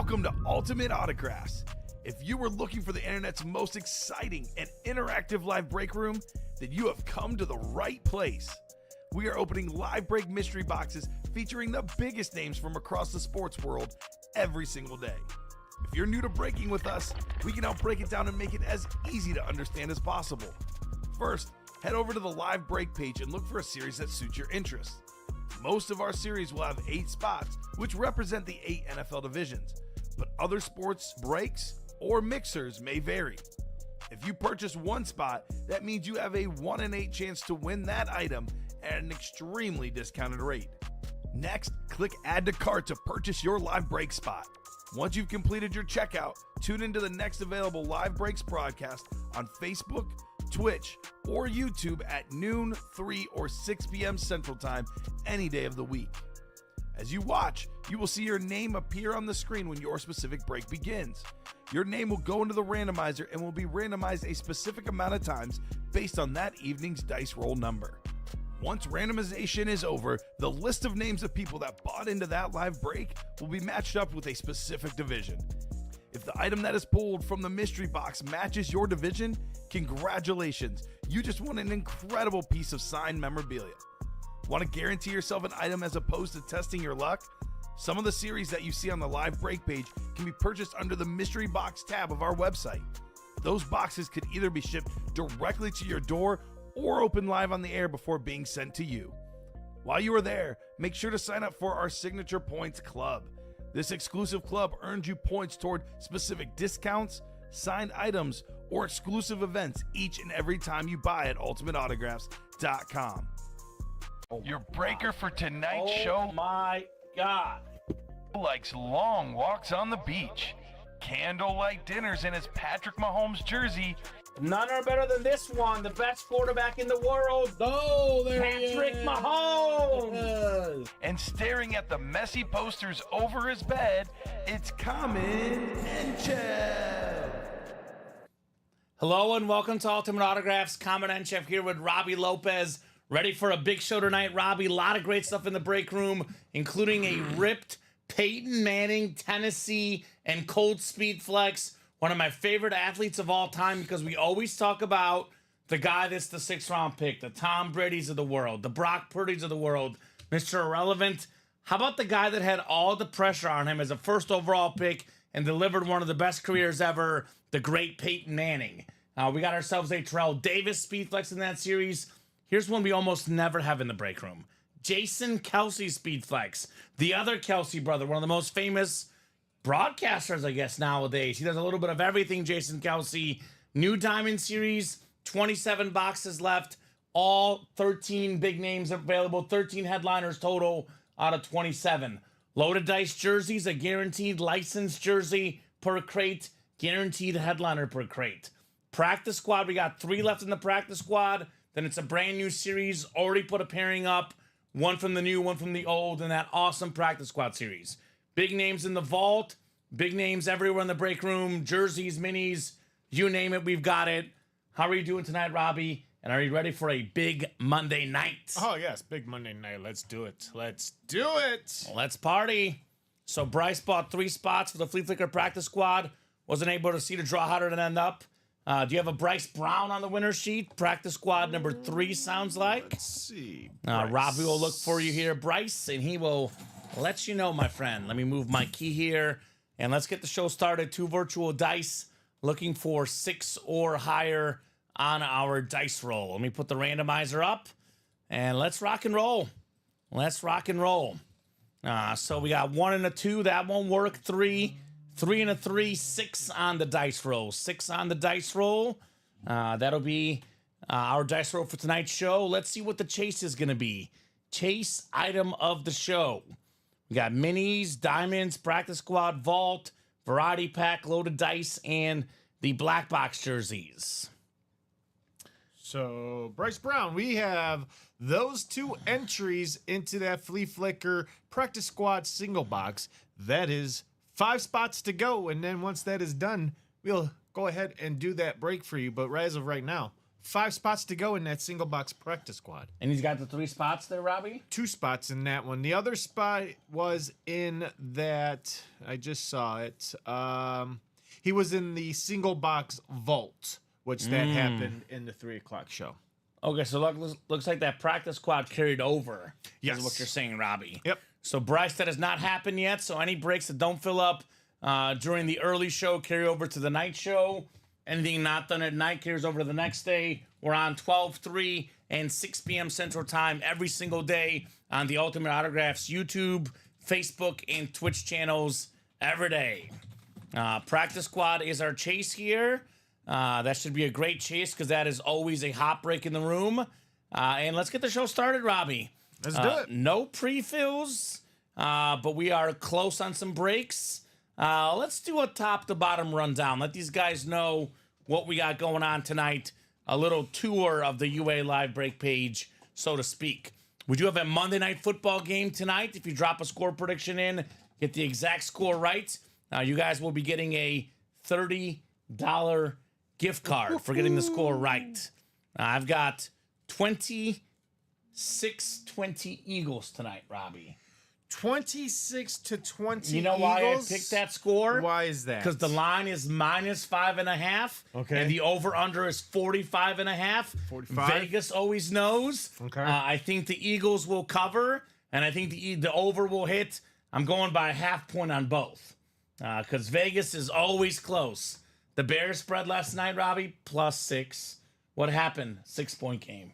Welcome to Ultimate Autographs. If you were looking for the internet's most exciting and interactive live break room, then you have come to the right place. We are opening live break mystery boxes featuring the biggest names from across the sports world every single day. If you're new to breaking with us, we can help break it down and make it as easy to understand as possible. First, head over to the live break page and look for a series that suits your interests. Most of our series will have 8 spots, which represent the 8 NFL divisions, but other sports breaks or mixers may vary. If you purchase one spot, that means you have a 1 in 8 chance to win that item at an extremely discounted rate. Next, click Add to Cart to purchase your live break spot. Once you've completed your checkout, tune into the next available live breaks broadcast on Facebook, Twitch, or YouTube at noon, 3, or 6 p.m. Central Time any day of the week. As you watch, you will see your name appear on the screen when your specific break begins. Your name will go into the randomizer and will be randomized a specific amount of times based on that evening's dice roll number. Once randomization is over, the list of names of people that bought into that live break will be matched up with a specific division. If the item that is pulled from the mystery box matches your division, congratulations, you just won an incredible piece of signed memorabilia. Want to guarantee yourself an item as opposed to testing your luck? Some of the series that you see on the live break page can be purchased under the mystery box tab of our website. Those boxes could either be shipped directly to your door or open live on the air before being sent to you. While you are there, make sure to sign up for our Signature Points Club. This exclusive club earns you points toward specific discounts, signed items, or exclusive events each and every time you buy at ultimateautographs.com. Your breaker for tonight's show. Oh my God. Likes long walks on the beach, candlelight dinners in his Patrick Mahomes jersey, None are better than this one, the best quarterback in the world. Oh, there Patrick he is. Mahomes. and staring at the messy posters over his bed, it's Common and Chev. Hello and welcome to Ultimate Autographs. Common and Chef here with Robbie Lopez. Ready for a big show tonight, Robbie. A lot of great stuff in the break room, including a ripped Peyton Manning, Tennessee, and Colt Speed Flex. One of my favorite athletes of all time because we always talk about the guy that's the 6th round pick, the Tom Brady's of the world, the Brock Purdy's of the world, Mr. Irrelevant. How about the guy that had all the pressure on him as a 1st overall pick and delivered one of the best careers ever, the great Peyton Manning? We got ourselves a Terrell Davis Speed Flex in that series. Here's one we almost never have in the break room. Jason Kelce Speed Flex, the other Kelce brother, one of the most famous broadcasters, I guess, nowadays. He does a little bit of everything, Jason Kelce. New Diamond Series, 27 boxes left, all 13 big names available, 13 headliners total out of 27. Loaded dice jerseys, a guaranteed licensed jersey per crate, guaranteed headliner per crate. Practice squad, we got 3 left in the practice squad. Then it's a brand new series, already put a pairing up, one from the new, one from the old, and that awesome practice squad series. Big names in the vault, big names everywhere in the break room, jerseys, minis, you name it, we've got it. How are you doing tonight, Robbie? And are you ready for a big Monday night? Oh, yes, big Monday night. Let's do it. Let's do it. Let's party. So Bryce bought 3 spots for the Flea Flicker practice squad. Wasn't able to see the draw. How did it end up? Do you have a Bryce Brown on the winner sheet? Practice squad number 3 sounds like. Let's see. Robbie will look for you here, Bryce, and he will let you know, my friend. Let me move my key here, and let's get the show started. 2 virtual dice, looking for 6 or higher on our dice roll. Let me put the randomizer up, and let's rock and roll. Let's rock and roll. So we got 1 and a 2. That won't work. 3, 3 and a 3, 6 on the dice roll. 6 on the dice roll. That'll be our dice roll for tonight's show. Let's see what the chase is going to be. Chase item of the show. We got minis, diamonds, practice squad, vault, variety pack, loaded dice, and the black box jerseys. So, Bryce Brown, we have those 2 entries into that Flea Flicker practice squad single box. That is 5 spots to go, and then once that is done, we'll go ahead and do that break for you. But as of right now, 5 spots to go in that single box practice squad. And he's got the 3 spots there, Robbie? 2 spots in that one. The other spot was in that, I just saw it. He was in the single box vault, which that happened in the 3 o'clock show. Okay, so looks like that practice squad carried over. Yes. Is what you're saying, Robbie. Yep. So Bryce, that has not happened yet. So any breaks that don't fill up during the early show carry over to the night show. Anything not done at night carries over to the next day. We're on 12, 3, and 6 p.m. Central Time every single day on the Ultimate Autographs YouTube, Facebook, and Twitch channels every day. Practice squad is our chase here. That should be a great chase because that is always a hot break in the room. And let's get the show started, Robbie. Let's do it. No pre-fills, but we are close on some breaks. Let's do a top to bottom rundown. Let these guys know what we got going on tonight. A little tour of the UA Live Break page, so to speak. We do have a Monday Night Football game tonight. If you drop a score prediction in, get the exact score right, you guys will be getting a $30 gift card for getting the score right. I've got 26-20 Eagles tonight, Robbie. 26-20. You know why I picked that score? Why is that? Because the line is -5.5. Okay. And the over/under is 45.5. 45? Vegas always knows. Okay. I think the Eagles will cover, and I think the over will hit. I'm going by a half point on both. Because Vegas is always close. The Bears spread last night, Robbie, +6. What happened? 6-point game.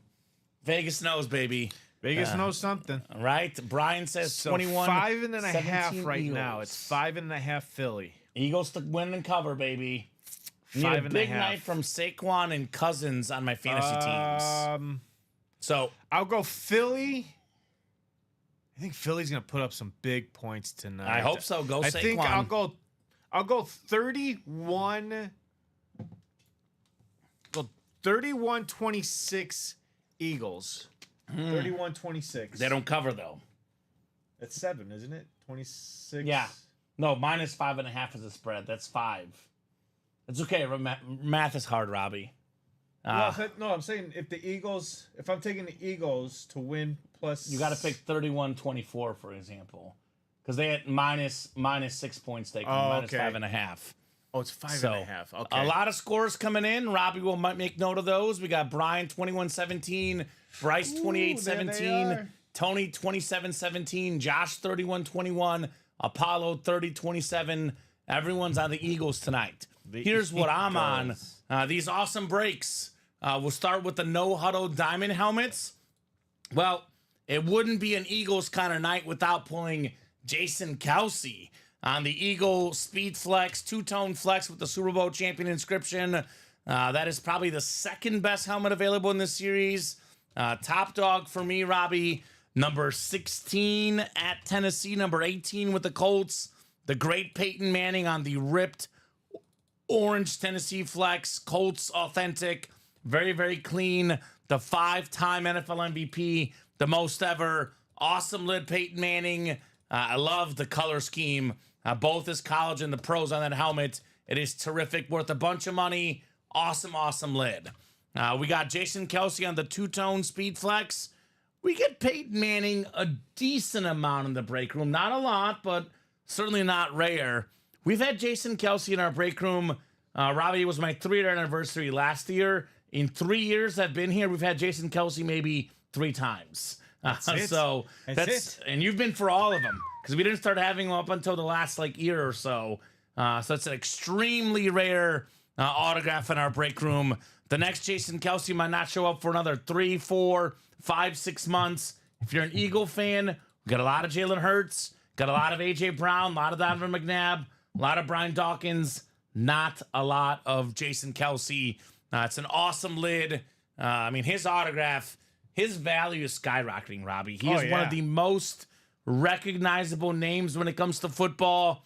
Vegas knows, baby. Vegas knows something. Right? Brian says So 21. 5.5 right Eagles. now. It's 5.5 Philly. Eagles to win and cover, baby. Need a 5.5. big night from Saquon and Cousins on my fantasy teams. So I'll go Philly. I think Philly's gonna put up some big points tonight. I hope so. Go I Saquon. think I'll go 31. Go 31-26 Eagles. 31-26. They don't cover though. That's 7, isn't it? 26. Yeah. No, -5.5 is the spread. That's 5. It's okay. Math is hard, Robbie. No, I'm saying if I'm taking the Eagles to win plus, You got to pick 31-24, for example, because they had minus 6 points taken, okay. -5.5. Oh, it's 5.5. Okay. A lot of scores coming in. Robbie will make note of those. We got Brian 21-17, Bryce 28-17, Tony 27-17, Josh 31-21, Apollo 30-27. Everyone's on the Eagles tonight. Here's what I'm on. These awesome breaks. We'll start with the No Huddle Diamond helmets. Well, it wouldn't be an Eagles kind of night without pulling Jason Kelce on the Eagle Speed Flex, 2-tone flex with the Super Bowl champion inscription. That is probably the second best helmet available in this series. Top dog for me, Robbie, number 16 at Tennessee, number 18 with the Colts. The great Peyton Manning on the ripped orange Tennessee Flex. Colts authentic, very, very clean. The 5-time NFL MVP, the most ever. Awesome lid Peyton Manning. I love the color scheme. Both his college and the pros on that helmet. It is terrific, worth a bunch of money. Awesome, awesome lid. We got Jason Kelce on the 2-tone Speed Flex. We get Peyton Manning a decent amount in the break room. Not a lot, but certainly not rare. We've had Jason Kelce in our break room. Robbie, it was my 3-year anniversary last year. In 3 years I've been here, we've had Jason Kelce maybe 3 times. So that's and you've been for all of them because we didn't start having them up until the last year or so. So it's an extremely rare autograph in our break room. The next Jason Kelce might not show up for another 3, 4, 5, 6 months. If you're an Eagle fan, we got a lot of Jalen Hurts, got a lot of AJ Brown, a lot of Donovan McNabb, a lot of Brian Dawkins, not a lot of Jason Kelce. It's an awesome lid. His autograph, his value is skyrocketing, Robbie. He is one of the most recognizable names when it comes to football.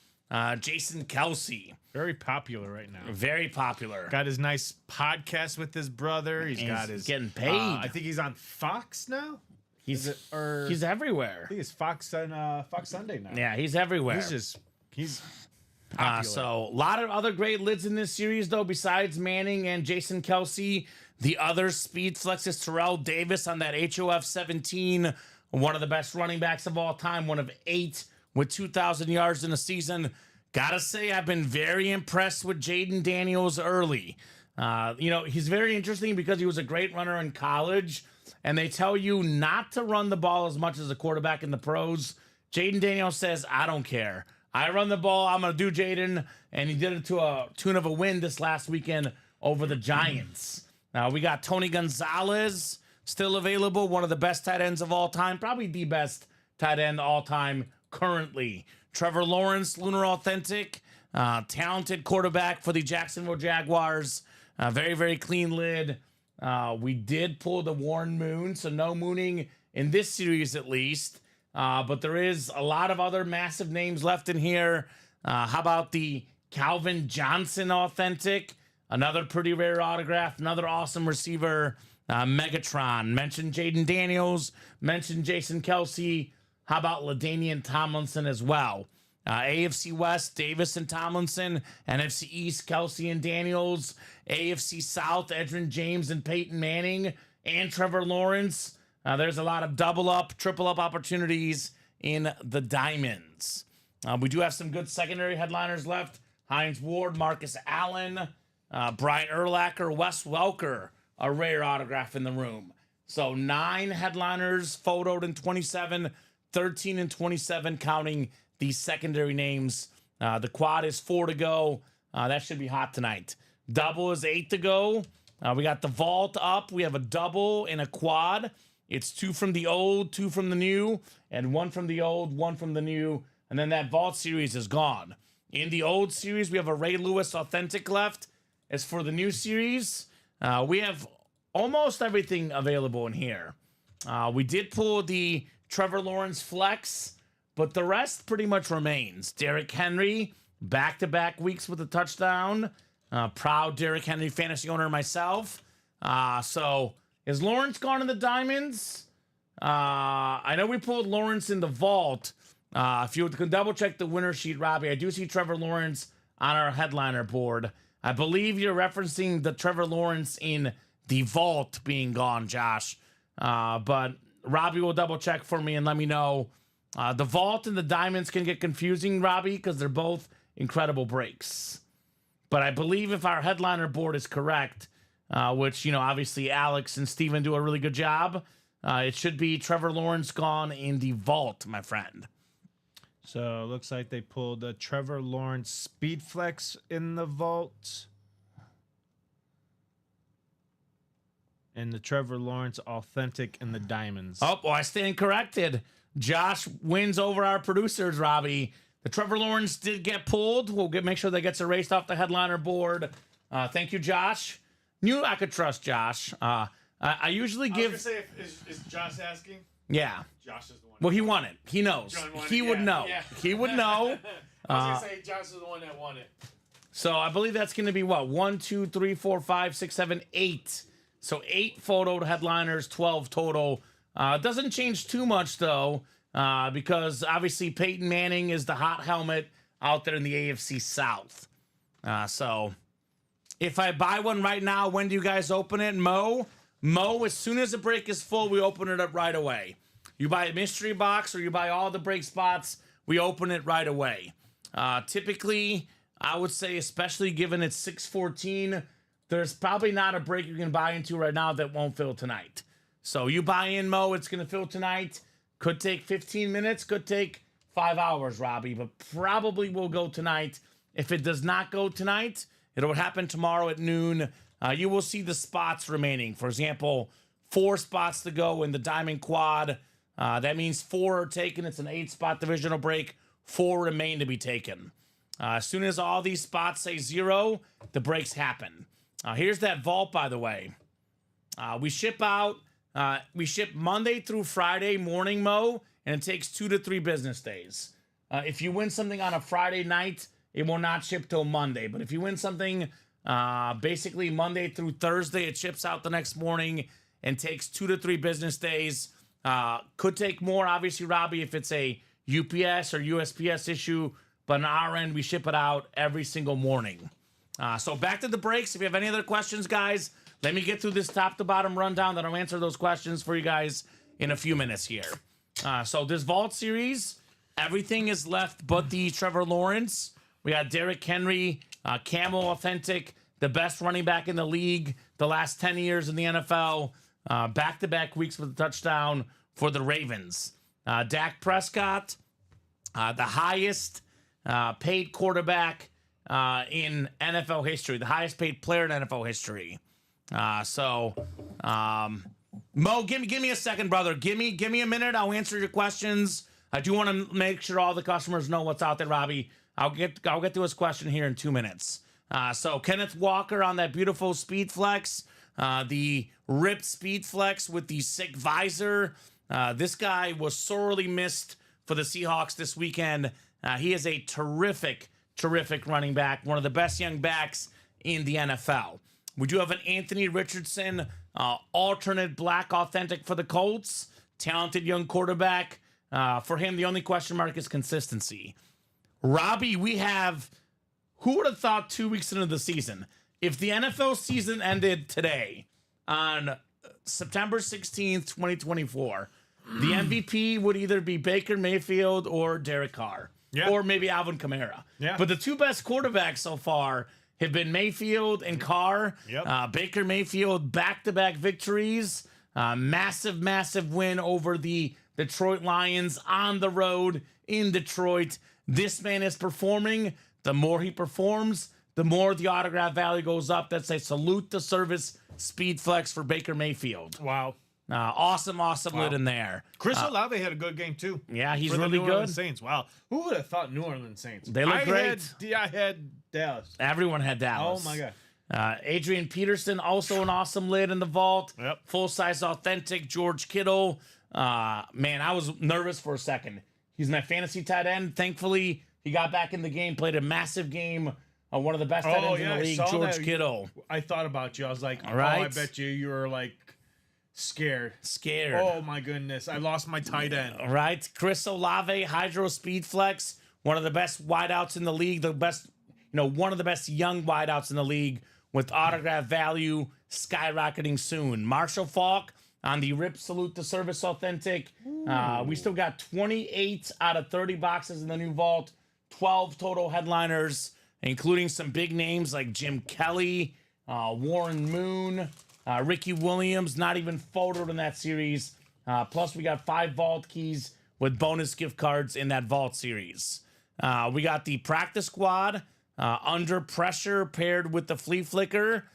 Jason Kelce. Very popular right now. Very popular. Got his nice podcast with his brother. He's getting paid. I think he's on Fox now. He's everywhere. I think it's Fox on Fox Sunday now. Yeah, he's everywhere. He's Popular. So a lot of other great lids in this series, though, besides Manning and Jason Kelsey. The other speed flex is Terrell Davis on that HOF 17, one of the best running backs of all time, one of 8 with 2,000 yards in a season. Gotta say, I've been very impressed with Jaden Daniels early. He's very interesting because he was a great runner in college, and they tell you not to run the ball as much as a quarterback in the pros. Jaden Daniels says, I don't care. I run the ball. I'm going to do Jaden. And he did it to a tune of a win this last weekend over the Giants. Now, we got Tony Gonzalez still available, one of the best tight ends of all time, probably the best tight end all time currently. Trevor Lawrence, Lunar Authentic, talented quarterback for the Jacksonville Jaguars. Very, very clean lid. We did pull the Warren Moon, so no mooning in this series at least. But there is a lot of other massive names left in here. How about the Calvin Johnson Authentic? Another pretty rare autograph, another awesome receiver. Megatron. Mentioned Jaden Daniels. Mentioned Jason Kelsey. How about LaDainian Tomlinson as well? AFC West, Davis and Tomlinson. NFC East, Kelsey and Daniels. AFC South, Edgerrin James and Peyton Manning. And Trevor Lawrence. There's a lot of double up, triple up opportunities in the diamonds. We do have some good secondary headliners left. Hines Ward, Marcus Allen, Brian Urlacher, Wes Welker, a rare autograph in the room. So 9 headliners photoed in 27, 13 and 27 counting the secondary names. The quad is 4 to go. That should be hot tonight. Double is 8 to go. We got the vault up. We have a double and a quad. It's 2 from the old, 2 from the new, and 1 from the old, 1 from the new. And then that vault series is gone. In the old series, we have a Ray Lewis Authentic left. As for the new series, we have almost everything available in here. We did pull the Trevor Lawrence Flex, but the rest pretty much remains. Derrick Henry, back-to-back weeks with a touchdown. Proud Derrick Henry fantasy owner myself. So is Lawrence gone in the diamonds? I know we pulled Lawrence in the vault. If you can double-check the winner sheet, Robbie, I do see Trevor Lawrence on our headliner board. I believe you're referencing the Trevor Lawrence in the vault being gone, Josh. But Robbie will double-check for me and let me know. The vault and the diamonds can get confusing, Robbie, because they're both incredible breaks. But I believe if our headliner board is correct, which, obviously Alex and Steven do a really good job, it should be Trevor Lawrence gone in the vault, my friend. So it looks like they pulled a Trevor Lawrence Speed Flex in the vault. And the Trevor Lawrence Authentic in the diamonds. Oh, well, I stand corrected. Josh wins over our producers, Robbie. The Trevor Lawrence did get pulled. We'll make sure that gets erased off the headliner board. Thank you, Josh. Knew I could trust Josh. I usually give... I was going to say, is Josh asking? Yeah. Josh is the one. Well, he won it. He knows. He would know. Yeah. He would know. I was going to say, Josh is the one that won it. So I believe that's going to be what? 1, 2, 3, 4, 5, 6, 7, 8. So 8 photoed headliners, 12 total. Doesn't change too much, though, because obviously Peyton Manning is the hot helmet out there in the AFC South. So if I buy one right now, when do you guys open it? Mo, as soon as the break is full, we open it up right away. You buy a mystery box or you buy all the break spots, we open it right away. Typically, I would say, especially given it's 6:14, there's probably not a break you can buy into right now that won't fill tonight. So you buy in, Mo, it's going to fill tonight. Could take 15 minutes, could take 5 hours, Robbie, but probably will go tonight. If it does not go tonight, it'll happen tomorrow at noon. You will see the spots remaining. For example, 4 spots to go in the Diamond Quad. That means 4 are taken. It's an 8-spot divisional break. 4 remain to be taken. As soon as all these spots say 0, the breaks happen. Here's that vault, by the way. We ship out. We ship Monday through Friday morning, Mo, and it takes 2 to 3 business days. If you win something on a Friday night, it will not ship till Monday. But if you win something basically Monday through Thursday, it ships out the next morning and takes 2 to 3 business days. Could take more, obviously, Robbie, if it's a UPS or USPS issue. but on our end, we ship it out every single morning. So back to the breaks. If you have any other questions, guys, let me get through this top to bottom rundown. Then I'll answer those questions for you guys in a few minutes here. So this Vault series, everything is left but the Trevor Lawrence. We got Derrick Henry, Camel Authentic, the best running back in the league the last 10 years in the NFL. Back-to-back weeks with a touchdown for the Ravens. Dak Prescott, the highest paid quarterback in NFL history, the highest paid player in NFL history. Mo, give me a second, brother. Give me a minute. I'll answer your questions. I do want to make sure all the customers know what's out there, Robbie. I'll get to his question here in 2 minutes. So Kenneth Walker on that beautiful Speed Flex, the ripped Speed Flex with the sick visor. This guy was sorely missed for the Seahawks this weekend. He is a terrific running back, one of the best young backs in the NFL. We do have an Anthony Richardson, alternate black authentic for the Colts. Talented young quarterback. For him, the only question mark is consistency. Robbie, who would have thought 2 weeks into the season, if the NFL season ended today on September 16th, 2024, the MVP would either be Baker Mayfield or Derek Carr, or maybe Alvin Kamara. Yeah. But the two best quarterbacks so far have been Mayfield and Carr. Yep. Baker Mayfield, back-to-back victories. Massive win over the Detroit Lions on the road in Detroit. This man is performing. The more he performs, the more the autograph value goes up. That's a salute to service Speed Flex for Baker Mayfield. Wow. Awesome lid in there. Chris Olave had a good game too. Yeah, he's for really the New good. Orleans Saints. Wow. Who would have thought New Orleans Saints? They look great. I had Dallas. Everyone had Dallas. Oh my God. Adrian Peterson, also an awesome lid in the vault. Yep. Full-size authentic George Kittle. Man, I was nervous for a second. He's my fantasy tight end. Thankfully, he got back in the game, played a massive game. One of the best tight ends in the league, George Kittle. I thought about you. I was like, right? I bet you were like scared. Oh my goodness. I lost my tight end. Right. Chris Olave, Hydro Speed Flex, one of the best wideouts in the league, one of the best young wideouts in the league with autograph value skyrocketing soon. Marshall Faulk on the Rip Salute to Service Authentic. We still got 28 out of 30 boxes in the new vault, 12 total headliners, including some big names like Jim Kelly, Warren Moon, Ricky Williams, not even photoed in that series. Plus, we got 5 vault keys with bonus gift cards in that vault series. We got the practice squad, Under Pressure paired with the Flea Flicker.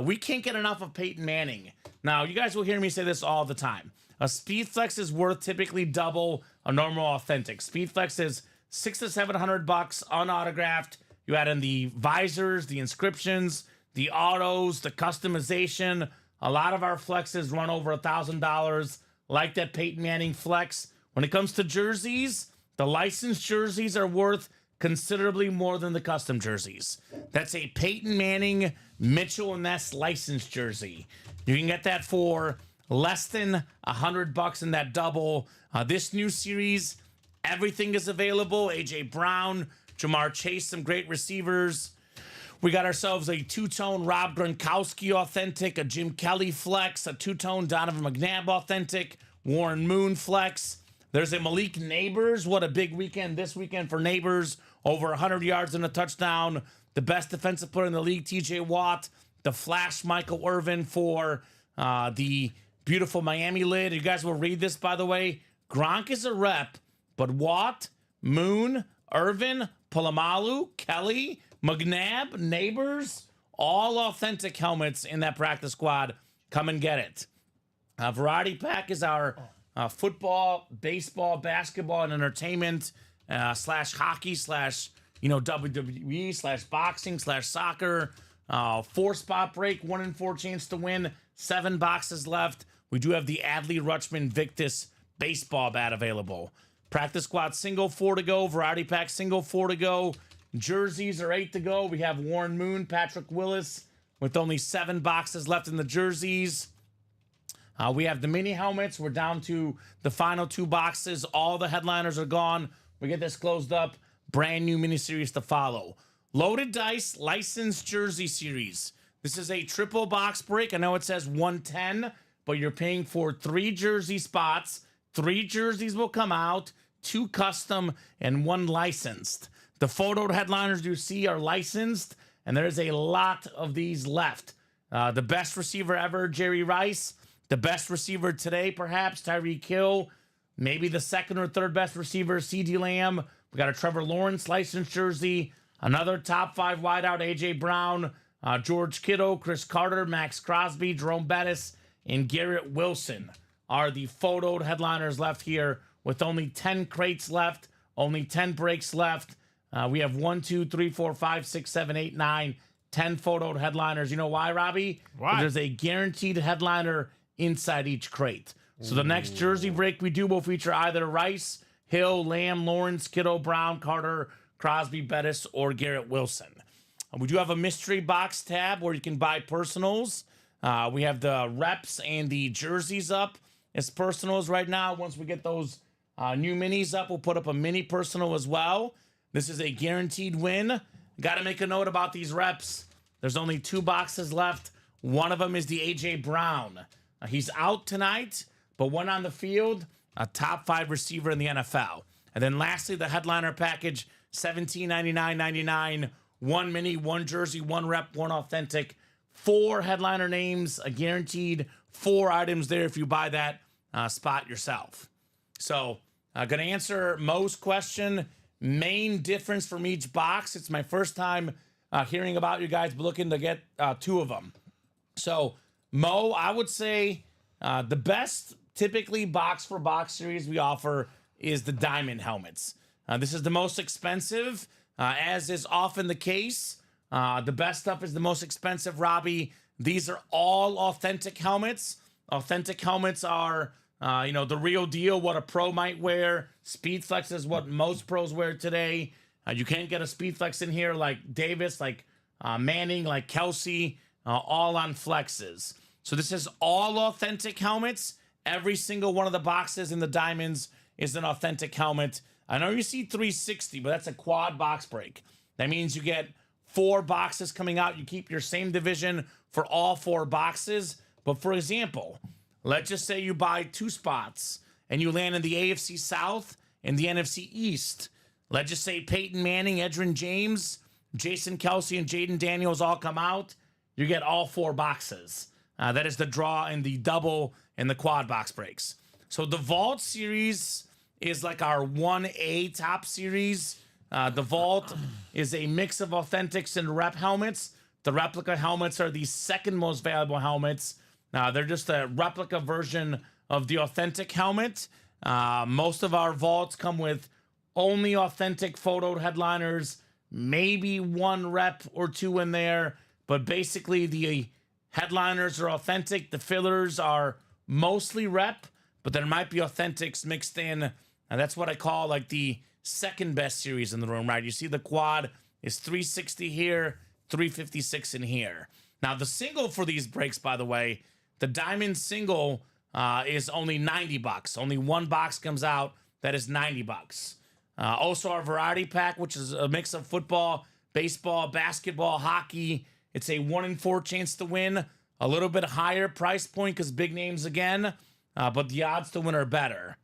We can't get enough of Peyton Manning. Now, you guys will hear me say this all the time. A Speed Flex is worth typically double a normal authentic. Speed Flex is $600 to $700 unautographed. You add in the visors, the inscriptions, the autos, the customization. A lot of our flexes run over $1,000, like that Peyton Manning flex. When it comes to jerseys, the licensed jerseys are worth considerably more than the custom jerseys. That's a Peyton Manning Mitchell & Ness licensed jersey. You can get that for less than $100 in that double. This new series, everything is available. A.J. Brown, Jamar Chase, some great receivers. We got ourselves a two-tone Rob Gronkowski authentic, a Jim Kelly flex, a two-tone Donovan McNabb authentic, Warren Moon flex. There's a Malik Neighbors. What a big weekend this weekend for Neighbors. Over 100 yards and a touchdown. The best defensive player in the league, TJ Watt. The Flash Michael Irvin for the beautiful Miami lid. You guys will read this, by the way. Gronk is a rep, but Watt, Moon, Irvin, Polamalu, Kelly, McNabb, Neighbors, all authentic helmets in that practice squad. Come and get it. Variety Pack is our football, baseball, basketball, and entertainment slash hockey slash WWE slash boxing slash soccer. 4-spot break, 1 in 4 chance to win. 7 boxes left. We do have the Adley Rutschman Victus baseball bat available. Practice squad single 4 to go. Variety Pack single 4 to go. Jerseys are 8 to go. We have Warren Moon, Patrick Willis with only 7 boxes left in the jerseys. We have the mini helmets. We're down to the final 2 boxes. All the headliners are gone. We get this closed up brand new miniseries to follow. Loaded Dice Licensed Jersey Series. This is a triple box break. I know it says 110, but you're paying for 3 jersey spots. 3 jerseys will come out, 2 custom, and 1 licensed. The photoed headliners you see are licensed, and there's a lot of these left. The best receiver ever, Jerry Rice. The best receiver today, perhaps, Tyreek Hill. Maybe the second or third best receiver, CeeDee Lamb. We got a Trevor Lawrence licensed jersey. Another top 5 wideout, A.J. Brown, George Kittle, Chris Carter, Max Crosby, Jerome Bettis, and Garrett Wilson are the photoed headliners left here with only 10 crates left, only 10 breaks left. We have 1, 2, 3, 4, 5, 6, 7, 8, 9, 10 photoed headliners. You know why, Robbie? Why? There's a guaranteed headliner inside each crate. So the next jersey break we do will feature either Rice, Hill, Lamb, Lawrence, Kittle, Brown, Carter, Crosby, Bettis, or Garrett Wilson. We do have a mystery box tab where you can buy personals. We have the reps and the jerseys up as personals right now. Once we get those new minis up, we'll put up a mini personal as well. This is a guaranteed win. Got to make a note about these reps. There's only 2 boxes left. One of them is the A.J. Brown. He's out tonight, but when on the field, a top 5 receiver in the NFL. And then lastly, the headliner package, $17.99.99, 1 mini, 1 jersey, 1 rep, 1 authentic, 4 headliner names, a guaranteed 4 items there if you buy that spot yourself. So I'm going to answer Mo's question. Main difference from each box. It's my first time hearing about you guys looking to get 2 of them. So Mo, I would say the best typically box for box series we offer is the diamond helmets. This is the most expensive, as is often the case. The best stuff is the most expensive, Robbie. These are all authentic helmets. Authentic helmets are, the real deal, what a pro might wear. Speedflex is what most pros wear today. You can't get a Speedflex in here like Davis, like Manning, like Kelsey, all on flexes. So this is all authentic helmets. Every single one of the boxes in the diamonds is an authentic helmet. I know you see 360, but that's a quad box break. That means you get 4 boxes coming out. You keep your same division for all 4 boxes. But for example, let's just say you buy 2 spots and you land in the AFC South and the NFC East. Let's just say Peyton Manning, Edgerrin James, Jason Kelsey, and Jaden Daniels all come out. You get all 4 boxes. That is the draw in the double and the quad box breaks. So the Vault series is like our 1A top series. The Vault is a mix of authentics and rep helmets. The replica helmets are the second most valuable helmets. They're just a replica version of the authentic helmet. Most of our Vaults come with only authentic photoed headliners, maybe 1 rep or 2 in there, but basically the headliners are authentic. The fillers are mostly rep, but there might be authentics mixed in. And that's what I call like the second best series in the room, right? You see the quad is 360 here, 356 in here. Now the single for these breaks, by the way, the diamond single is only $90. Only 1 box comes out that is $90. Also our variety pack, which is a mix of football, baseball, basketball, hockey. It's a 1 in 4 chance to win. A little bit higher price point because big names again, but the odds to win are better.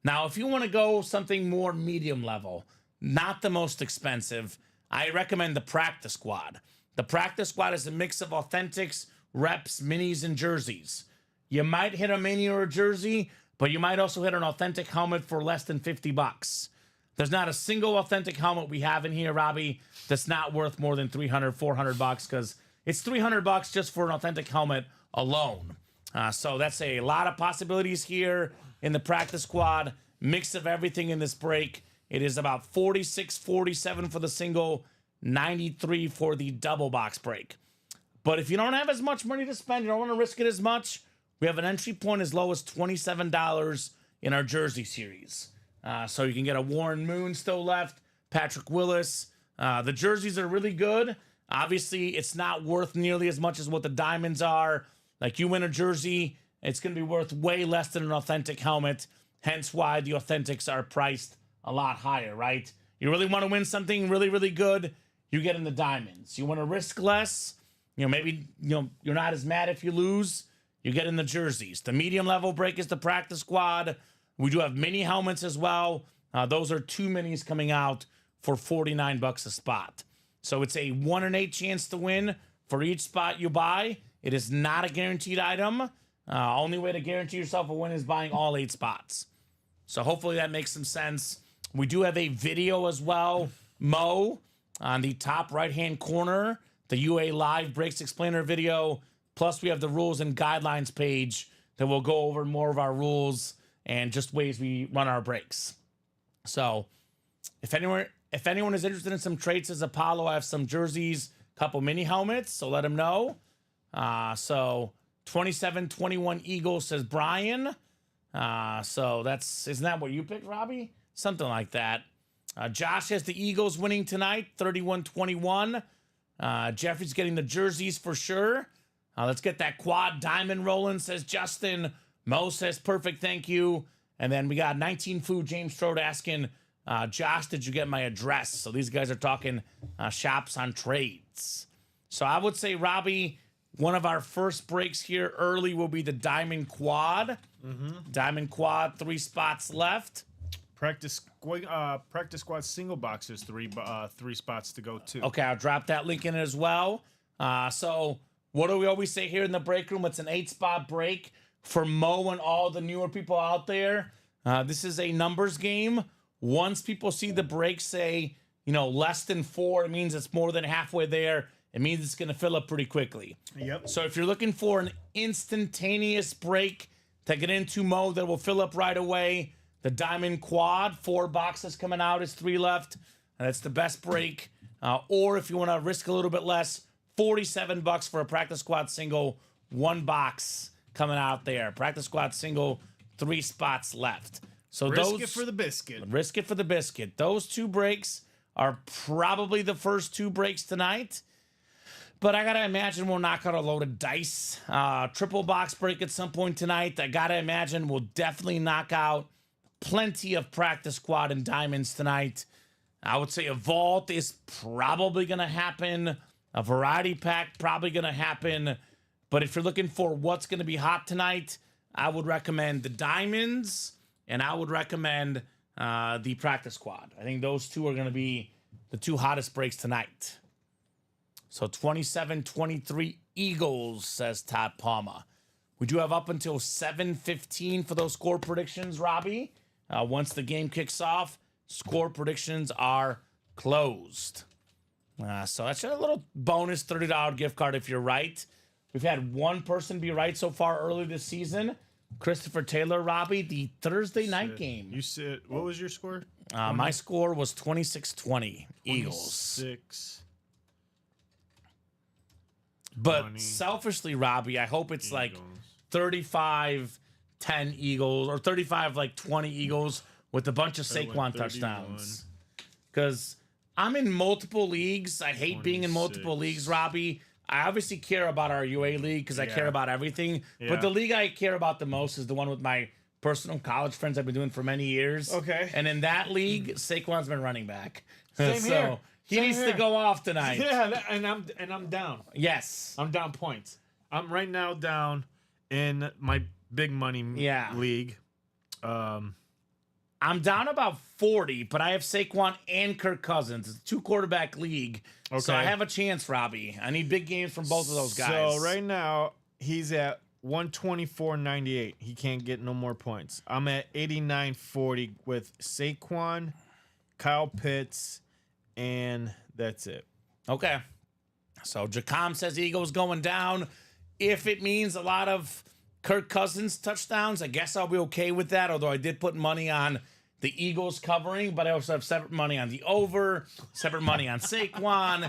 Now, if you want to go something more medium level, not the most expensive, I recommend the Practice Squad. The Practice Squad is a mix of authentics, reps, minis, and jerseys. You might hit a mini or a jersey, but you might also hit an authentic helmet for less than $50. There's not a single authentic helmet we have in here, Robbie, that's not worth more than $300, $400 because it's $300 just for an authentic helmet alone. So that's a lot of possibilities here in the Practice Squad. Mix of everything in this break. It is about 46, 47 for the single, 93 for the double box break. But if you don't have as much money to spend, you don't want to risk it as much, we have an entry point as low as $27 in our jersey series. So you can get a Warren Moon still left, Patrick Willis. The jerseys are really good. Obviously, it's not worth nearly as much as what the diamonds are. Like you win a jersey, it's going to be worth way less than an authentic helmet. Hence why the authentics are priced a lot higher, right? You really want to win something really, really good, you get in the diamonds. You want to risk less, maybe you're not as mad if you lose, you get in the jerseys. The medium level break is the practice squad. We do have mini helmets as well. Those are 2 minis coming out for $49 a spot. So it's a 1 in 8 chance to win for each spot you buy. It is not a guaranteed item. Only way to guarantee yourself a win is buying all 8 spots. So hopefully that makes some sense. We do have a video as well, Mo, on the top right-hand corner, the UA Live Breaks Explainer video. Plus, we have the rules and guidelines page that will go over more of our rules and just ways we run our breaks. So if anyone is interested in some traits as Apollo, I have some jerseys, couple mini helmets, so let them know. So 27-21 Eagles, says Brian. So isn't that what you picked, Robbie? Something like that. Josh has the Eagles winning tonight, 31-21. Jeffrey's getting the jerseys for sure. Let's get that quad diamond rolling, says Justin. Mo says perfect, thank you. And then we got 19 Food, James Strode asking, Josh, did you get my address? So these guys are talking shops on trades. So I would say, Robbie, one of our first breaks here early will be the Diamond Quad. Diamond Quad, 3 spots left. Practice squad single boxes, 3 spots to go too. Okay, I'll drop that link in as well. So what do we always say here in the break room? It's an 8-spot break for Mo and all the newer people out there. This is a numbers game. Once people see the break say, less than 4, it means it's more than halfway there. It means it's going to fill up pretty quickly. Yep. So if you're looking for an instantaneous break to get into Mo that will fill up right away, the Diamond Quad, 4 boxes coming out, is 3 left. And that's the best break. Or if you want to risk a little bit less, $47 for a practice squad single, 1 box coming out there. Practice squad single, 3 spots left. So Risk it for the biscuit. Risk it for the biscuit. Those 2 breaks are probably the first 2 breaks tonight. But I got to imagine we'll knock out a load of dice. Triple box break at some point tonight. I got to imagine we'll definitely knock out plenty of practice squad and diamonds tonight. I would say a vault is probably going to happen. A variety pack probably going to happen. But if you're looking for what's going to be hot tonight, I would recommend the diamonds and I would recommend the practice squad. I think those 2 are going to be the 2 hottest breaks tonight. So 27-23 Eagles, says Todd Palma. We do have up until 7:15 for those score predictions, Robbie. Once the game kicks off, score predictions are closed. So that's a little bonus $30 gift card if you're right. We've had 1 person be right so far early this season. Christopher Taylor, Robbie, the Thursday night game. You said, what was your score? My score was 26-20 Eagles. 6. But 20 selfishly, Robbie, I hope it's like Eagles. 35-10 Eagles or 35-20 Eagles with a bunch of Saquon 31. touchdowns. Because I'm in multiple leagues. I hate being in multiple 26. leagues, Robbie. I obviously care about our UA league because I care Yeah. about everything. Yeah. But the league I care about the most is the one with my personal college friends I've been doing for many years. Okay. And in that league, Saquon's been running back. Same so here. he Same needs here. to go off tonight. Yeah, and I'm down. Yes. I'm down points. I'm right now down in my big money league. I'm down about 40, but I have Saquon and Kirk Cousins. It's a 2-quarterback league. So I Okay. have a chance, Robbie. I need big games from both of those guys. So right now he's at 124.98. He can't get no more points. I'm at 89.40 with Saquon, Kyle Pitts, and that's it. Okay. So Jacom says Eagles going down. If it means a lot of Kirk Cousins touchdowns, I guess I'll be okay with that, although I did put money on the Eagles covering, but I also have separate money on the over, separate money on Saquon.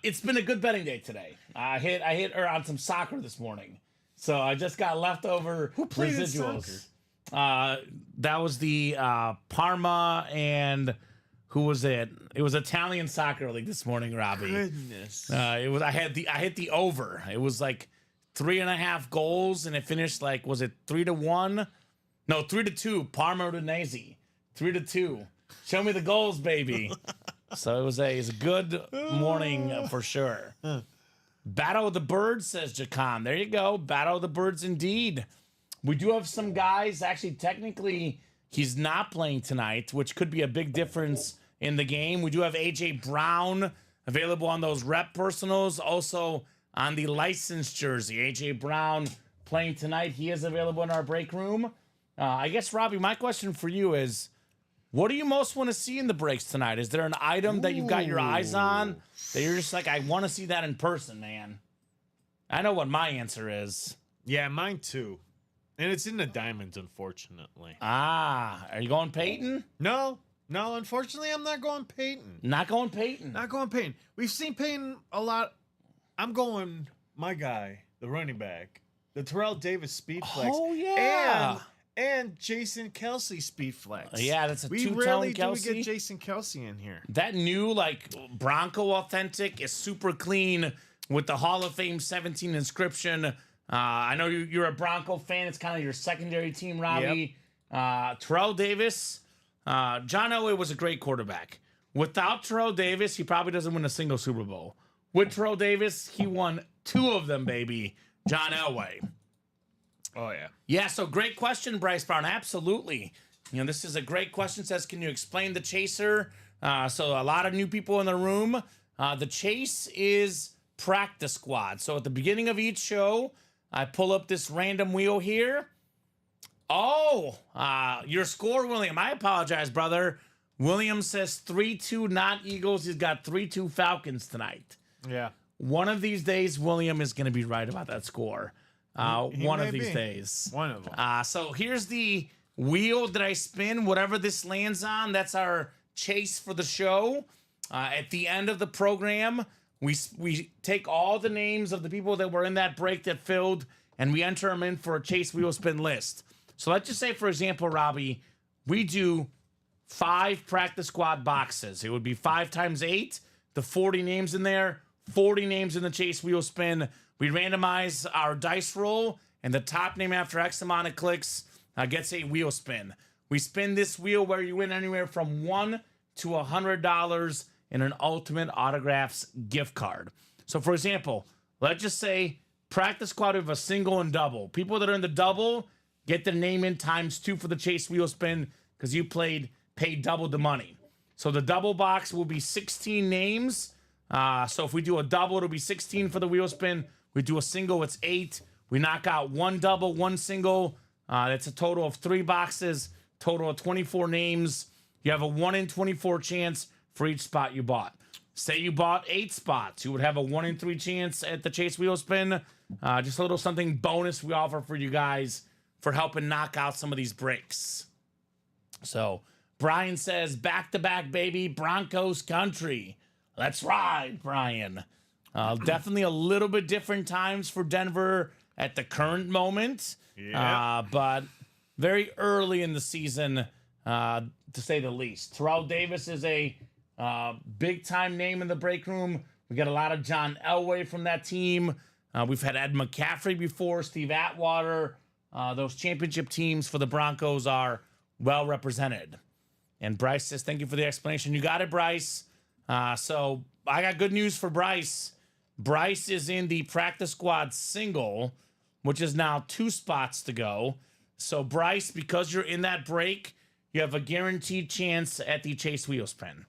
It's been a good betting day today. I hit on some soccer this morning. So I just got leftover played in residuals. That was the Parma and who was it? It was Italian soccer league this morning, Robbie. Goodness. It was I hit the over. It was like 3.5 goals, and it finished like, was it 3-1? No, 3-2. Parma Udinese, 3-2. Show me the goals, baby. So it was a good morning for sure. Battle of the Birds, says Jacon. There you go. Battle of the Birds indeed. We do have some guys. Actually, technically, he's not playing tonight, which could be a big difference in the game. We do have A.J. Brown available on those rep personals. Also on the licensed jersey. A.J. Brown playing tonight. He is available in our break room. I guess, Robbie, my question for you is, what do you most want to see in the breaks tonight? Is there an item that you've got your eyes on that you're just like, I want to see that in person, man? I know what my answer is. Yeah, mine too. And it's in the diamonds, unfortunately. Ah, are you going Peyton? No, unfortunately, I'm not going Peyton. Not going Peyton. Not going Peyton. We've seen Peyton a lot. I'm going my guy, the running back, the Terrell Davis speed flex. Oh, yeah. And Jason Kelsey speed flex. Yeah, that's a we two-tone rarely Kelsey. do we get Jason Kelsey in here. That new, Bronco Authentic is super clean with the Hall of Fame 17 inscription. I know you're a Bronco fan. It's kind of your secondary team, Robbie. Terrell Davis. John Elway was a great quarterback. Without Terrell Davis, he probably doesn't win a single Super Bowl. With Terrell Davis, he won 2 of them, baby. John Elway. Oh, yeah. Yeah, so great question, Bryce Brown. Absolutely. This is a great question. Says, can you explain the chaser? So a lot of new people in the room. The chase is practice squad. So at the beginning of each show, I pull up this random wheel here. Oh, your score, William. I apologize, brother. William says 3-2, not Eagles. He's got 3-2 Falcons tonight. Yeah. One of these days, William is going to be right about that score. One may of these be. days. One of them. So here's the wheel that I spin. Whatever this lands on, that's our chase for the show. At the end of the program, we take all the names of the people that were in that break that filled, and we enter them in for a chase wheel spin list. So let's just say, for example, Robbie, we do 5 practice squad boxes. It would be 5 times 8, the 40 names in there, 40 names in the chase wheel spin. We randomize our dice roll, and the top name after X amount of clicks gets a wheel spin. We spin this wheel where you win anywhere from $1 to $100 in an Ultimate Autographs gift card. So, for example, let's just say practice squad of a single and double. People that are in the double get the name in times 2 for the chase wheel spin because you paid double the money. So the double box will be 16 names. So if we do a double, it'll be 16 for the wheel spin. We do a single, it's 8. We knock out 1 double, 1 single. That's a total of 3 boxes, total of 24 names. You have a 1 in 24 chance for each spot you bought. Say you bought 8 spots, you would have a 1 in 3 chance at the chase wheel spin. Just a little something bonus we offer for you guys for helping knock out some of these breaks. So Brian says, back-to-back, baby, Broncos country. Let's ride, Brian. Definitely a little bit different times for Denver at the current moment. Yeah. But very early in the season, to say the least. Terrell Davis is a big-time name in the break room. We got a lot of John Elway from that team. We've had Ed McCaffrey before, Steve Atwater. Those championship teams for the Broncos are well represented. And Bryce says, thank you for the explanation. You got it, Bryce. So I got good news for Bryce. Bryce is in the practice squad single, which is now 2 spots to go. So Bryce, because you're in that break, you have a guaranteed chance at the chase wheel spin.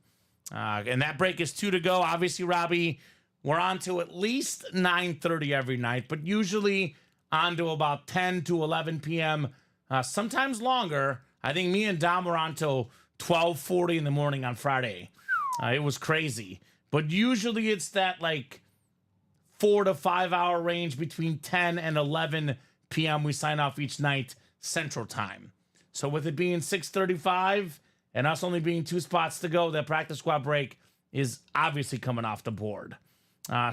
And that break is 2 to go. Obviously, Robbie, we're on to at least 9:30 every night, but usually on to about 10 to 11 p.m., sometimes longer. I think me and Dom were on till 12:40 in the morning on Friday. It was crazy. But usually it's that 4 to 5 hour range between 10 and 11 p.m. we sign off each night Central Time. So with it being 6:35 and us only being 2 spots to go, that practice squad break is obviously coming off the board.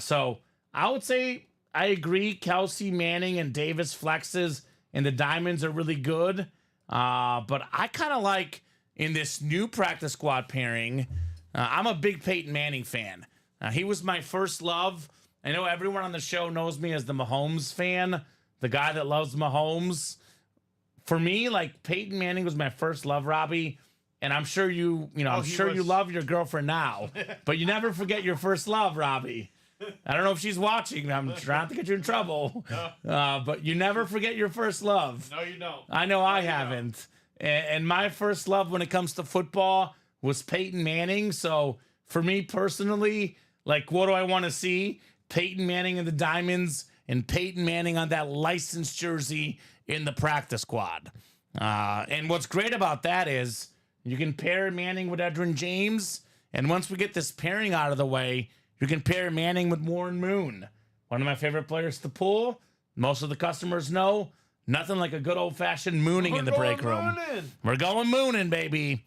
So I would say I agree. Kelsey, Manning, and Davis flexes and the diamonds are really good. But I kind of like in this new practice squad pairing, I'm a big Peyton Manning fan. He was my first love. I know everyone on the show knows me as the Mahomes fan, the guy that loves Mahomes. For me, Peyton Manning was my first love, Robbie. And I'm sure you was- love your girlfriend now, but you never forget your first love, Robbie. I don't know if she's watching. I'm trying to get you in trouble. But you never forget your first love. No, you don't. I know I haven't. And my first love when it comes to football was Peyton Manning. So for me personally, like, what do I want to see? Peyton Manning in the diamonds and Peyton Manning on that licensed jersey in the practice squad. And what's great about that is you can pair Manning with Edgerrin James. And once we get this pairing out of the way, you can pair Manning with Warren Moon, one of my favorite players to pull. Most of the customers know nothing like a good old-fashioned mooning in the break room. We're going mooning, baby.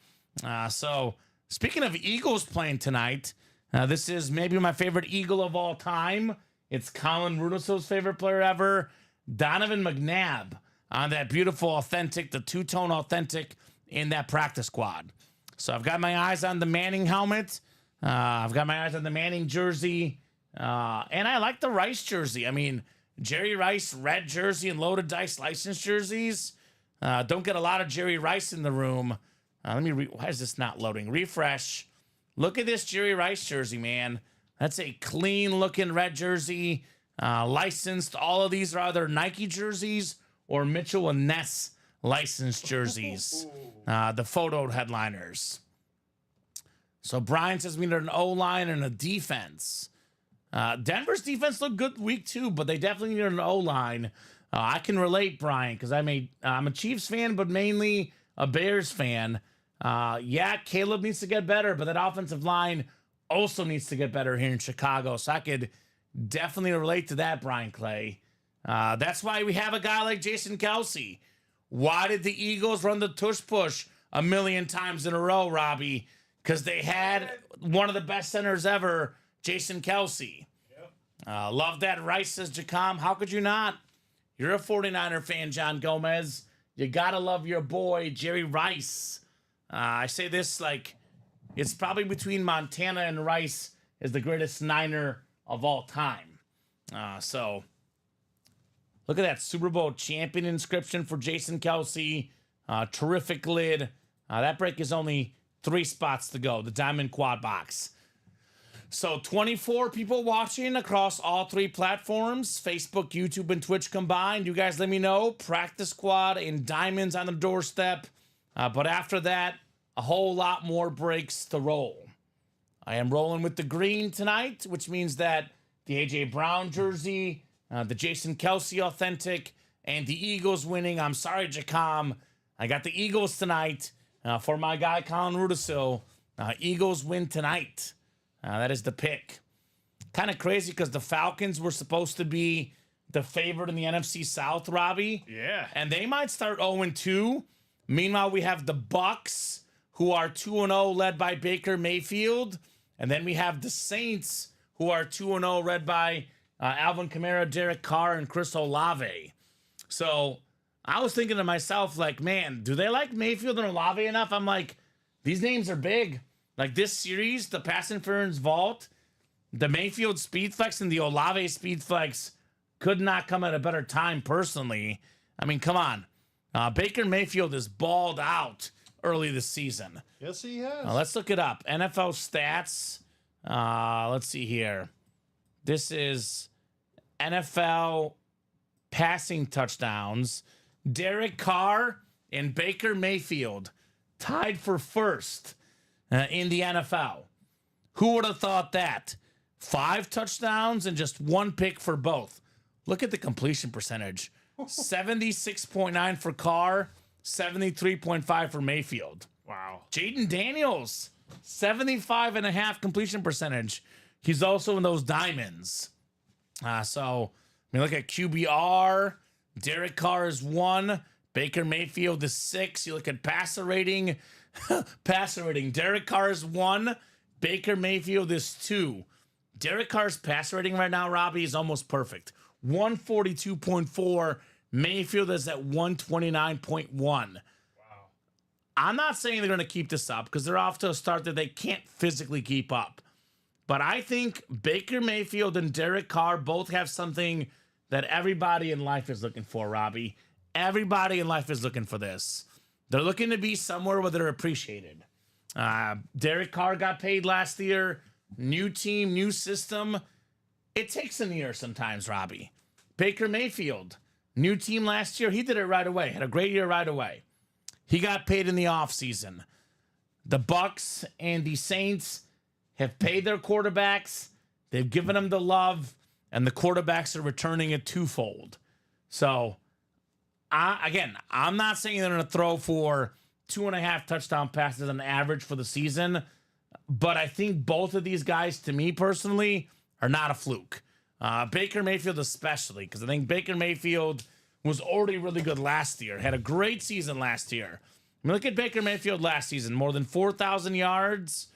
So speaking of Eagles playing tonight, this is maybe my favorite Eagle of all time. It's Colin Rudisil's favorite player ever, Donovan McNabb, on that beautiful authentic, the two-tone authentic in that practice squad. So I've got my eyes on the Manning helmet. I've got my eyes on the Manning jersey. And I like the Rice jersey. I mean, Jerry Rice red jersey and loaded dice license jerseys. Don't get a lot of Jerry Rice in the room. Why is this not loading? Refresh. Look at this Jerry Rice jersey, man. That's a clean looking red jersey. Licensed. All of these are either Nike jerseys or Mitchell and Ness licensed jerseys. The photo headliners. So Brian says we need an O-line and a defense. Denver's defense looked good week 2, but they definitely need an O-line. I can relate, Brian, because I'm a Chiefs fan, but mainly a Bears fan. Yeah, Caleb needs to get better, but that offensive line also needs to get better here in Chicago. So I could definitely relate to that, Brian Clay. That's why we have a guy like Jason Kelce. Why did the Eagles run the tush push a million times in a row, Robbie? Because they had one of the best centers ever, Jason Kelce. Love that. Rice says, Jacom, how could you not? You're a 49er fan, John Gomez. You got to love your boy, Jerry Rice. I say this like it's probably between Montana and Rice is the greatest Niner of all time. So look at that Super Bowl champion inscription for Jason Kelce. Terrific lid. That break is only 3 spots to go. The Diamond Quad Box. So 24 people watching across all 3 platforms, Facebook, YouTube, and Twitch combined. You guys let me know. Practice squad and diamonds on the doorstep. But after that, a whole lot more breaks to roll. I am rolling with the green tonight, which means that the A.J. Brown jersey, the Jason Kelce authentic, and the Eagles winning. I'm sorry, Jacom. I got the Eagles tonight for my guy, Colin Rudisil. Eagles win tonight. That is the pick. Kind of crazy because the Falcons were supposed to be the favorite in the NFC South, Robbie. Yeah. And they might start 0-2. Meanwhile, we have the Bucks, who are 2-0, led by Baker Mayfield. And then we have the Saints, who are 2-0, led by Alvin Kamara, Derek Carr, and Chris Olave. So I was thinking to myself, like, man, do they like Mayfield and Olave enough? I'm like, these names are big. Like this series, the pass interference vault, the Mayfield speed flex and the Olave speed flex could not come at a better time personally. I mean, come on. Baker Mayfield is balled out early this season. Yes, he has. Let's look it up. NFL stats. Let's see here. This is NFL passing touchdowns. Derek Carr and Baker Mayfield tied for first in the NFL. Who would have thought that? 5 touchdowns and just 1 pick for both. Look at the completion percentage. 76.9 for Carr, 73.5 for Mayfield. Wow. Jaden Daniels, 75.5 completion percentage. He's also in those diamonds. So, I mean, look at QBR. Derek Carr is 1. Baker Mayfield is 6. You look at passer rating. Passer rating. Derek Carr is 1. Baker Mayfield is 2. Derek Carr's passer rating right now, Robbie, is almost perfect. 142.4. Mayfield is at 129.1. Wow. I'm not saying they're going to keep this up because they're off to a start that they can't physically keep up. But I think Baker Mayfield and Derek Carr both have something that everybody in life is looking for, Robbie. Everybody in life is looking for this. They're looking to be somewhere where they're appreciated. Derek Carr got paid last year. New team, new system. It takes a year sometimes, Robbie. Baker Mayfield, new team last year. He did it right away. Had a great year right away. He got paid in the offseason. The Bucks and the Saints have paid their quarterbacks. They've given them the love, and the quarterbacks are returning it twofold. So, I'm not saying they're going to throw for 2.5 touchdown passes on average for the season, but I think both of these guys, to me personally, are not a fluke. Baker Mayfield especially, because I think Baker Mayfield was already really good last year, had a great season last year. I mean, look at Baker Mayfield last season, more than 4,000 yards.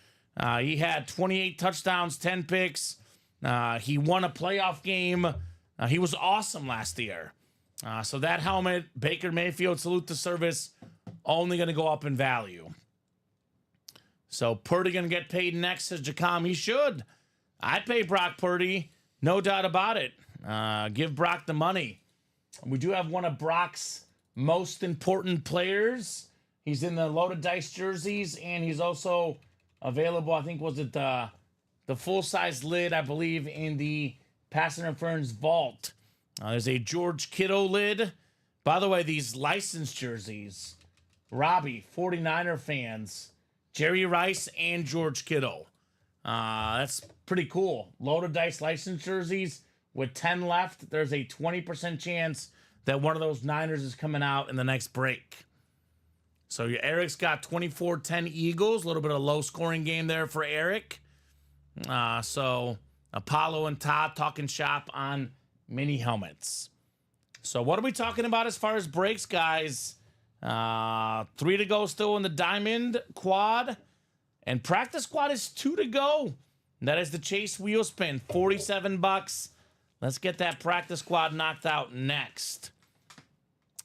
He had 28 touchdowns, 10 picks. He won a playoff game. He was awesome last year. So that helmet, Baker Mayfield, salute to service, only going to go up in value. So Purdy going to get paid next, says Jacom. He should. I'd pay Brock Purdy, no doubt about it. Give Brock the money. We do have one of Brock's most important players. He's in the loaded dice jerseys, and he's also available, I think, was it the full-size lid, I believe, in the Pass Interference vault. There's a George Kittle lid. By the way, these licensed jerseys, Robbie, 49er fans, Jerry Rice and George Kittle. That's pretty cool. Loaded dice licensed jerseys with 10 left. There's a 20% chance that one of those Niners is coming out in the next break. So Eric's got 24-10 Eagles. A little bit of low-scoring game there for Eric. So Apollo and Todd talking shop on mini helmets. So what are we talking about as far as breaks, guys? 3 to go still in the Diamond Quad. And Practice Squad is 2 to go. That is the Chase Wheel Spin, $47. Let's get that Practice Squad knocked out next.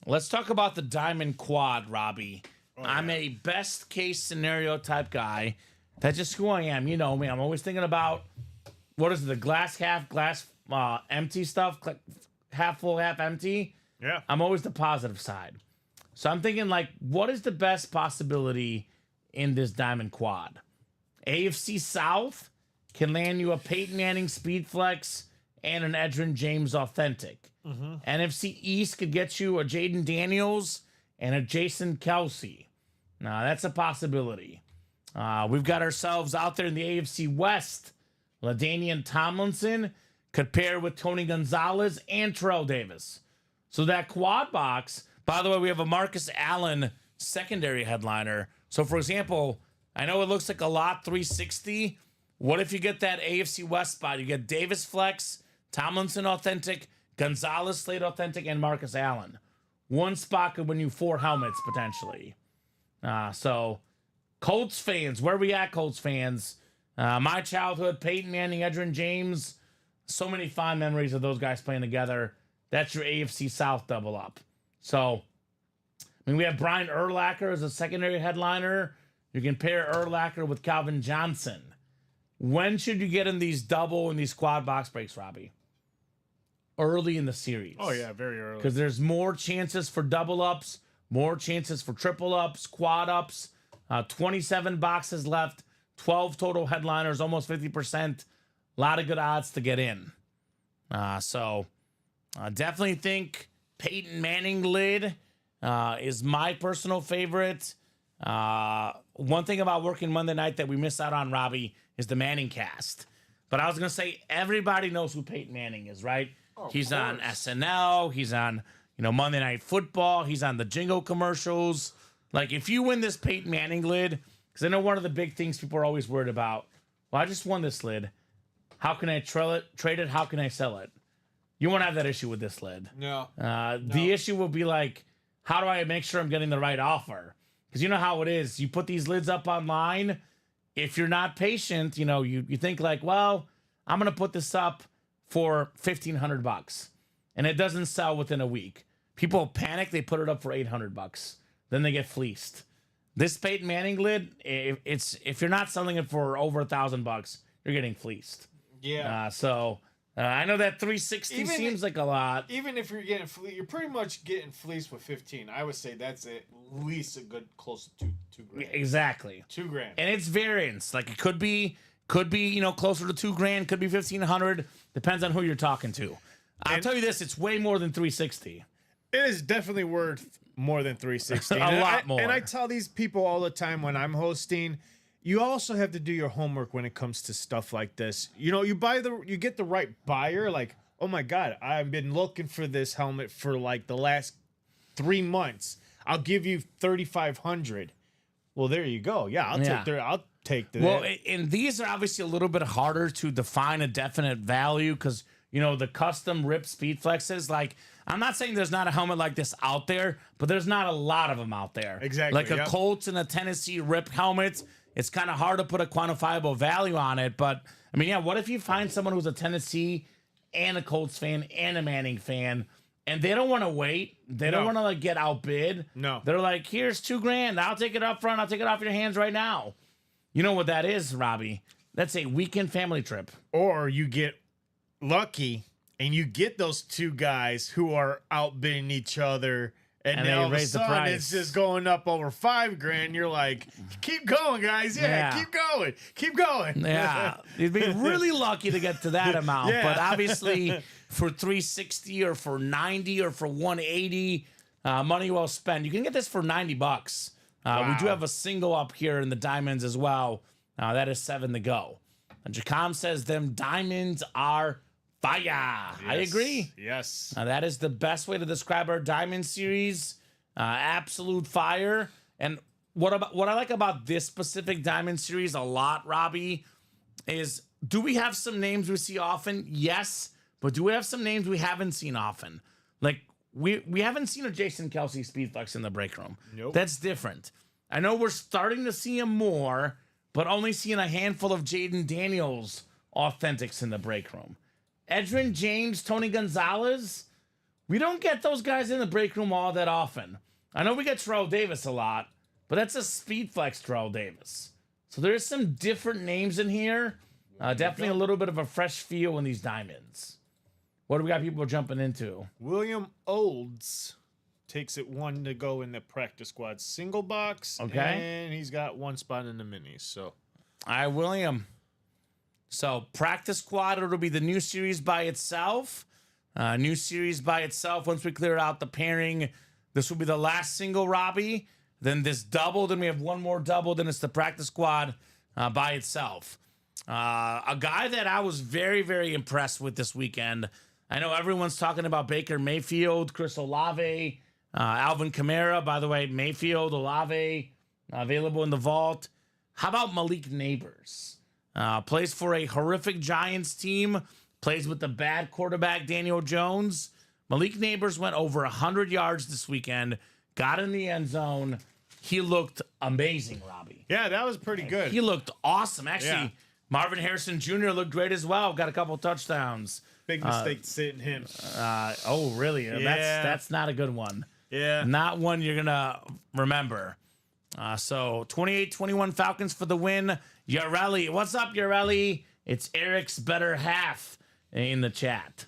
Let's talk about the Diamond Quad, Robbie. I'm a best case scenario type guy. That's just who I am. You know me. I'm always thinking about, what is it, the glass half, glass empty stuff, half full, half empty. Yeah. I'm always the positive side. So I'm thinking, like, what is the best possibility in this Diamond Quad? AFC South can land you a Peyton Manning Speed Flex and an Edgerrin James Authentic. NFC East could get you a Jaden Daniels and a Jason Kelsey. Now, that's a possibility. We've got ourselves out there in the AFC West. LaDainian Tomlinson could pair with Tony Gonzalez and Terrell Davis. So that quad box, by the way, we have a Marcus Allen secondary headliner. So, for example, I know it looks like a lot 360. What if you get that AFC West spot? You get Davis Flex, Tomlinson Authentic, Gonzalez Slate Authentic, and Marcus Allen. One spot could win you 4 helmets, potentially. So, Colts fans, where we at, Colts fans? My childhood, Peyton Manning, Edgerrin James. So many fond memories of those guys playing together. That's your AFC South double up. So, I mean, we have Brian Urlacher as a secondary headliner. You can pair Urlacher with Calvin Johnson. When should you get in these double and these quad box breaks, Robbie? Early in the series. Oh, yeah, very early. Because there's more chances for double ups, more chances for triple ups, quad ups. 27 boxes left, 12 total headliners, almost 50%. A lot of good odds to get in. So definitely think Peyton Manning lid is my personal favorite. One thing about working Monday night that we miss out on, Robbie, is the Manning cast. But I was going to say, everybody knows who Peyton Manning is, right? He's on SNL. He's on, Monday Night Football. He's on the Jingle commercials. Like, if you win this Peyton Manning lid, because I know one of the big things people are always worried about, well, I just won this lid. How can I trade it? How can I sell it? You won't have that issue with this lid. No. The issue will be like, how do I make sure I'm getting the right offer? Because you know how it is. You put these lids up online. If you're not patient, you think like, well, I'm going to put this up for $1,500, and it doesn't sell within a week. People panic. They put it up for $800. Then they get fleeced. This Peyton Manning lid, if you're not selling it for over $1,000, you're getting fleeced. Yeah. So I know that 360 Even- seems like a lot. Even if you're getting you're pretty much getting fleeced with 15. I would say that's at least a good close to two grand. Exactly. 2 grand. And it's variance. Like it could be closer to $2,000, could be 1,500. Depends on who you're talking to. I'll tell you this: it's way more than 360. It is definitely worth more than 360. A And lot more. And I tell these people all the time when I'm hosting, you also have to do your homework when it comes to stuff like this. You get the right buyer. Like, oh my God, I've been looking for this helmet for like the last 3 months. I'll give you 3,500. Well, there you go. Yeah, I'll take that. Well, and these are obviously a little bit harder to define a definite value because, the custom rip speed flexes, like, I'm not saying there's not a helmet like this out there, but there's not a lot of them out there. Exactly, Like a yep. Colts and a Tennessee rip helmet, it's kind of hard to put a quantifiable value on it. But, I mean, yeah, what if you find someone who's a Tennessee and a Colts fan and a Manning fan, and they don't want to wait. They don't want to like get outbid. No. They're like, here's $2,000. I'll take it up front. I'll take it off your hands right now. You know what that is, Robbie? That's a weekend family trip. Or you get lucky and you get those two guys who are outbidding each other, and And then they all of a raise the sudden price. it's just going up over $5,000. You're like, keep going, guys. Yeah, Yeah. keep going. Yeah. You'd be really lucky to get to that amount. Yeah. But obviously, for 360 or for 90 or for 180, money well spent. You can get this for $90. We do Wow. have a single up here in the diamonds as well. That is 7 to go. And Jacom says them diamonds are fire. I agree. Yes. That is the best way to describe our diamond series. Absolute fire. And what I like about this specific diamond series a lot, Robbie, is do we have some names we see often? Yes. But do we have some names we haven't seen often? Like we haven't seen a Jason Kelsey speed flex in the break room. Nope. That's different. I know we're starting to see him more, but only seeing a handful of Jaden Daniels authentics in the break room. Edgerrin James, Tony Gonzalez, we don't get those guys in the break room all that often. I know we get Terrell Davis a lot, but that's a speed flex Terrell Davis. So there's some different names in here. Definitely a little bit of a fresh feel in these diamonds. What do we got people jumping into? William Olds takes it 1 to go in the practice squad single box. Okay. And he's got 1 spot in the minis. So All right, William. So practice squad, it'll be the new series by itself. New series by itself. Once we clear out the pairing, this will be the last single, Robbie. Then this double. Then we have one more double. Then it's the practice squad by itself. A guy that I was very, very impressed with this weekend. I know everyone's talking about Baker Mayfield, Chris Olave, Alvin Kamara. By the way, Mayfield, Olave, available in the vault. How about Malik Neighbors? Plays for a horrific Giants team. Plays with the bad quarterback, Daniel Jones. Malik Neighbors went over 100 yards this weekend. Got in the end zone. He looked amazing, Robbie. yeah, that was pretty good. He looked awesome. Actually, Yeah. Marvin Harrison Jr. looked great as well. Got a couple touchdowns. Big mistake sitting him. Oh, really? Yeah. That's not a good one. Yeah. Not one you're going to remember. So 28-21 Falcons for the win. Yareli, what's up, Yareli? It's Eric's better half in the chat.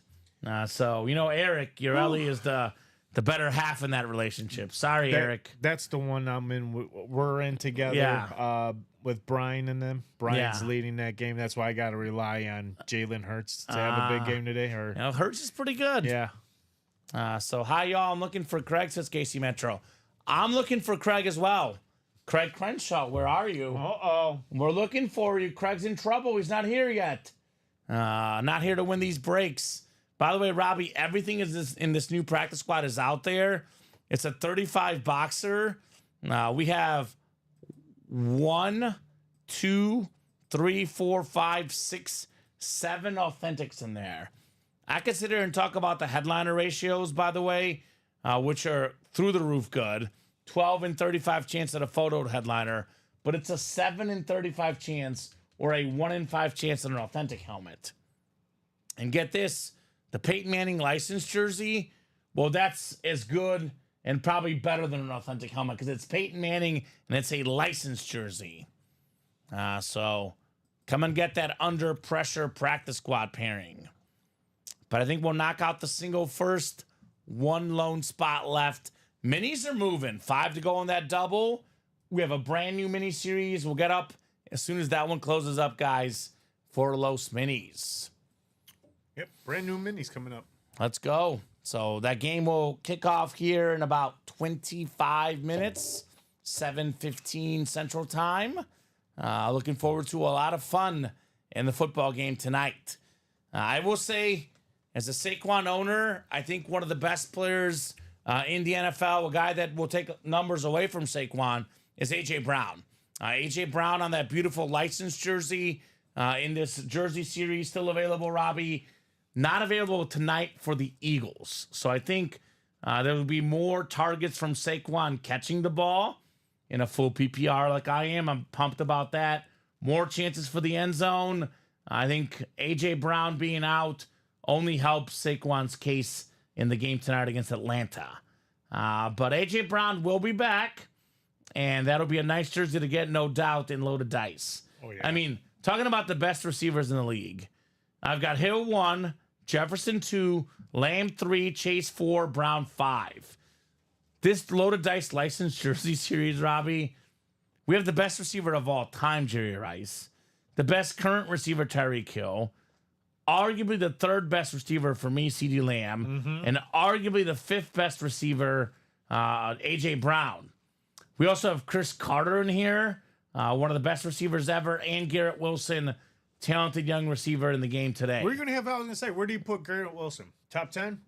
So, Eric, Yareli is the better half in that relationship. Sorry, Eric. That's the one I'm in. We're in together. Yeah. With Brian and them. Brian's Yeah. leading that game. That's why I got to rely on Jalen Hurts to have a big game today. Or Hurts is pretty good. yeah. So hi, y'all. I'm looking for Craig, says Casey Metro. I'm looking for Craig as well. Craig Crenshaw, where are you? Uh-oh. We're looking for you. Craig's in trouble. He's not here yet. Not here to win these breaks. By the way, Robbie, everything in this new practice squad is out there. It's a 35 boxer. We have 1, 2, 3, 4, 5, 6, 7 authentics in there. I could sit here and talk about the headliner ratios, by the way, which are through the roof good. 12 and 35 chance at a photo headliner, but it's a 7 and 35 chance or a 1 in 5 chance at an authentic helmet. And get this, the Peyton Manning license jersey, well, that's as good and probably better than an authentic helmet because it's Peyton Manning and it's a licensed jersey. So come and get that under pressure practice squad pairing. but I think we'll knock out the single first. One lone spot left. Minis are moving. 5 to go on that double. We have a brand new mini series. We'll get up as soon as that one closes up, guys, for Los Minis. Yep, brand new minis coming up. Let's go. So that game will kick off here in about 25 minutes, 7:15 Central Time. Looking forward to a lot of fun in the football game tonight. I will say, as a Saquon owner, I think one of the best players in the NFL, a guy that will take numbers away from Saquon, is A.J. Brown. A.J. Brown on that beautiful licensed jersey in this jersey series, still available, Robbie. Not available tonight for the Eagles. So I think there will be more targets from Saquon catching the ball in a full PPR like I am. I'm pumped about that. More chances for the end zone. I think A.J. Brown being out only helps Saquon's case in the game tonight against Atlanta. But A.J. Brown will be back, and that'll be a nice jersey to get, no doubt, in loaded dice. Oh, yeah. I mean, talking about the best receivers in the league, I've got Hill 1, Jefferson 2, Lamb 3, Chase 4, Brown 5. This loaded dice licensed jersey series, Robbie, we have the best receiver of all time, Jerry Rice, the best current receiver, Tyreek Hill, arguably the third best receiver for me, CeeDee Lamb, and arguably the fifth best receiver, A.J. Brown. We also have Chris Carter in here, one of the best receivers ever, and Garrett Wilson, talented young receiver in the game today. Where are you going to have, I was going to say, where do you put Garrett Wilson? Top 10?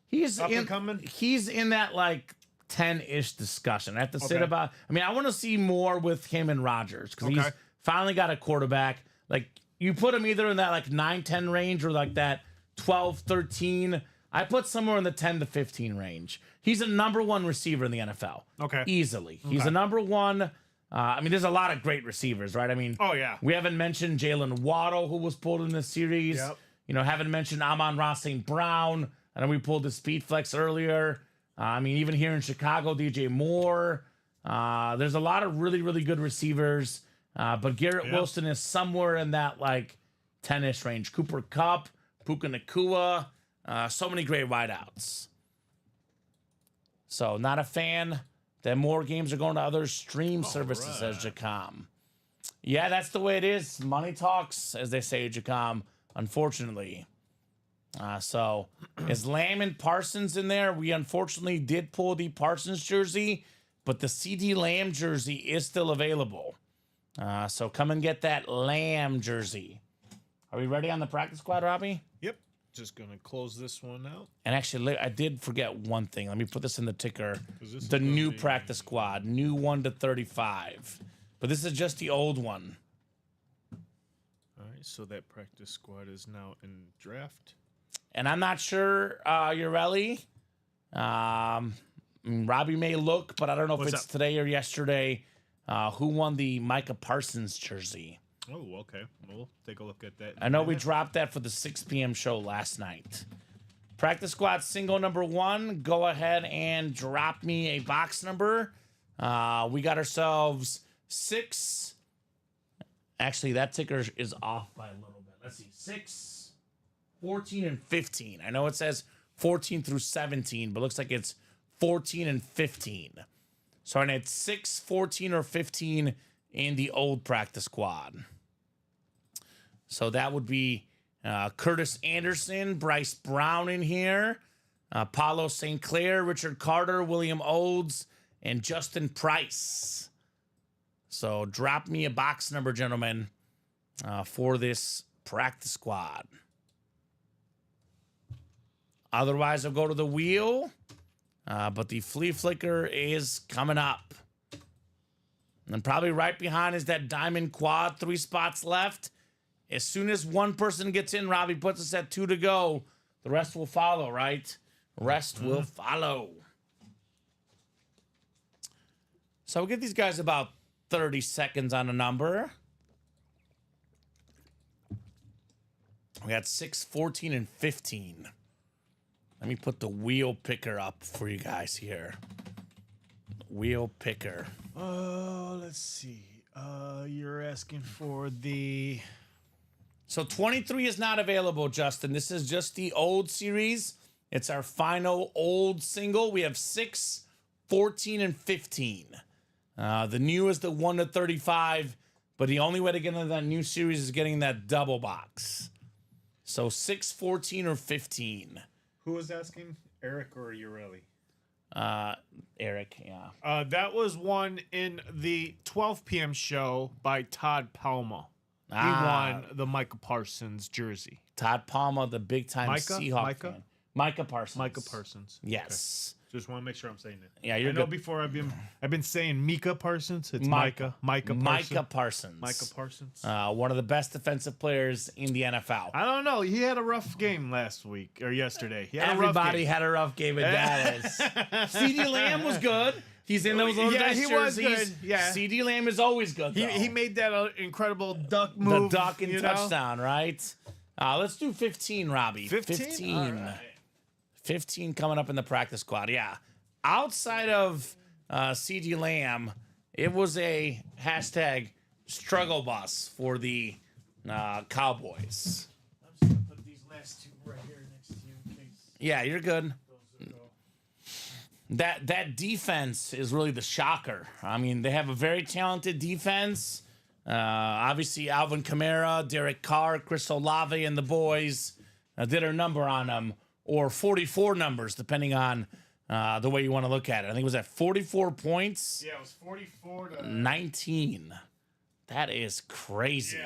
He's Up and coming? He's in that like 10-ish discussion. I have to say Okay. about. I mean, I want to see more with him and Rodgers because he's Okay. finally got a quarterback. Like you put him either in that like 9-10 range or like that 12-13. I put somewhere in the 10 to 15 range. He's a number one receiver in the NFL. Okay. Easily. He's a number one. I mean, there's a lot of great receivers, right? I mean, Oh, yeah. we haven't mentioned Jalen Waddle, who was pulled in this series. Yep. You know, haven't mentioned Amon-Ra St. Brown. I know we pulled the Speed Flex earlier. I mean, even here in Chicago, DJ Moore. There's a lot of really, really good receivers. But Garrett Wilson is somewhere in that like 10-ish range. Cooper Kupp, Puka Nacua. So many great wideouts. So not a fan. Then more games are going to other stream services, says Jacom. Yeah, that's the way it is. Money talks, as they say, Jacom, unfortunately. So is Lamb and Parsons in there? We unfortunately did pull the Parsons jersey, but the CD Lamb jersey is still available. So come and get that Lamb jersey. Are we ready on the practice squad, Robbie? Yep. Just going to close this one out. And actually, I did forget one thing. Let me put this in the ticker. Is this The gonna new be- practice squad, new 1 to 35. But this is just the old one. All right, so that practice squad is now in draft. And I'm not sure, Ureli. Robbie may look, but I don't know if What's it's up? today or yesterday. Who won the Micah Parsons jersey? Oh, okay. We'll take a look at that. I know we dropped that for the 6 p.m. show last night. Practice squad single number 1. Go ahead and drop me a box number. We got ourselves 6. Actually, that ticker is off by a little bit. Let's see. 6, 14, and 15. I know it says 14 through 17, but looks like it's 14 and 15. So I need 6, 14, or 15 in the old practice squad. So that would be Curtis Anderson, Bryce Brown in here, Paulo St. Clair, Richard Carter, William Olds, and Justin Price. So drop me a box number, gentlemen, for this practice squad. Otherwise, I'll go to the wheel, but the flea flicker is coming up. And probably right behind is that diamond quad, 3 spots left. As soon as one person gets in, Robbie puts us at 2 to go. The rest will follow, right? Rest will follow. So we'll give these guys about 30 seconds on a number. We got 6, 14, and 15. Let me put the wheel picker up for you guys here. Wheel picker. Let's see. You're asking for the So 23 is not available, Justin. This is just the old series. It's our final old single. We have 6, 14, and 15. The new is the 1 to 35, but the only way to get into that new series is getting that double box. So 6, 14, or 15. Who was asking? Eric or Ureli? Eric, yeah. That was one in the 12 p.m. show by Todd Palma. He won the Micah Parsons jersey. Todd Palma, the big-time Micah? Seahawk Micah? fan. Micah Parsons. Micah Parsons. Yes. Okay. Just want to make sure I'm saying it. Yeah, you're I know good. before I've been saying Micah Parsons. It's Micah. Micah Parsons. Micah Parsons. Micah Parsons. One of the best defensive players in the NFL. I don't know. He had a rough game last week or yesterday. He had a rough Everybody game. had a rough game at Dallas. CeeDee Lamb was good. He's in those little dice he was jerseys. good. Yeah. CeeDee Lamb is always good, though. He made that incredible duck the move. duck and you know? touchdown, right? Let's do 15, Robbie. 15? All right. 15 coming up in the practice squad. Yeah. Outside of CeeDee Lamb, it was a hashtag struggle bus for the Cowboys. I'm just gonna put these last two right here next to you in case Yeah, you're good. those will go. That defense is really the shocker. I mean, they have a very talented defense. Obviously, Alvin Kamara, Derek Carr, Chris Olave, and the boys did a number on them, or 44 numbers, depending on the way you want to look at it. I think it was at 44 points, Yeah, it was 44 to 19. That is crazy.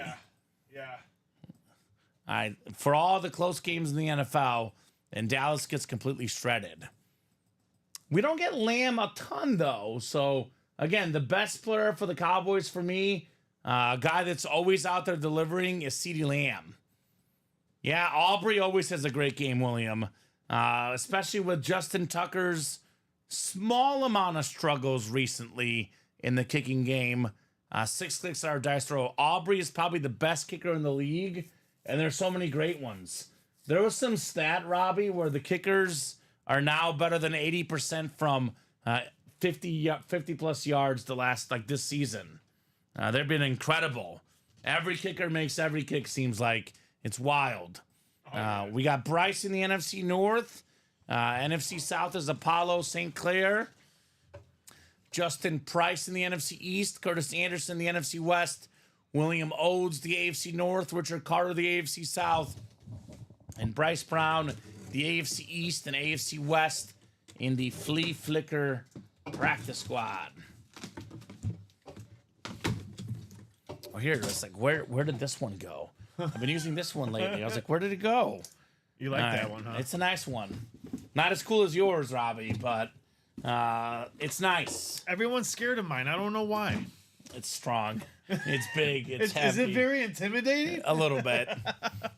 yeah. For all the close games in the NFL, and Dallas gets completely shredded. We don't get Lamb a ton, though. So, again, the best player for the Cowboys for me, a guy that's always out there delivering, is CeeDee Lamb. Yeah, Aubrey always has a great game, William. Especially with Justin Tucker's small amount of struggles recently in the kicking game. 6 clicks on our dice roll. Aubrey is probably the best kicker in the league, and there's so many great ones. There was some stat, Robbie, where the kickers are now better than 80% from 50 plus yards this season. They've been incredible. Every kicker makes every kick, seems like. It's wild. We got Bryce in the NFC North. NFC South is Apollo St. Clair. Justin Price in the NFC East. Curtis Anderson, the NFC West. William Odes, the AFC North. Richard Carter, the AFC South. And Bryce Brown, the AFC East and AFC West in the Flea Flicker practice squad. Oh, here it is. Like, where did this one go? I've been using this one lately. I was like, where did it go? You like All that right. one, huh? It's a nice one. Not as cool as yours, Robbie, but it's nice. Everyone's scared of mine. I don't know why. It's strong. It's big. It's heavy. Is it very intimidating? A little bit. All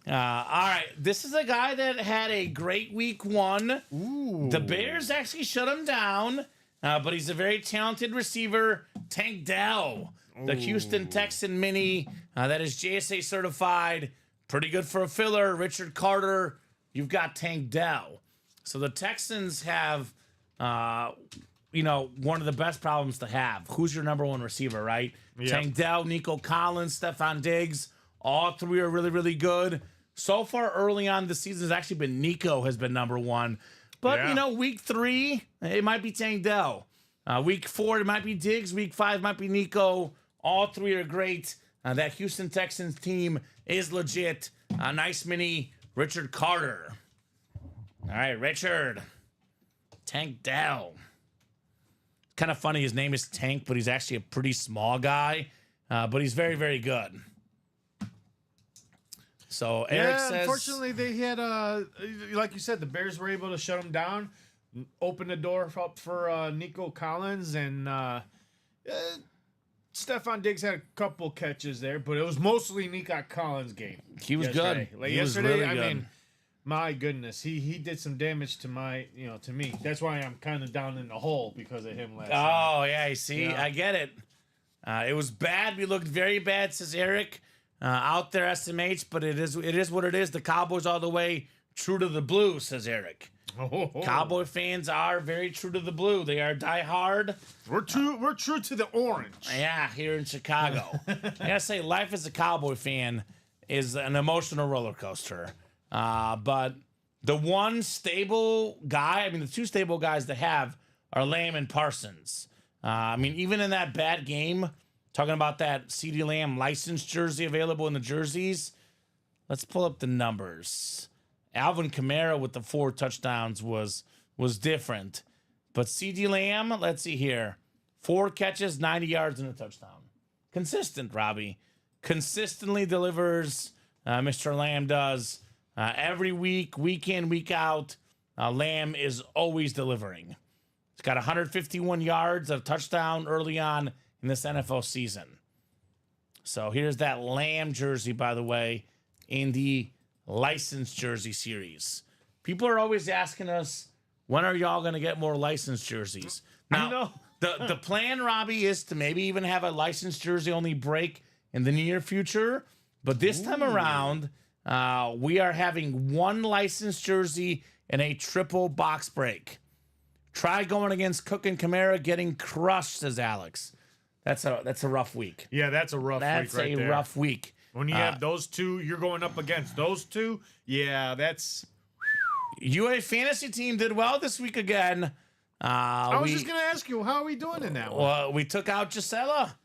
right. This is a guy that had a great week 1. Ooh. The Bears actually shut him down, but he's a very talented receiver. Tank Dell, the Houston Texan mini, that is JSA certified. Pretty good for a filler. Richard Carter, you've got Tank Dell. So the Texans have, one of the best problems to have. Who's your number one receiver, right? Yep. Tank Dell, Nico Collins, Stephon Diggs. All 3 are really, really good. So far early on the season has actually been Nico has been number 1. But, Yeah. week 3, it might be Tank Dell. Week 4, it might be Diggs. Week 5 might be Nico. All 3 are great. That Houston Texans team is legit. Nice mini Richard Carter. All right, Richard. Tank Dell. Kind of funny. His name is Tank, but he's actually a pretty small guy. But he's very, very good. So Eric says, unfortunately, they had like you said, the Bears were able to shut him down, open the door up for Nico Collins, and Stephon Diggs had a couple catches there, but it was mostly Nico Collins' game. he was yesterday. good. Like He was yesterday, really I good. mean, my goodness, he did some damage to to me. That's why I'm kind of down in the hole because of him last night. Oh, yeah, you see, Yeah. I get it. It was bad. We looked very bad, says Eric. Out there, SMH, but it is what it is. The Cowboys all the way true to the blue, says Eric. Oh. Cowboy fans are very true to the blue. They are diehard. We're true to the orange. Yeah, here in Chicago. I gotta say, life as a Cowboy fan is an emotional roller coaster. But the one stable guy, I mean, the two stable guys they have are Lamb and Parsons. I mean, even in that bad game, talking about that CeeDee Lamb licensed jersey available in the jerseys, let's pull up the numbers. Alvin Kamara with the 4 touchdowns was different. But CeeDee Lamb, let's see here. 4 catches, 90 yards, and a touchdown. Consistent, Robbie. Consistently delivers, Mr. Lamb does. Every week, week in, week out, Lamb is always delivering. He's got 151 yards of touchdown early on in this NFL season. So here's that Lamb jersey, by the way, in the licensed jersey series. People are always asking us, when are y'all going to get more licensed jerseys? Now, I know. the plan, Robbie, is to maybe even have a licensed jersey only break in the near future. But this time around, we are having 1 licensed jersey and a triple box break. Try going against Cook and Kamara, getting crushed, says Alex. That's a rough week. Yeah, that's a rough week right there. That's a rough week. When you have those two, you're going up against those two. Yeah, that's... UA fantasy team did well this week again. I was just going to ask you, how are we doing in that one? Well, we took out Gisela.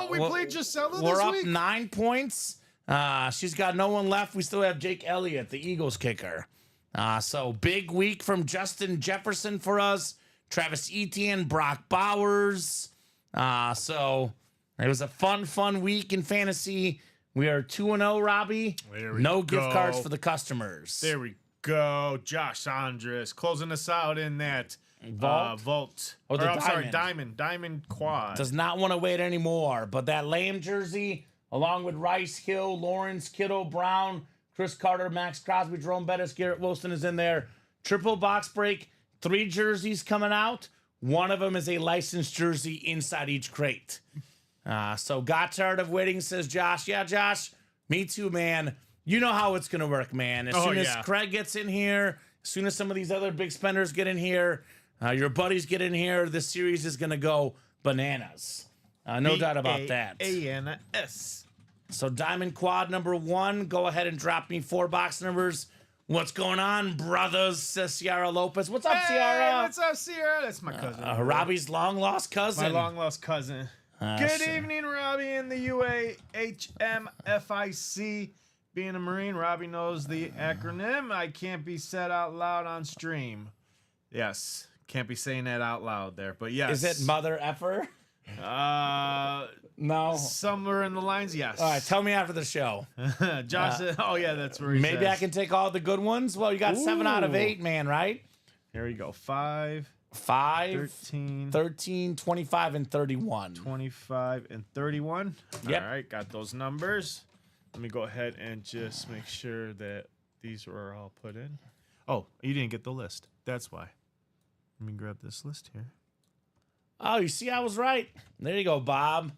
We played Gisela this week? We're up 9 points. She's got no one left. We still have Jake Elliott, the Eagles kicker. So big week from Justin Jefferson for us. Travis Etienne, Brock Bowers. So it was a fun week in fantasy. We are 2-0, Robbie. No gift cards for the customers. There we go. Josh Andres closing us out in that vault. Oh, the I'm sorry, diamond. Diamond quad. Does not want to wait anymore. But that Lamb jersey, along with Rice, Hill, Lawrence, Kittle, Brown, Chris Carter, Max Crosby, Jerome Bettis, Garrett Wilson is in there. Triple box break. 3 jerseys coming out. One of them is a licensed jersey inside each crate. So got tired of waiting, says Josh. Yeah, Josh, me too, man. You know how it's going to work, man. As soon as Craig gets in here, as soon as some of these other big spenders get in here, your buddies get in here, this series is going to go bananas. No doubt about that. A-N-S. So Diamond Quad number 1, go ahead and drop me 4 box numbers. What's going on, brothers? Says Ciara Lopez. What's up, Ciara? What's up, Ciara? That's my cousin. Robbie's long-lost cousin. My long-lost cousin. Good evening, Robbie in the UAHMFIC. Being a Marine, Robbie knows the acronym. I can't be said out loud on stream. Yes, can't be saying that out loud there, but yes. Is it mother effer? No. Somewhere in the lines, yes. All right, tell me after the show. Josh said, oh yeah, that's where he maybe says. I can take all the good ones. Well, you got 7 out of 8, man, right? Here we go. 5, 13, 25, and 31. 25, and 31. Yep. All right, got those numbers. Let me go ahead and just make sure that these were all put in. Oh, you didn't get the list. That's why. Let me grab this list here. Oh, you see, I was right. There you go, Bob.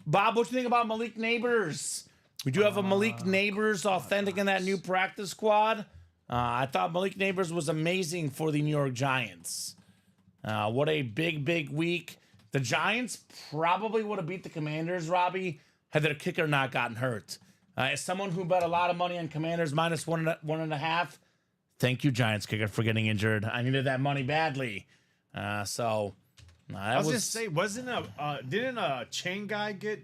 Bob, what do you think about Malik Neighbors? We do have a Malik Neighbors authentic in that new practice squad. I thought Malik Neighbors was amazing for the New York Giants. What a big week. The Giants probably would have beat the Commanders, Robbie, had their kicker not gotten hurt. As someone who bet a lot of money on Commanders minus 1.5, thank you, Giants kicker, for getting injured. I needed that money badly. I was just say, didn't a chain guy get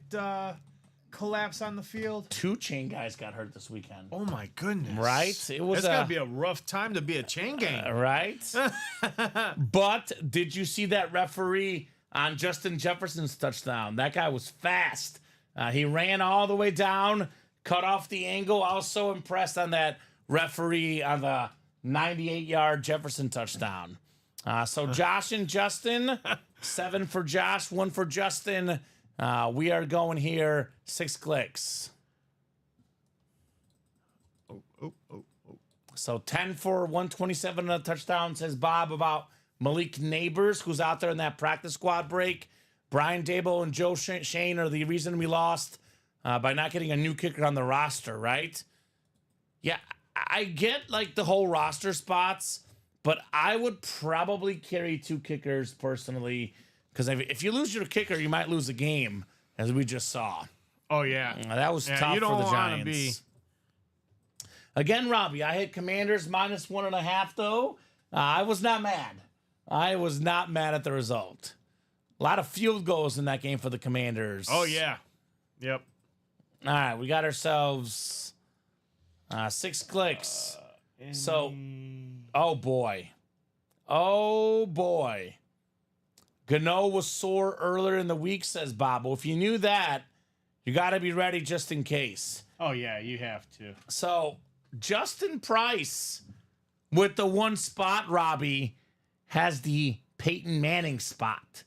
collapse on the field? 2 chain guys got hurt this weekend. Oh my goodness! Right? It's gotta be a rough time to be a chain gang. Right? But did you see that referee on Justin Jefferson's touchdown? That guy was fast. He ran all the way down, cut off the angle. I was so impressed on that referee on the 98-yard Jefferson touchdown. So Josh and Justin, 7 for Josh, 1 for Justin. We are going here 6 clicks. So 10 for 127 and a touchdown, says Bob, about Malik Neighbors, who's out there in that practice squad break. Brian Dable and Joe Shane are the reason we lost by not getting a new kicker on the roster, right? Yeah, I get like the whole roster spots, but I would probably carry 2 kickers personally, because if you lose your kicker, you might lose a game, as we just saw. Oh yeah, That was tough you don't for the wanna Giants. Again, Robbie, I hit Commanders -1.5, though. I was not mad. I was not mad at the result. A lot of field goals in that game for the Commanders. Oh, yeah. Yep. All right, we got ourselves 6 clicks. So, oh boy. Oh boy. Gano was sore earlier in the week, says Bob. Well, if you knew that, you got to be ready just in case. Oh, yeah, you have to. So, Justin Price with the one spot, Robbie, has the Peyton Manning spot.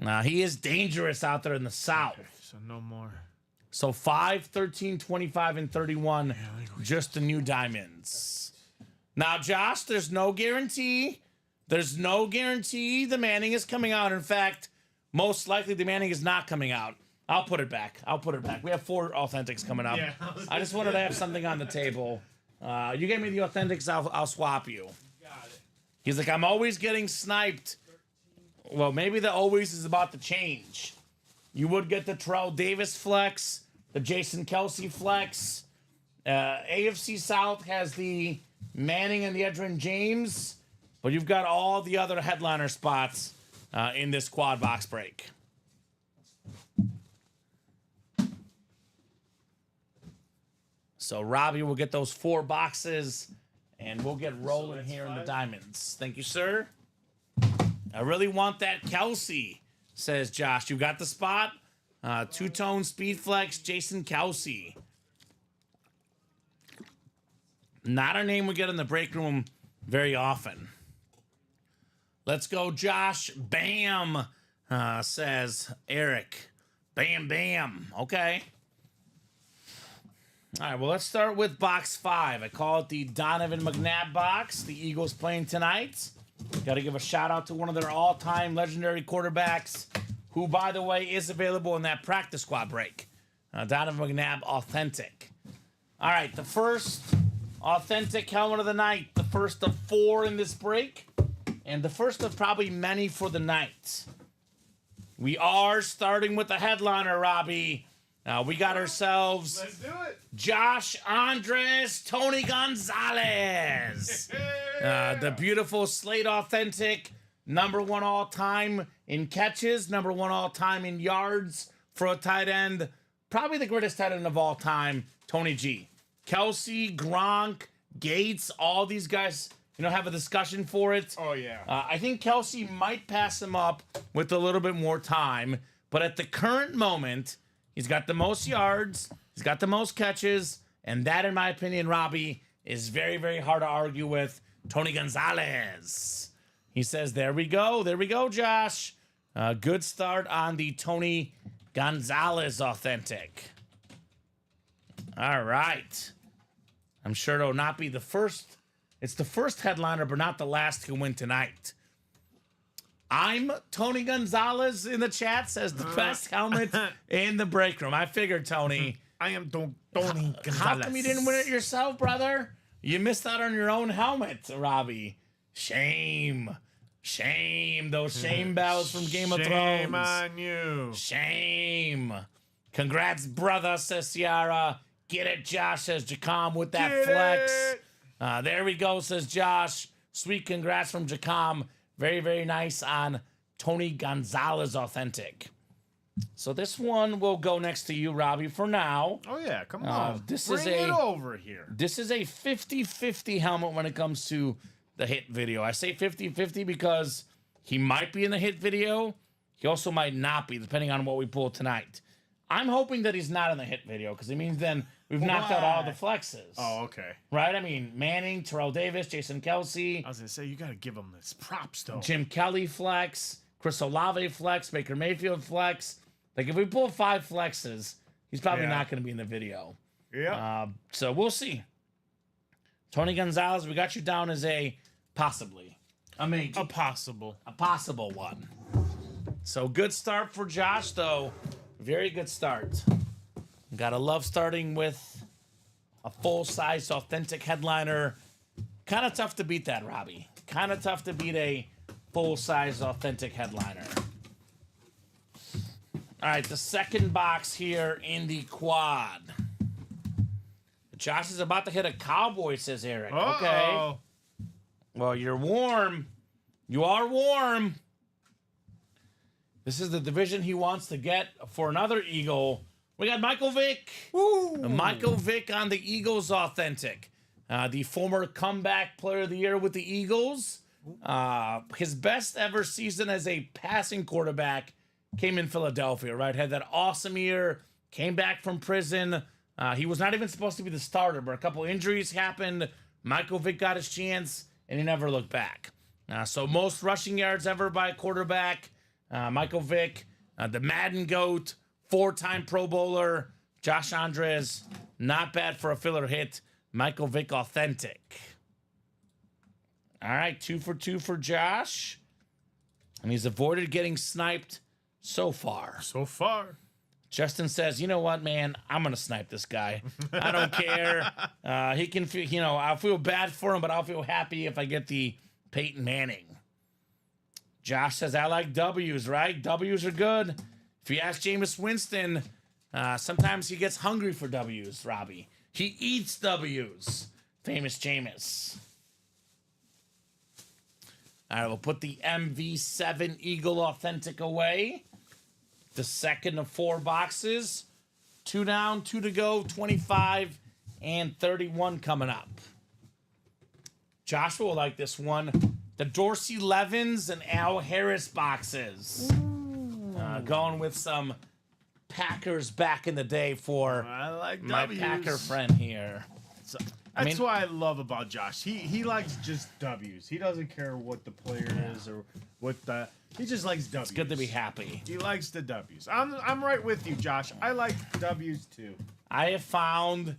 Now, he is dangerous out there in the South. Okay, so no more. So 5, 13, 25, and 31, just the new diamonds. Now, Josh, there's no guarantee. There's no guarantee the Manning is coming out. In fact, most likely the Manning is not coming out. I'll put it back. We have 4 authentics coming up. Yeah, I just wanted to have something on the table. You gave me the authentics, I'll swap you. Got it. He's like, I'm always getting sniped. Well, maybe the always is about to change. You would get the Terrell Davis flex, the Jason Kelsey flex. AFC South has the Manning and the Edgerrin James, but you've got all the other headliner spots in this quad box break. So Robbie will get those 4 boxes, and we'll get rolling here in the diamonds. Thank you, sir. I really want that Kelsey, says Josh. You got the spot? Two-tone speed flex, Jason Kelsey. Not a name we get in the break room very often. Let's go, Josh. Bam, says Eric. Bam, bam. Okay. All right, well, let's start with box 5. I call it the Donovan McNabb box. The Eagles playing tonight. Got to give a shout out to one of their all-time legendary quarterbacks, who, by the way, is available in that practice squad break. Donovan McNabb, authentic. All right, the first authentic helmet of the night. The first of 4 in this break, and the first of probably many for the night. We are starting with the headliner, Robbie. We got ourselves Let's do it. Josh Andres, Tony Gonzalez. The beautiful Slate authentic, #1 all time in catches, #1 all time in yards for a tight end. Probably the greatest tight end of all time, Tony G. Kelsey, Gronk, Gates, all these guys, have a discussion for it. Oh, yeah. I think Kelsey might pass him up with a little bit more time, but at the current moment, he's got the most yards, he's got the most catches, and that, in my opinion, Robbie, is very, very hard to argue with. Tony Gonzalez. He says, there we go, Josh. Good start on the Tony Gonzalez authentic. All right. I'm sure it'll not be the first. It's the first headliner, but not the last to win tonight. I'm Tony Gonzalez in the chat, says the best helmet in the break room. I figured, Tony. I am Tony Gonzalez. How come you didn't win it yourself, brother? You missed out on your own helmet, Robbie. Shame. Shame. Those shame bells from Game of Thrones. Shame on you. Shame. Congrats, brother, says Ciara. Get it, Josh, says Jacom with that Get flex. it. There we go, says Josh. Sweet congrats from Jacom. Very, very nice on Tony Gonzalez authentic. So this one will go next to you, Robbie, for now. Oh, yeah, come on. Bring it over here. This is a 50-50 helmet when it comes to the hit video. I say 50-50 because he might be in the hit video. He also might not be, depending on what we pull tonight. I'm hoping that he's not in the hit video because it means then we've knocked out all the flexes. Oh, okay. Right? I mean, Manning, Terrell Davis, Jason Kelsey, I was going to say, you got to give him this props, though. Jim Kelly flex, Chris Olave flex, Baker Mayfield flex. Like, if we pull 5 flexes, he's probably Yeah. not going to be in the video. Yeah. So we'll see. Tony Gonzalez, we got you down as a possibly. A maybe. A possible. A possible one. So good start for Josh, though. Very good start. Gotta love starting with a full-size, authentic headliner. Kind of tough to beat that, Robbie. Kind of tough to beat a full-size, authentic headliner. All right, the second box here in the quad. Josh is about to hit a cowboy, says Eric. Oh. Okay. Well, you're warm. You are warm. This is the division he wants to get for another Eagle. We got Michael Vick. Woo. Michael Vick on the Eagles Authentic. The former comeback player of the year with the Eagles. His best ever season as a passing quarterback came in Philadelphia, right? Had that awesome year, came back from prison. He was not even supposed to be the starter, but a couple injuries happened. Michael Vick got his chance, and he never looked back. So most rushing yards ever by a quarterback, Michael Vick, the Madden GOAT, 4-time Pro Bowler, Josh Andres, not bad for a filler hit. Michael Vick Authentic. All right, 2 for 2 for Josh. And he's avoided getting sniped so far. So far. Justin says, you know what, man? I'm going to snipe this guy. I don't care. He can feel, I'll feel bad for him, but I'll feel happy if I get the Peyton Manning. Josh says, I like W's, right? W's are good. If you ask Jameis Winston, sometimes he gets hungry for W's, Robbie. He eats W's. Famous Jameis. All right, we'll put the MV7 Eagle Authentic away. The second of 4 boxes. 2 down, 2 to go, 25 and 31 coming up. Joshua will like this one. The Dorsey Levens and Al Harris boxes. Going with some Packers back in the day for I like my W's. Packer friend here. That's what I love about Josh. He likes just W's. He doesn't care what the player is or what the. He just likes W's. It's good to be happy. He likes the W's. I'm right with you, Josh. I like W's too. I have found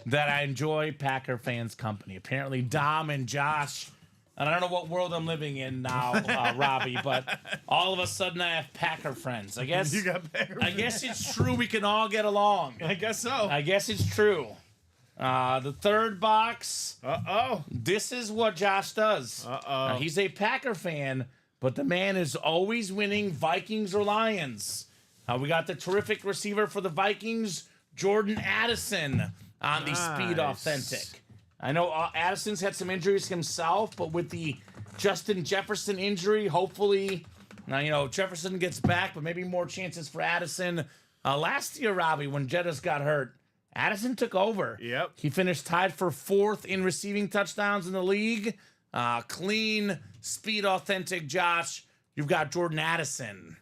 that I enjoy Packer fans' company. Apparently, Dom and Josh, and I don't know what world I'm living in now, Robbie, but all of a sudden I have Packer friends. I guess You got Packer I guess it's true we can all get along. I guess so. I guess it's true. The third box. Uh-oh. This is what Josh does. Uh-oh. He's a Packer fan, but the man is always winning, Vikings or Lions. We got the terrific receiver for the Vikings, Jordan Addison, on the Speed Nice. Authentic. I know Addison's had some injuries himself, but with the Justin Jefferson injury, hopefully, Jefferson gets back, but maybe more chances for Addison. Last year, Robbie, when Jettis got hurt, Addison took over. Yep. He finished tied for 4th in receiving touchdowns in the league. Clean, Speed Authentic Josh. You've got Jordan Addison.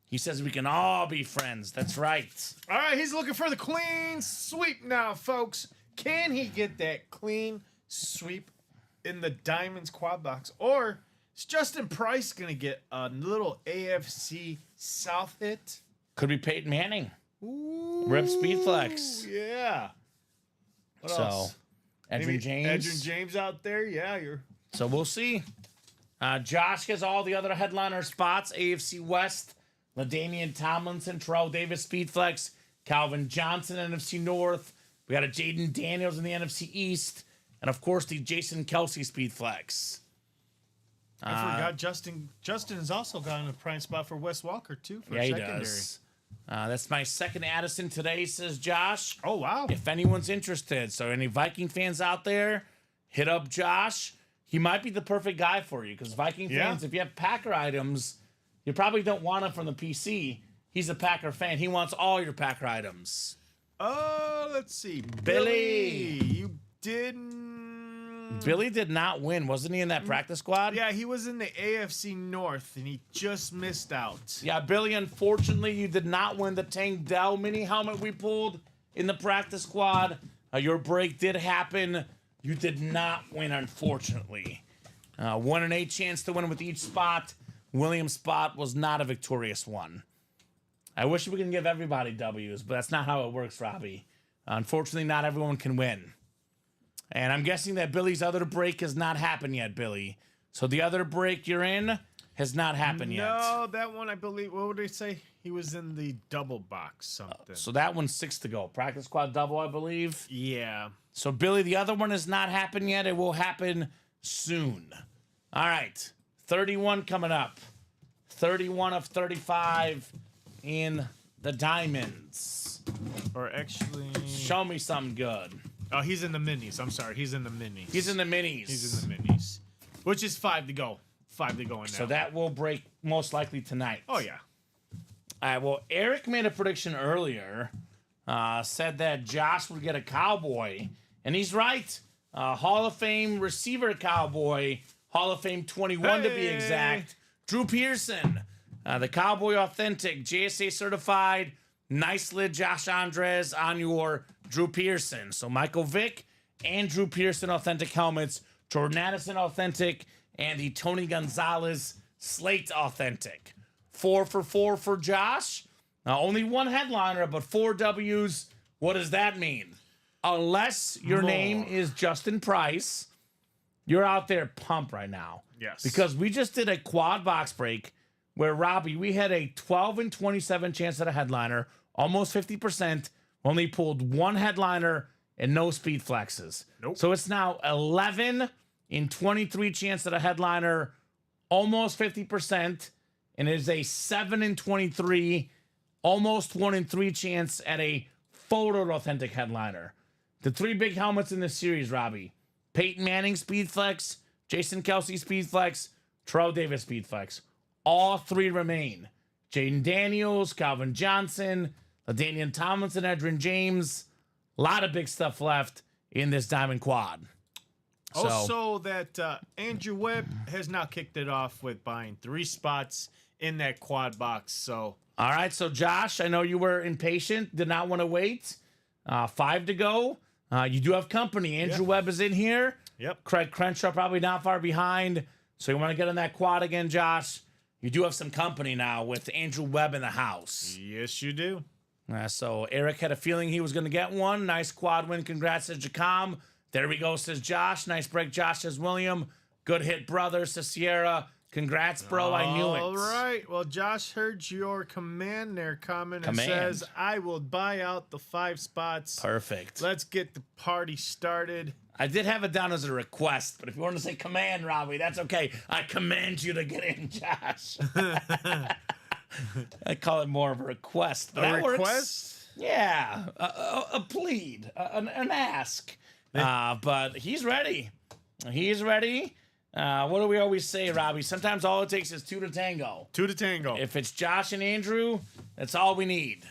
He says we can all be friends. That's right. All right, he's looking for the clean sweep now, folks. Can he get that clean sweep in the Diamonds quad box? Or is Justin Price going to get a little AFC South hit? Could be Peyton Manning. Ooh, Rip Speedflex. Yeah. What So, else? Edgerrin Maybe James. Edgerrin James out there? Yeah, you're... So we'll see. Josh has all the other headliner spots. AFC West, LaDainian Tomlinson, Terrell Davis, Speedflex, Calvin Johnson, NFC North. We got a Jaden Daniels in the NFC East. And, of course, the Jason Kelsey Speedflex. I forgot Justin. Justin has also gotten a prime spot for Wes Walker, too, for Yeah, he secondary. does. That's my second Addison today, says Josh. Oh, wow. If anyone's interested. So any Viking fans out there, hit up Josh. He might be the perfect guy for you because Viking fans, if you have Packer items, you probably don't want him from the PC. He's a Packer fan. He wants all your Packer items. Let's see. Billy. You didn't... Billy did not win. Wasn't he in that practice squad? Yeah, he was in the AFC North, and he just missed out. Yeah, Billy, unfortunately, you did not win the Tank Dell mini helmet we pulled in the practice squad. Your break did happen. You did not win, unfortunately. 1 in 8 chance to win with each spot. William's spot was not a victorious one. I wish we could give everybody W's, but that's not how it works, Robbie. Unfortunately, not everyone can win. And I'm guessing that Billy's other break has not happened yet, Billy. So the other break you're in has not happened yet. No, that one, I believe, what would they say? He was in the double box something. So that one's 6 to go. Practice squad double, I believe. Yeah. So, Billy, the other one has not happened yet. It will happen soon. All right. 31 coming up. 31 of 35 in the Diamonds. Or actually... Show me something good. Oh, he's in the minis. I'm sorry. He's in the minis. He's in the minis. He's in the minis. Which is 5 to go. 5 to go in now. So that will break most likely tonight. Oh, yeah. All right, well, Eric made a prediction earlier, said that Josh would get a Cowboy, and he's right. Hall of Fame receiver Cowboy, Hall of Fame 21 to be exact, Drew Pearson, the Cowboy Authentic, JSA certified, nice lid Josh Andres on your Drew Pearson. So Michael Vick and Drew Pearson Authentic helmets, Jordan Addison Authentic, and the Tony Gonzalez Slate Authentic. 4 for 4 for Josh. Only one headliner, but 4 W's. What does that mean? Unless your name is Justin Price, you're out there pumped right now. Yes. Because we just did a quad box break where, Robbie, we had a 12 and 27 chance at a headliner, almost 50%. Only pulled one headliner and no speed flexes. Nope. So it's now 11 in 23 chance at a headliner, almost 50%. And it is a 7 in 23, almost 1 in 3 chance at a photo authentic headliner. The 3 big helmets in this series, Robbie: Peyton Manning Speed Flex, Jason Kelsey Speed Flex, Terrell Davis Speed Flex. All 3 remain. Jaden Daniels, Calvin Johnson, LaDainian Tomlinson, Edrin James. A lot of big stuff left in this Diamond Quad. So, Also, that Andrew Webb has now kicked it off with buying 3 spots in that quad box. So, all right, so Josh, I know you were impatient, did not want to wait. 5 to go. You do have company. Andrew Webb is in here. Yep. Craig Crenshaw probably not far behind. So you want to get on that quad again, Josh? You do have some company now with Andrew Webb in the house. yes, you do. So Eric had a feeling he was going to get one. Nice quad win. Congrats to Jacom. There we go, says Josh. Nice break, Josh, says William. Good hit, brother, says Sierra. Congrats, bro. I knew it. All right. Well, Josh heard your command there comment and Command. says, I will buy out the 5 spots. Perfect. Let's get the party started. I did have it down as a request, but if you want to say command, Robbie, that's okay. I command you to get in, Josh. I call it more of a request. But A that works. request? Yeah, a plead, an ask. But he's ready. He's ready. What do we always say, Robbie? Sometimes all it takes is 2 to tango. 2 to tango. If it's Josh and Andrew, that's all we need.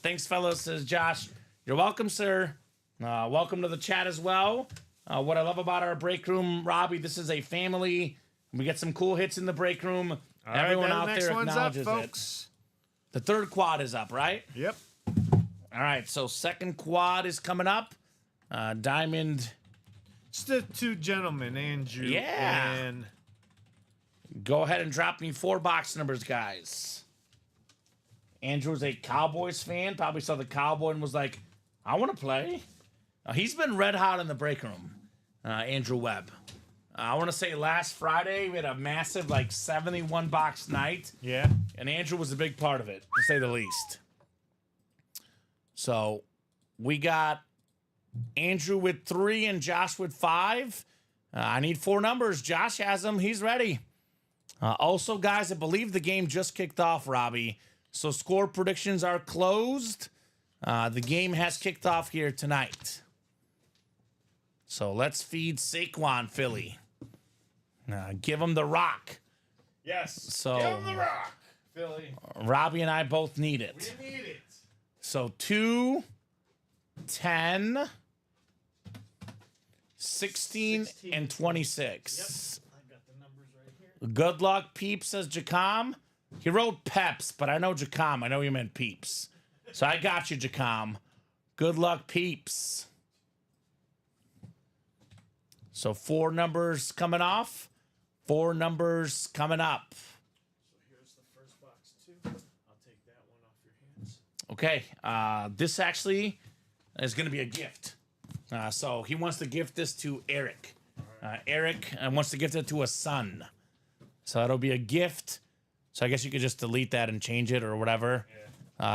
Thanks, fellas, says Josh. You're welcome, sir. Welcome to the chat as well. What I love about our break room, Robbie, this is a family. We get some cool hits in the break room. All Everyone right, out the next there one's up, acknowledges folks. it. The 3rd quad is up, right? Yep. All right, so 2nd quad is coming up. Diamond, It's the 2 gentlemen, Andrew Yeah. and go ahead and drop me 4 box numbers, guys. Andrew's a Cowboys fan. Probably saw the Cowboy and was like, I want to play. He's been red hot in the break room, Andrew Webb. I want to say last Friday we had a massive 71 box night. yeah. And Andrew was a big part of it, to say the least. So we got Andrew with 3 and Josh with 5. I need 4 numbers. Josh has them. He's ready. Also, guys, I believe the game just kicked off, Robbie. So score predictions are closed. The game has kicked off here tonight. So let's feed Saquon, Philly. Give him the rock. Yes. So Give him the rock, Philly. Robbie and I both need it. We need it. So 2, 10, 16, and 26. I got the numbers right here. Good luck, Peeps, says Jacom. He wrote Peps, but I know Jacom. I know you meant Peeps. So I got you, Jacom. Good luck, Peeps. So 4 numbers coming off. 4 numbers coming up. So here's the first box too. I'll take that one off your hands. Okay, this actually is going to be a gift. So he wants to gift this to Eric. Eric wants to gift it to a son. So it'll be a gift. So I guess you could just delete that and change it or whatever.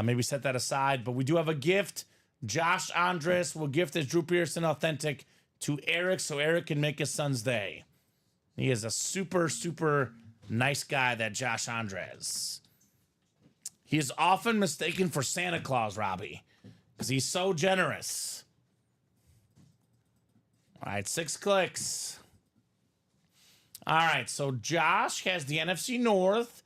Maybe set that aside. But we do have a gift. Josh Andres will gift his Drew Pearson Authentic to Eric so Eric can make his son's day. He is a super, super nice guy, that Josh Andres. He is often mistaken for Santa Claus, Robbie, because he's so generous. All right, 6 clicks. All right, so Josh has the NFC North.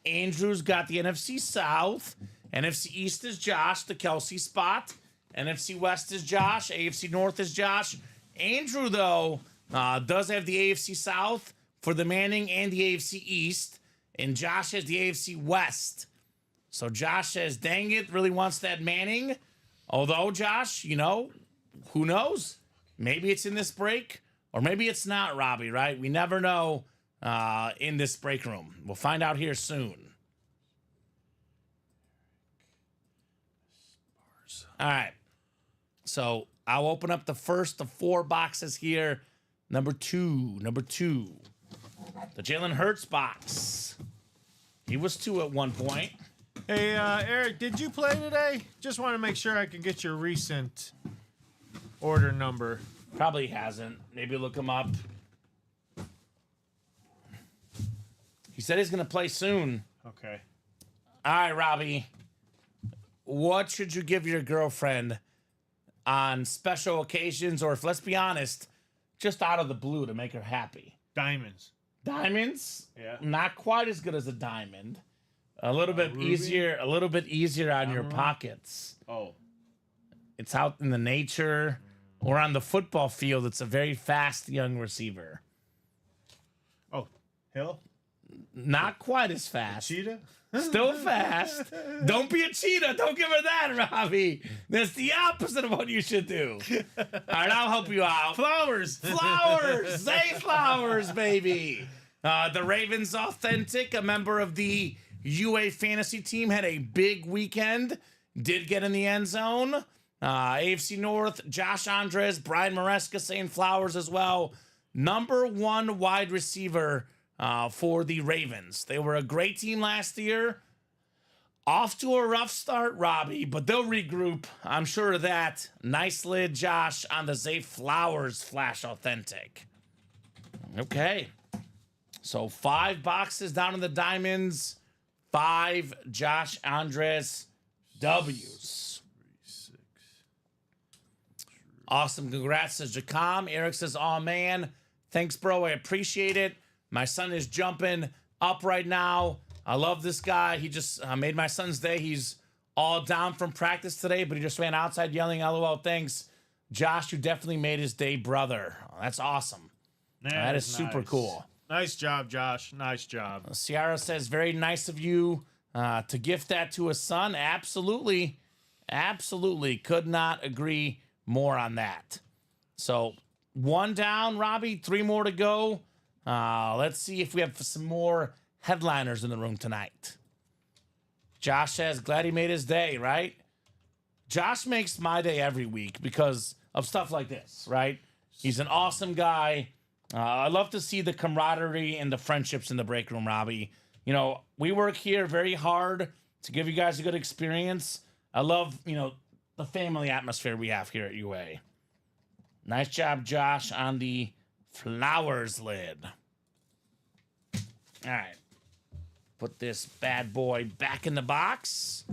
Andrew's got the NFC South. NFC East is Josh, the Kelsey spot. NFC West is Josh. AFC North is Josh. Andrew, though, does have the AFC South for the Manning and the AFC East. And Josh has the AFC West. So Josh says, dang it, really wants that Manning. Although, Josh, you know, who knows? Maybe it's in this break, or maybe it's not, Robbie, right? We never know in this break room. We'll find out here soon. All right. So I'll open up the first of 4 boxes here. Number two. The Jalen Hurts box. He was 2 at one point. Hey, Eric, did you play today? Just want to make sure I can get your recent order number. Probably hasn't. Maybe look him up. He said he's going to play soon. Okay. All right, Robbie. What should you give your girlfriend on special occasions, or if, let's be honest, just out of the blue to make her happy? Diamonds. Diamonds? Yeah. Not quite as good as a diamond. A little bit ruby? easier. A little bit easier on your pockets. Oh. It's out in the nature or on the football field. It's a very fast young receiver. Oh, Hill? Not quite as fast. Cheetah? Still fast. Don't be a cheetah. Don't give her that, Robbie. That's the opposite of what you should do. All right, I'll help you out. Flowers. Flowers. Zay Flowers, baby. The Ravens Authentic, a member of the UA fantasy team, had a big weekend. Did get in the end zone. AFC North, Josh Andres, Brian Maresca saying Flowers as well. Number 1 wide receiver for the Ravens. They were a great team last year. Off to a rough start, Robbie, but they'll regroup. I'm sure of that. Nice lid, Josh, on the Zay Flowers Flash Authentic. Okay. So 5 boxes down in the diamonds. 5 Josh Andres W's. Awesome. Congrats to Jacom. Eric says, oh, man. Thanks, bro. I appreciate it. My son is jumping up right now. I love this guy. He just made my son's day. He's all down from practice today, but he just ran outside yelling, LOL, thanks. Josh, you definitely made his day, brother. That's awesome. That is super cool. Nice job, Josh. Nice job. Ciara says, very nice of you to gift that to a son. Absolutely. Absolutely. Could not agree more on that. So 1 down, Robbie. 3 more to go. Let's see if we have some more headliners in the room tonight. Josh says, glad he made his day, right? Josh makes my day every week because of stuff like this, right? He's an awesome guy. I love to see the camaraderie and the friendships in the break room, Robbie. You know, we work here very hard to give you guys a good experience. I love, you know, the family atmosphere we have here at UA. Nice job, Josh, on the Flowers lid. All right. Put this bad boy back in the box.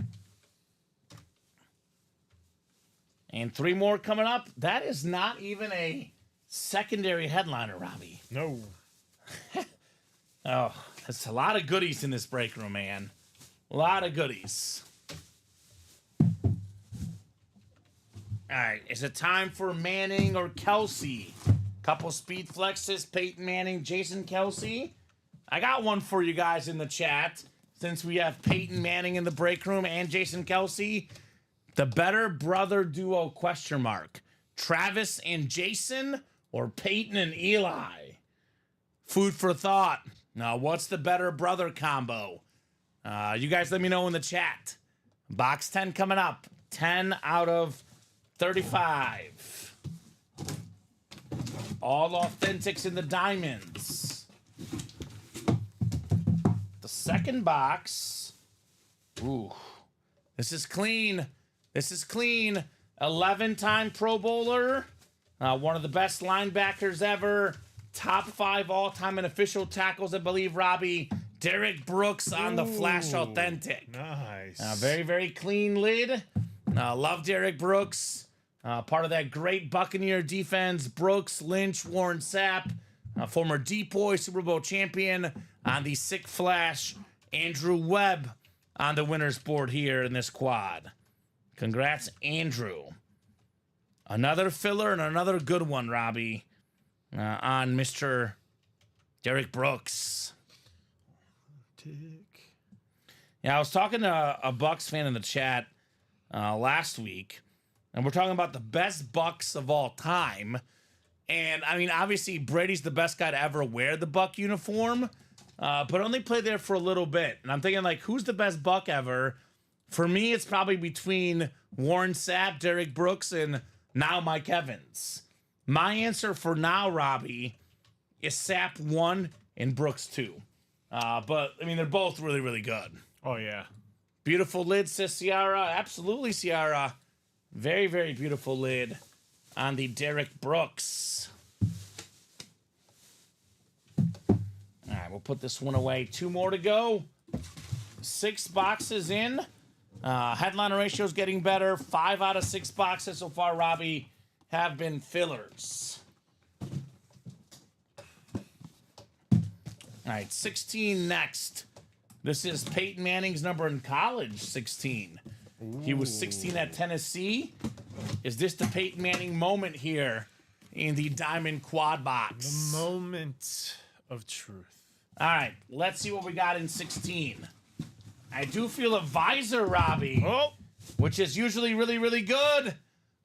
And 3 more coming up. That is not even a secondary headliner, Robbie. No. Oh, there's a lot of goodies in this break room, man. A lot of goodies. All right, is it time for Manning or Kelsey? Couple speed flexes, Peyton Manning, Jason Kelsey. I got one for you guys in the chat. Since we have Peyton Manning in the break room and Jason Kelsey, the better brother duo question mark. Travis and Jason or Peyton and Eli? Food for thought. Now, what's the better brother combo? You guys let me know in the chat. Box 10 coming up. 10 out of 35. All authentics in the diamonds. The second box. Ooh. This is clean. This is clean. 11-time Pro Bowler. One of the best linebackers ever. Top 5 all-time in official tackles, I believe, Robbie. Derek Brooks on the Flash Authentic. Nice. Very, very clean lid. Love Derek Brooks. Part of that great Buccaneer defense, Brooks, Lynch, Warren Sapp, former Depoy Super Bowl champion on the sick flash, Andrew Webb on the winner's board here in this quad. Congrats, Andrew. Another filler and another good one, Robbie, on Mr. Derek Brooks. Yeah, I was talking to a Bucks fan in the chat last week, and we're talking about the best Bucks of all time. And, I mean, obviously, Brady's the best guy to ever wear the Buck uniform, but only played there for a little bit. And I'm thinking, like, who's the best Buck ever? For me, it's probably between Warren Sapp, Derek Brooks, and now Mike Evans. My answer for now, Robbie, is Sapp 1 and Brooks 2. But, I mean, they're both really, really good. Oh, yeah. Beautiful lid, says Ciara. Absolutely, Ciara. Very, very beautiful lid on the Derek Brooks. All right, we'll put this one away. 2 more to go. 6 boxes in. Headliner ratio is getting better. 5 out of 6 boxes so far, Robbie, have been fillers. All right, 16 next. This is Peyton Manning's number in college, 16. Ooh. He was 16 at Tennessee. Is this the Peyton Manning moment here in the Diamond Quad Box? The moment of truth. All right, let's see what we got in 16. I do feel a visor, Robbie, which is usually really, really good.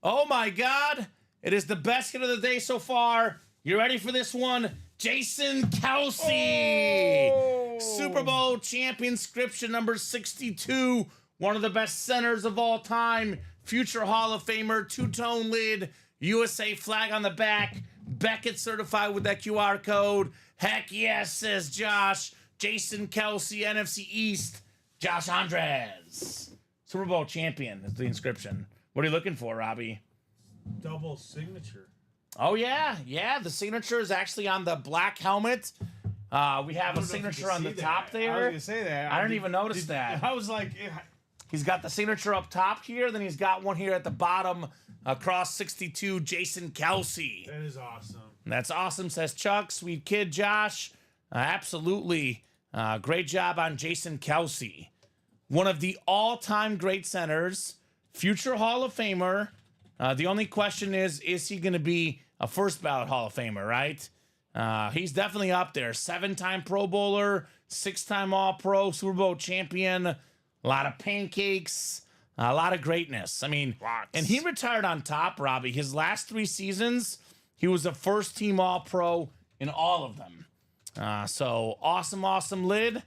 Oh, my God. It is the best hit of the day so far. You ready for this one? Jason Kelce. Oh. Super Bowl champion, inscription number 62. One of the best centers of all time. Future Hall of Famer, 2-tone lid, USA flag on the back. Beckett certified with that QR code. Heck yes, says Josh. Jason Kelce, NFC East. Josh Andres. Super Bowl champion is the inscription. What are you looking for, Robbie? Double signature. Oh, yeah. Yeah, the signature is actually on the black helmet. We have a signature on the top there. I was going to say that. I didn't even notice that. I was like... He's got the signature up top here. Then he's got one here at the bottom across 62, Jason Kelce. That is awesome. That's awesome, says Chuck. Sweet kid, Josh. Absolutely. Great job on Jason Kelce. One of the all-time great centers, future Hall of Famer. The only question is he going to be a first ballot Hall of Famer, right? He's definitely up there. 7-time Pro Bowler, 6-time All-Pro, Super Bowl champion, a lot of pancakes, a lot of greatness. I mean, and he retired on top, Robbie. His last 3 seasons, he was a first-team All-Pro in all of them. So awesome lid.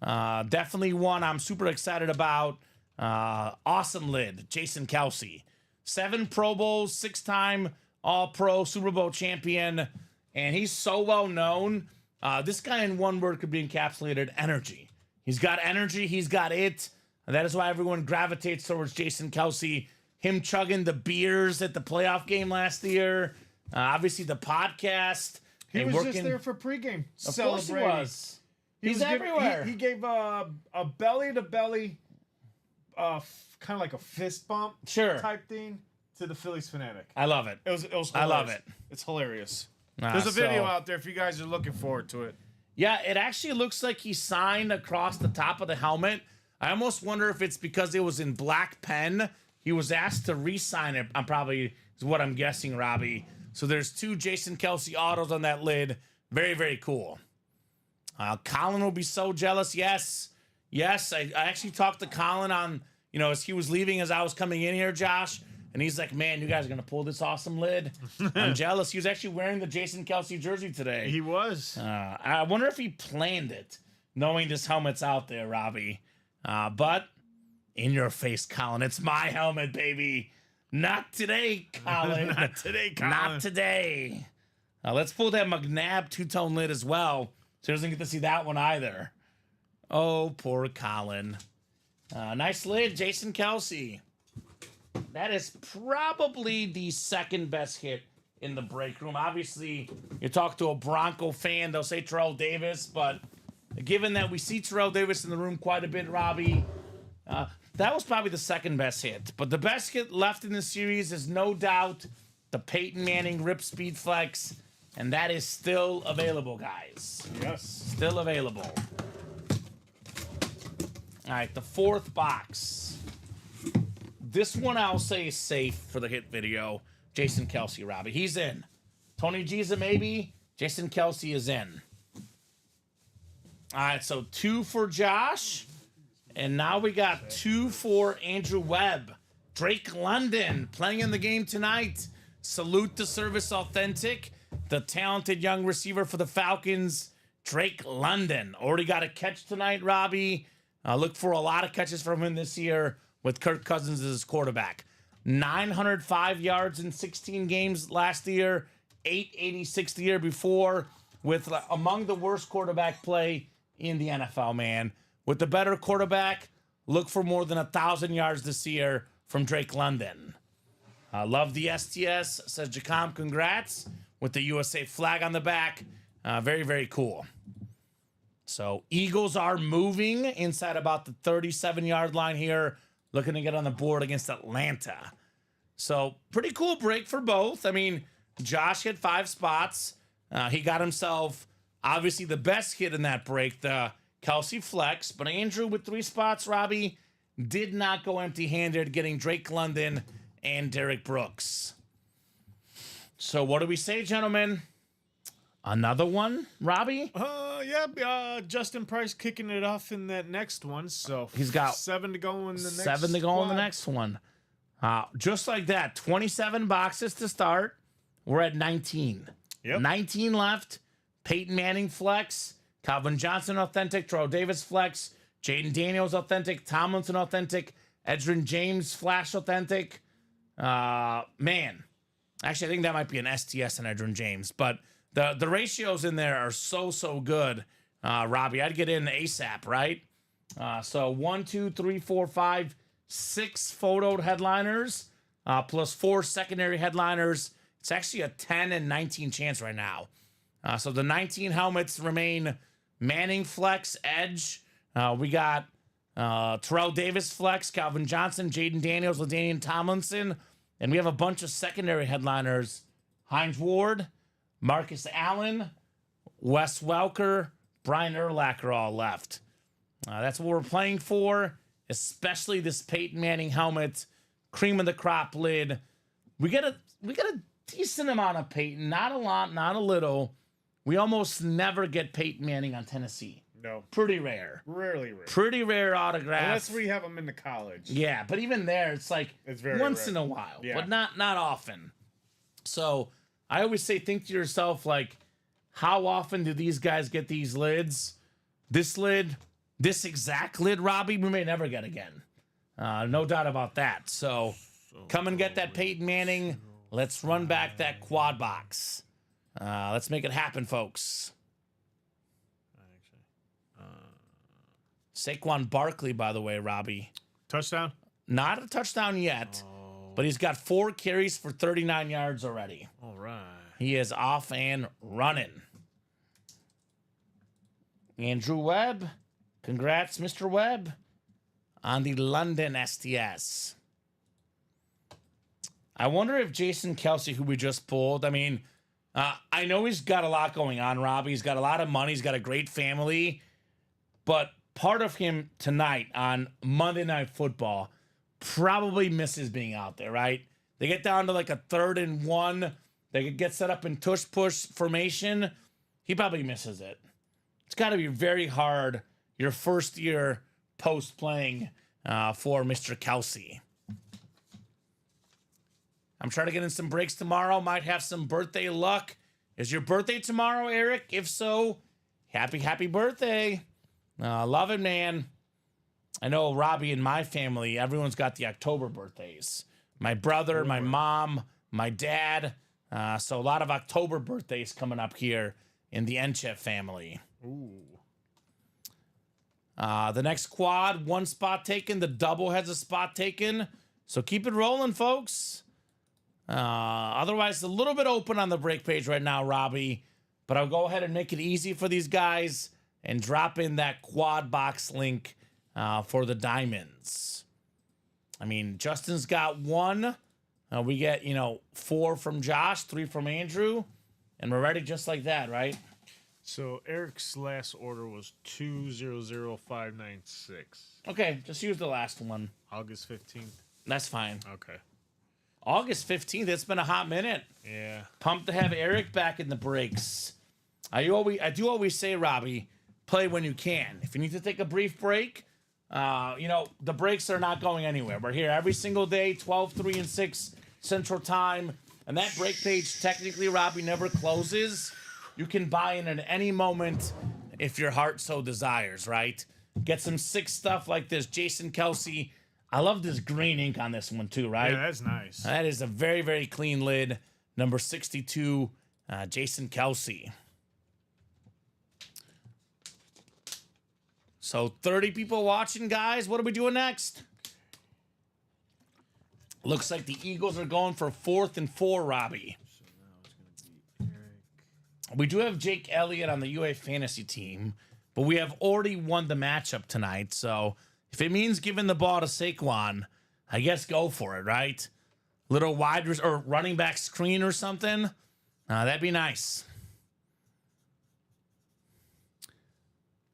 Definitely one I'm super excited about. Awesome lid, Jason Kelce. 7 Pro Bowls, 6-time All-Pro, Super Bowl champion, and he's so well known. This guy in one word could be encapsulated: energy. He's got energy. He's got it. And that is why everyone gravitates towards Jason Kelce. Him chugging the beers at the playoff game last year. Obviously, the podcast. He was just there for pregame. Of course he was. He's everywhere. He gave a belly-to-belly, kind of like a fist bump type thing to the Phillies fanatic. I love it. It was hilarious. I love it. It's hilarious. There's a video out there if you guys are looking forward to it. Yeah, it actually looks like he signed across the top of the helmet. I almost wonder if it's because it was in black pen. He was asked to re-sign it. Is what I'm guessing, Robbie. So there's 2 Jason Kelce autos on that lid. Very, very cool. Colin will be so jealous. Yes. I actually talked to Colin on, as he was leaving as I was coming in here, Josh. And he's like, man, you guys are going to pull this awesome lid. I'm jealous. He was actually wearing the Jason Kelce jersey today. He was. I wonder if he planned it, knowing this helmet's out there, Robbie. But in your face, Colin. It's my helmet, baby. Not today, Colin. Not today, Colin. Not today. Let's pull that McNabb 2-tone lid as well. So he doesn't get to see that one either. Oh, poor Colin. Nice lid, Jason Kelce. That is probably the second best hit in the break room. Obviously, you talk to a Bronco fan, they'll say Terrell Davis, but given that we see Terrell Davis in the room quite a bit, Robbie, that was probably the second best hit. But the best hit left in the series is no doubt the Peyton Manning Rip Speed Flex. And that is still available, guys. Yes. Still available. All right, the fourth box. This one I'll say is safe for the hit video. Jason Kelsey, Robbie. He's in. Tony G's a maybe. Jason Kelsey is in. All right, so 2 for Josh. And now we got 2 for Andrew Webb. Drake London playing in the game tonight. Salute to Service Authentic. The talented young receiver for the Falcons, Drake London. Already got a catch tonight, Robbie. Look for a lot of catches from him this year with Kirk Cousins as his quarterback. 905 yards in 16 games last year, 886 the year before, with among the worst quarterback play in the NFL, man. With the better quarterback, look for more than 1,000 yards this year from Drake London. Love the STS, says Jacom. Congrats. With the USA flag on the back. Very, very cool. So Eagles are moving inside about the 37-yard line here, looking to get on the board against Atlanta. So pretty cool break for both. I mean, Josh hit 5 spots. He got himself, obviously, the best hit in that break, the Kelsey Flex. But Andrew with 3 spots, Robbie, did not go empty-handed, getting Drake London and Derek Brooks. So what do we say, gentlemen? Another one, Robbie? Justin Price kicking it off in that next one. So he's got 7 to go in the next 7 to go in the squad. next one. Just like that, 27 boxes to start. We're at 19. Yep. 19 left. Peyton Manning Flex. Calvin Johnson Authentic. Terrell Davis Flex. Jaden Daniels Authentic. Tomlinson Authentic. Edgerrin James Flash Authentic. Man. Actually, I think that might be an STS and Edgerrin James. But the ratios in there are so good. Robbie, I'd get in ASAP, right? So 1, 2, 3, 4, 5, 6 photoed headliners, plus 4 secondary headliners. It's actually a 10 and 19 chance right now. So the 19 helmets remain Manning Flex, Edge. We got Terrell Davis Flex, Calvin Johnson, Jaden Daniels, LaDainian Tomlinson. And we have a bunch of secondary headliners. Hines Ward, Marcus Allen, Wes Welker, Brian Urlacher all left. That's what we're playing for, especially this Peyton Manning helmet, cream of the crop lid. We got a decent amount of Peyton, not a lot, not a little. We almost never get Peyton Manning on Tennessee. No. Pretty rare. Rarely rare. Pretty rare autograph. Unless we have them in the college. Yeah, but even there, it's like It's very once rare. in a while, Yeah. but not often. So I always say, think to yourself, like, how often do these guys get these lids? This lid, this exact lid, Robbie, we may never get again. No doubt about that. So come and get that Peyton Manning. Let's run back that quad box. Let's make it happen, folks. Saquon Barkley, by the way, Robbie. Touchdown? Not a touchdown yet, but he's got 4 carries for 39 yards already. All right. He is off and running. Andrew Webb. Congrats, Mr. Webb, on the London STS. I wonder if Jason Kelsey, who we just pulled, I mean, I know he's got a lot going on, Robbie. He's got a lot of money. He's got a great family. But part of him tonight on Monday Night Football probably misses being out there, right? They get down to like a 3rd and 1. They could get set up in tush-push formation. He probably misses it. It's got to be very hard your first year post-playing for Mr. Kelsey. I'm trying to get in some breaks tomorrow. Might have some birthday luck. Is your birthday tomorrow, Eric? If so, happy birthday. Love it, man. I know Robbie and my family, everyone's got the October birthdays. My brother, my mom, my dad. So a lot of October birthdays coming up here in the Enchef family. Ooh. The next quad, 1 spot taken. The double has a spot taken. So keep it rolling, folks. Otherwise, a little bit open on the break page right now, Robbie. But I'll go ahead and make it easy for these guys and drop in that quad box link for the diamonds. I mean, Justin's got 1. We get, 4 from Josh, 3 from Andrew, and we're ready just like that, right? So Eric's last order was 200596. Okay, just use the last one. August 15th. That's fine. Okay. August 15th, it's been a hot minute. Yeah. Pumped to have Eric back in the breaks. I do always say, Robbie, play when you can. If you need to take a brief break, the breaks are not going anywhere. We're here every single day, 12, 3, and 6 Central Time. And that break page, technically, Robbie, never closes. You can buy in at any moment if your heart so desires, right? Get some sick stuff like this. Jason Kelsey. I love this green ink on this one, too, right? Yeah, that's nice. That is a very, very clean lid. Number 62, Jason Kelsey. So 30 people watching, guys. What are we doing next? Looks like the Eagles are going for 4th and 4, Robbie. So now it's going to be Eric. We do have Jake Elliott on the UA fantasy team, but we have already won the matchup tonight. So if it means giving the ball to Saquon, I guess go for it, right? Little wide or running back screen or something. That'd be nice.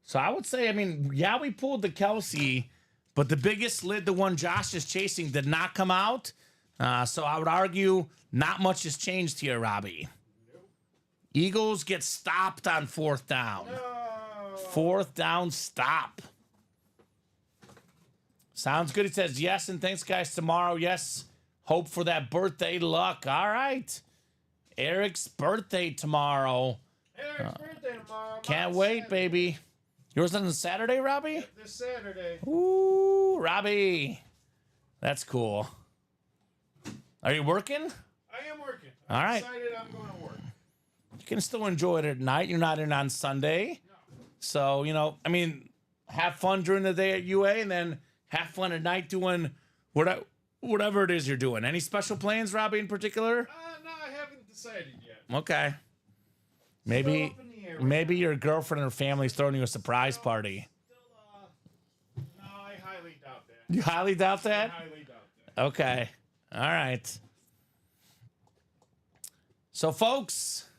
So I would say, we pulled the Kelsey, but the biggest lid, the one Josh is chasing, did not come out. So I would argue not much has changed here, Robbie. Eagles get stopped on 4th down. No. 4th down stop. Sounds good. He says yes, and thanks, guys. Tomorrow, yes. Hope for that birthday luck. All right. Eric's birthday tomorrow. Eric's birthday tomorrow. Can't Mine's wait, Saturday. baby. Yours on Saturday, Robbie? Yep, this Saturday. Ooh, Robbie. That's cool. Are you working? I am working. All right. Decided I'm going to work. You can still enjoy it at night. You're not in on Sunday. No. So, have fun during the day at UA and then have fun at night doing whatever it is you're doing. Any special plans, Robbie, in particular? No, I haven't decided yet. Okay. Still Maybe up in the air right maybe your girlfriend or family's throwing you a surprise now. party. Still, no, I highly doubt that. You highly doubt I that? highly doubt that. Okay. All right. So, folks,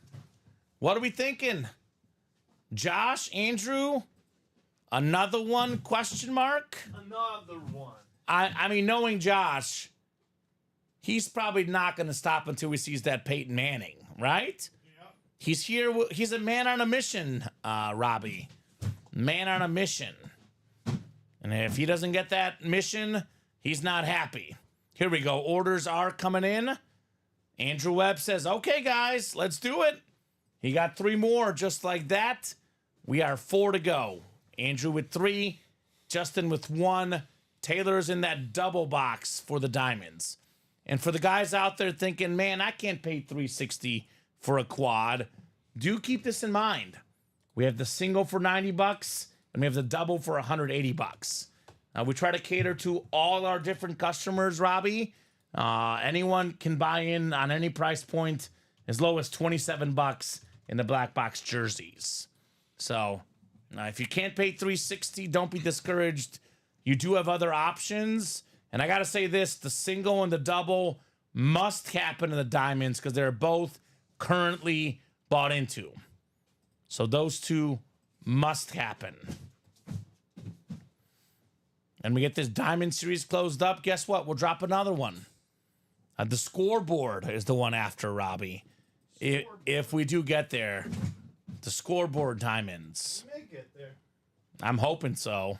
what are we thinking? Josh, Andrew, another one, question mark? Another one. Knowing Josh, he's probably not going to stop until he sees that Peyton Manning, right? Yep. He's here. He's a man on a mission, Robbie. Man on a mission. And if he doesn't get that mission, he's not happy. Here we go. Orders are coming in. Andrew Webb says, okay, guys, let's do it. He got 3 more just like that. We are 4 to go. Andrew with 3, Justin with 1. Taylor's in that double box for the diamonds. And for the guys out there thinking, man, I can't pay $360 for a quad, do keep this in mind. We have the single for $90 and we have the double for $180. We try to cater to all our different customers, Robbie. Anyone can buy in on any price point as low as $27 in the black box jerseys. So if you can't pay $360, don't be discouraged. You do have other options. And I got to say this, the single and the double must happen in the diamonds because they're both currently bought into. So those two must happen. And we get this diamond series closed up. Guess what? We'll drop another one. The scoreboard is the one after, Robbie. If we do get there, the scoreboard diamonds. You may get there. I'm hoping so.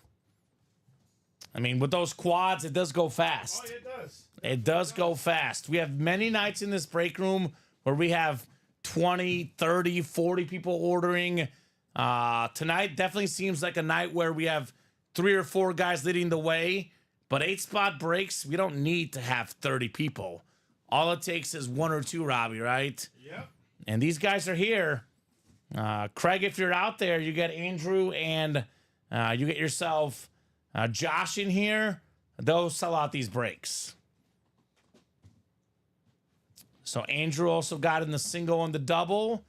With those quads, it does go fast. Oh, it does. It does go fast. We have many nights in this break room where we have 20, 30, 40 people ordering. Tonight definitely seems like a night where we have 3 or 4 guys leading the way. But 8-spot breaks, we don't need to have 30 people. All it takes is 1 or 2, Robbie, right? Yep. And these guys are here. Craig, if you're out there, you get Andrew and you get yourself Josh in here. They'll sell out these breaks. So Andrew also got in the single and the double.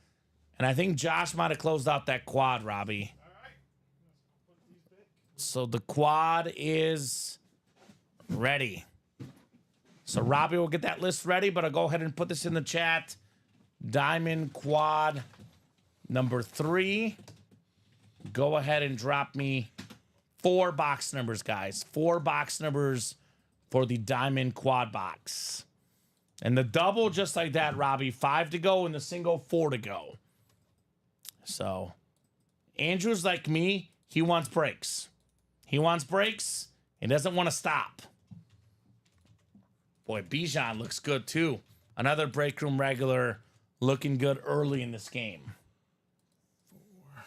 And I think Josh might have closed out that quad, Robbie. All right. So the quad is ready. So Robbie will get that list ready, but I'll go ahead and put this in the chat. Diamond quad number 3. Go ahead and drop me 4 box numbers, guys. 4 box numbers for the diamond quad box. And the double, just like that, Robbie, 5 to go, and the single, 4 to go. So Andrew's like me. He wants breaks. He wants breaks. He doesn't want to stop. Boy, Bijan looks good too. Another break room regular looking good early in this game. 4.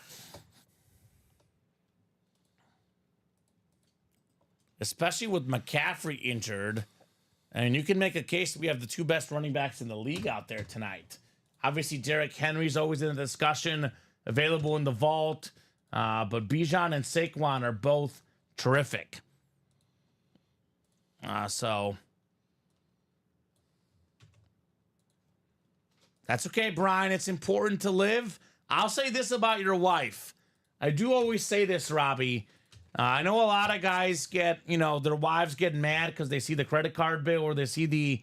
Especially with McCaffrey injured. And you can make a case that we have the 2 best running backs in the league out there tonight. Obviously, Derrick Henry's always in the discussion, available in the vault. But Bijan and Saquon are both terrific. So that's okay, Brian. It's important to live. I'll say this about your wife. I do always say this, Robbie. I know a lot of guys get, their wives get mad because they see the credit card bill or they see the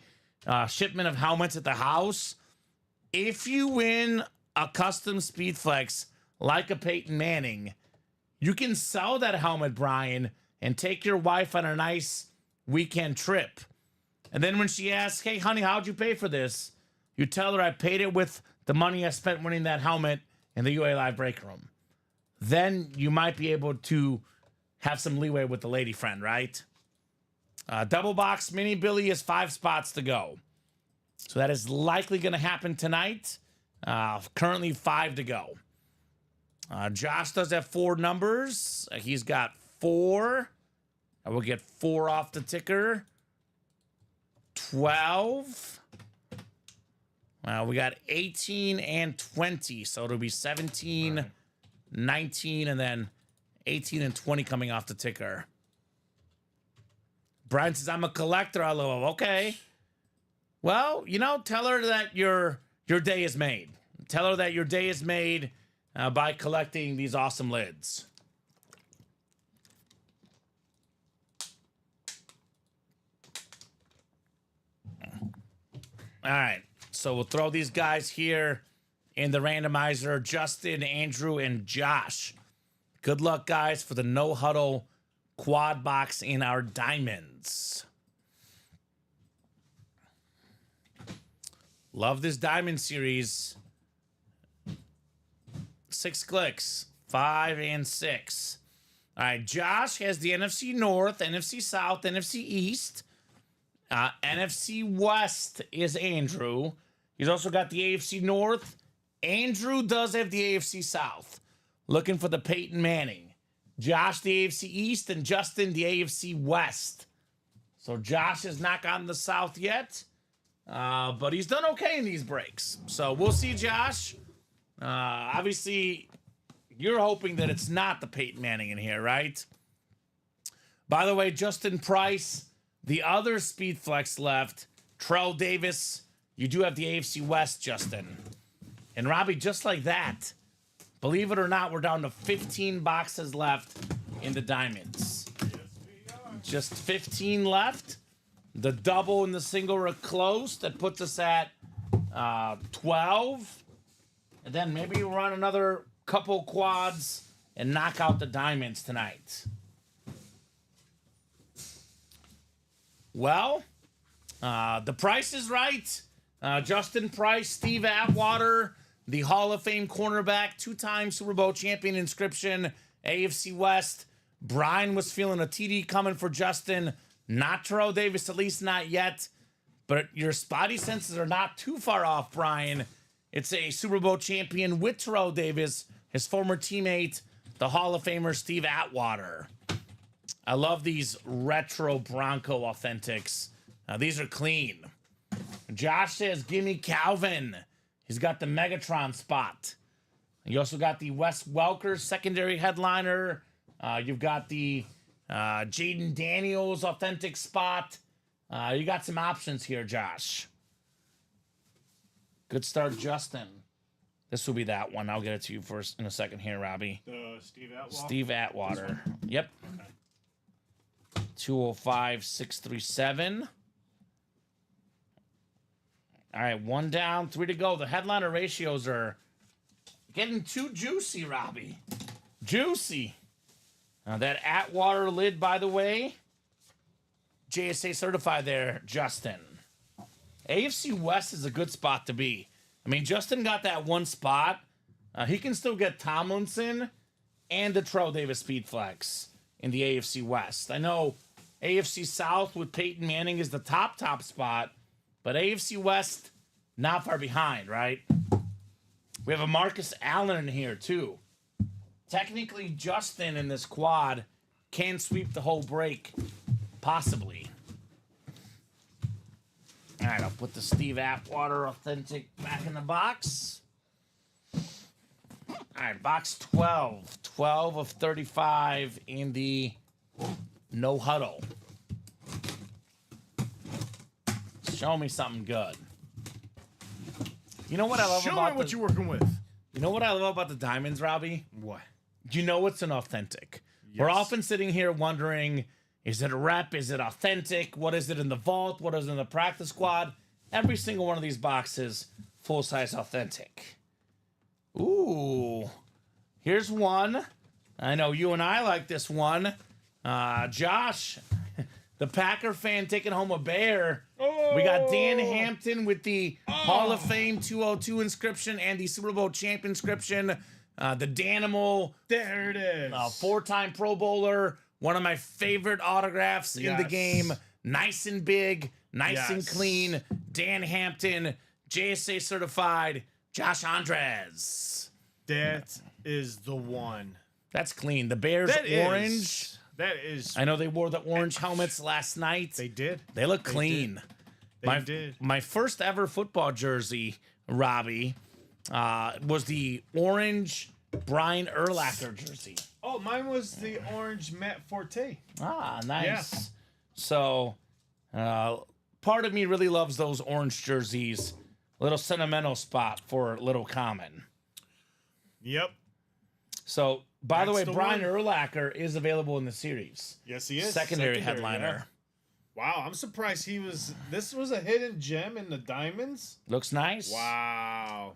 shipment of helmets at the house. If you win a custom Speedflex like a Peyton Manning, you can sell that helmet, Brian, and take your wife on a nice weekend trip. And then when she asks, hey, honey, how'd you pay for this? You tell her I paid it with the money I spent winning that helmet in the UA Live break room. Then you might be able to have some leeway with the lady friend, right? Double box mini Billy is 5 spots to go. So that is likely going to happen tonight. Currently 5 to go. Josh does have 4 numbers. He's got 4. I will get 4 off the ticker. 12. We got 18 and 20. So it'll be 17, right. 19, and then 18 and 20 coming off the ticker. Brian says, I'm a collector. I love. Okay. Well, tell her that your day is made. Tell her that your day is made by collecting these awesome lids. All right. So we'll throw these guys here in the randomizer. Justin, Andrew, and Josh. Good luck, guys, for the No Huddle quad box in our diamonds. Love this diamond series. 6 clicks, 5 and 6. All right, Josh has the NFC North, NFC South, NFC East. NFC West is Andrew. He's also got the AFC North. Andrew does have the AFC South. Looking for the Peyton Manning. Josh, the AFC East, and Justin, the AFC West. So Josh has not gotten the South yet, but he's done okay in these breaks. So we'll see, Josh. Obviously, you're hoping that it's not the Peyton Manning in here, right? By the way, Justin Price, the other Speedflex left, Terrell Davis. You do have the AFC West, Justin. And Robbie, just like that, believe it or not, we're down to 15 boxes left in the diamonds. Yes, we are. Just 15 left. The double and the single are close. That puts us at 12. And then maybe we'll run another couple quads and knock out the diamonds tonight. Well, the price is right. Justin Price, Steve Atwater, the Hall of Fame cornerback, 2-time Super Bowl champion inscription, AFC West. Brian was feeling a TD coming for Justin. Not Terrell Davis, at least not yet. But your spotty senses are not too far off, Brian. It's a Super Bowl champion with Terrell Davis, his former teammate, the Hall of Famer Steve Atwater. I love these retro Bronco Authentics. These are clean. Josh says, gimme Calvin. He's got the Megatron spot. You also got the Wes Welker secondary headliner. You've got the Jaden Daniels authentic spot. You got some options here, Josh. Good start, Justin. This will be that one. I'll get it to you first in a second here, Robbie. Steve Atwater. Steve Atwater. Yep. Okay. 205-637. All right, 1 down, 3 to go. The headliner ratios are getting too juicy, Robbie. Juicy. That Atwater lid, by the way, JSA certified there, Justin. AFC West is a good spot to be. I mean, Justin got that one spot. He can still get Tomlinson and the Terrell Davis Speed Flex in the AFC West. I know AFC South with Peyton Manning is the top spot, but AFC West not far behind, right? We have a Marcus Allen in here, too. Technically, Justin in this quad can sweep the whole break, possibly. All right, I'll put the Steve Atwater Authentic back in the box. All right, box 12. 12 of 35 in the no huddle. Show me something good. You know what I love Show about me what you're working with. You know what I love about the diamonds, Robbie? What? You know it's an authentic. We're Yes. often sitting here wondering, is it a rep? Is it authentic? What is it in the vault? What is it in the practice squad? Every single one of these boxes, full-size authentic. Ooh. Here's one. I know you and I like this one. Josh, the Packer fan taking home a bear. We got Dan Hampton with the Hall of Fame 202 inscription and the Super Bowl champ inscription. The Danimal, There it is. 4-time Pro Bowler, one of my favorite autographs in the Yes. game. Nice and big, nice and Yes. clean. Dan Hampton, JSA certified, Josh Andres. That is the one. That's clean. The Bears That is- orange. That is. I know they wore the orange helmets last night. They did. They look clean. They did. My first ever football jersey, Robbie, was the orange Brian Urlacher jersey. Oh, mine was the orange Matt Forte. Ah, nice. Yeah. So, part of me really loves those orange jerseys. Little sentimental spot for Little Common. Yep. So, by the way, That's the Brian one. Urlacher is available in the series. Yes, he is. Secondary headliner. yeah. Wow, I'm surprised he was. This was a hidden gem in the diamonds. Looks nice. Wow.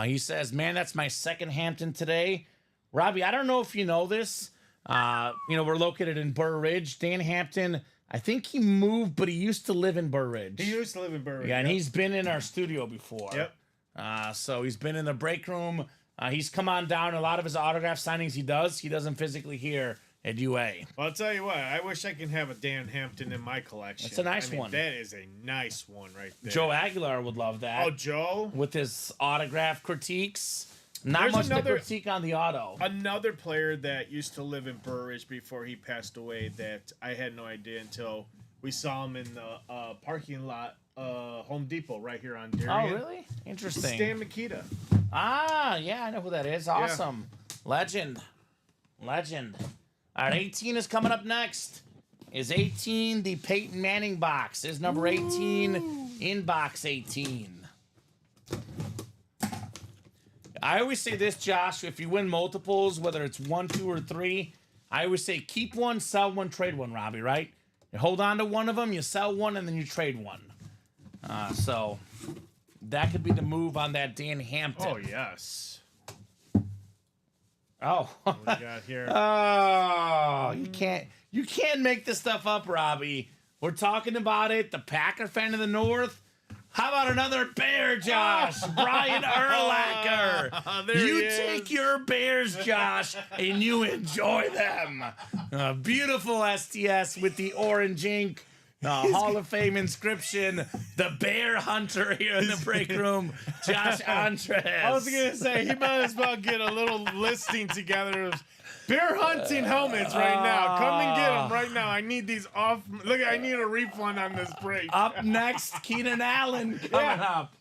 He says, man, that's my second Hampton today. Robbie, I don't know if you know this. We're located in Burr Ridge. Dan Hampton, I think he moved, but he used to live in Burr Ridge. He used to live in Burbank. Yeah, and he's been in our studio before. Yep. So he's been in the break room. He's come on down. A lot of his autograph signings he doesn't physically here at UA. Well, I'll tell you what. I wish I can have a Dan Hampton in my collection. That's a nice I mean, one. That is a nice one right there. Joe Aguilar would love that. Oh, Joe. With his autograph critiques. Not There's much to another- critique on the auto. Another player that used to live in Burridge before he passed away that I had no idea until we saw him in the parking lot, Home Depot right here on Darien. Oh, really? Interesting. Stan Mikita. Ah, yeah, I know who that is. Awesome. Legend. All right, 18 is coming up next. Is 18 the Peyton Manning box? Is number 18 in box 18? I always say this, Josh, if you win multiples, whether it's 1, 2, or 3, I always say keep one, sell one, trade one, Robbie, right? You hold on to one of them, you sell one, and then you trade one. So that could be the move on that Dan Hampton. Oh, yes. Oh. What we got here? Oh, you can't make this stuff up, Robbie. We're talking about it. The Packer fan of the North. How about another bear, Josh? Brian Urlacher. There You he is. take your bears, Josh, and you enjoy them. Beautiful STS with the orange ink. Hall of Fame inscription. The bear hunter here in the break room, Josh Andres. I was going to say, he might as well get a little listing together of bear hunting helmets right now. Come and get them right now. I need these off. Look, I need a refund on this break. Up next, Keenan Allen coming up.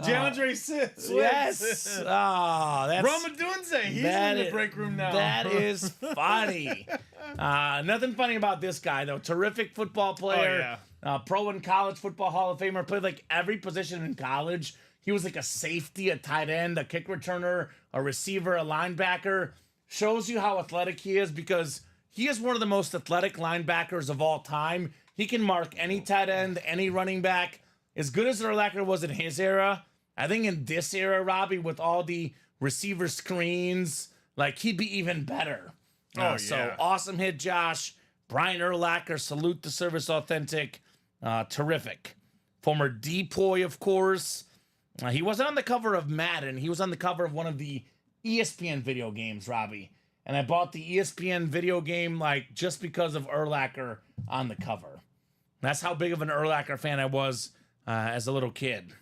DeAndre Swift. Yes. Oh, that's Roma Dunze. He's that in the is- break room now. That is funny. Nothing funny about this guy though. Terrific football player. Pro and college football Hall of Famer. Played like every position in college. He was like a safety, a tight end, a kick returner, a receiver, a linebacker. Shows you how athletic he is because he is one of the most athletic linebackers of all time. He can mark any tight end, any running back. as good as Urlacher was in his era, I think in this era, Robbie, with all the receiver screens, like he'd be even better. So awesome hit, Josh. Brian Urlacher, salute to Service Authentic. Terrific. Former Depoy, of course. He wasn't on the cover of Madden. He was on the cover of one of the ESPN video games, Robbie. And I bought the ESPN video game like just because of Urlacher on the cover. That's how big of an Urlacher fan I was as a little kid.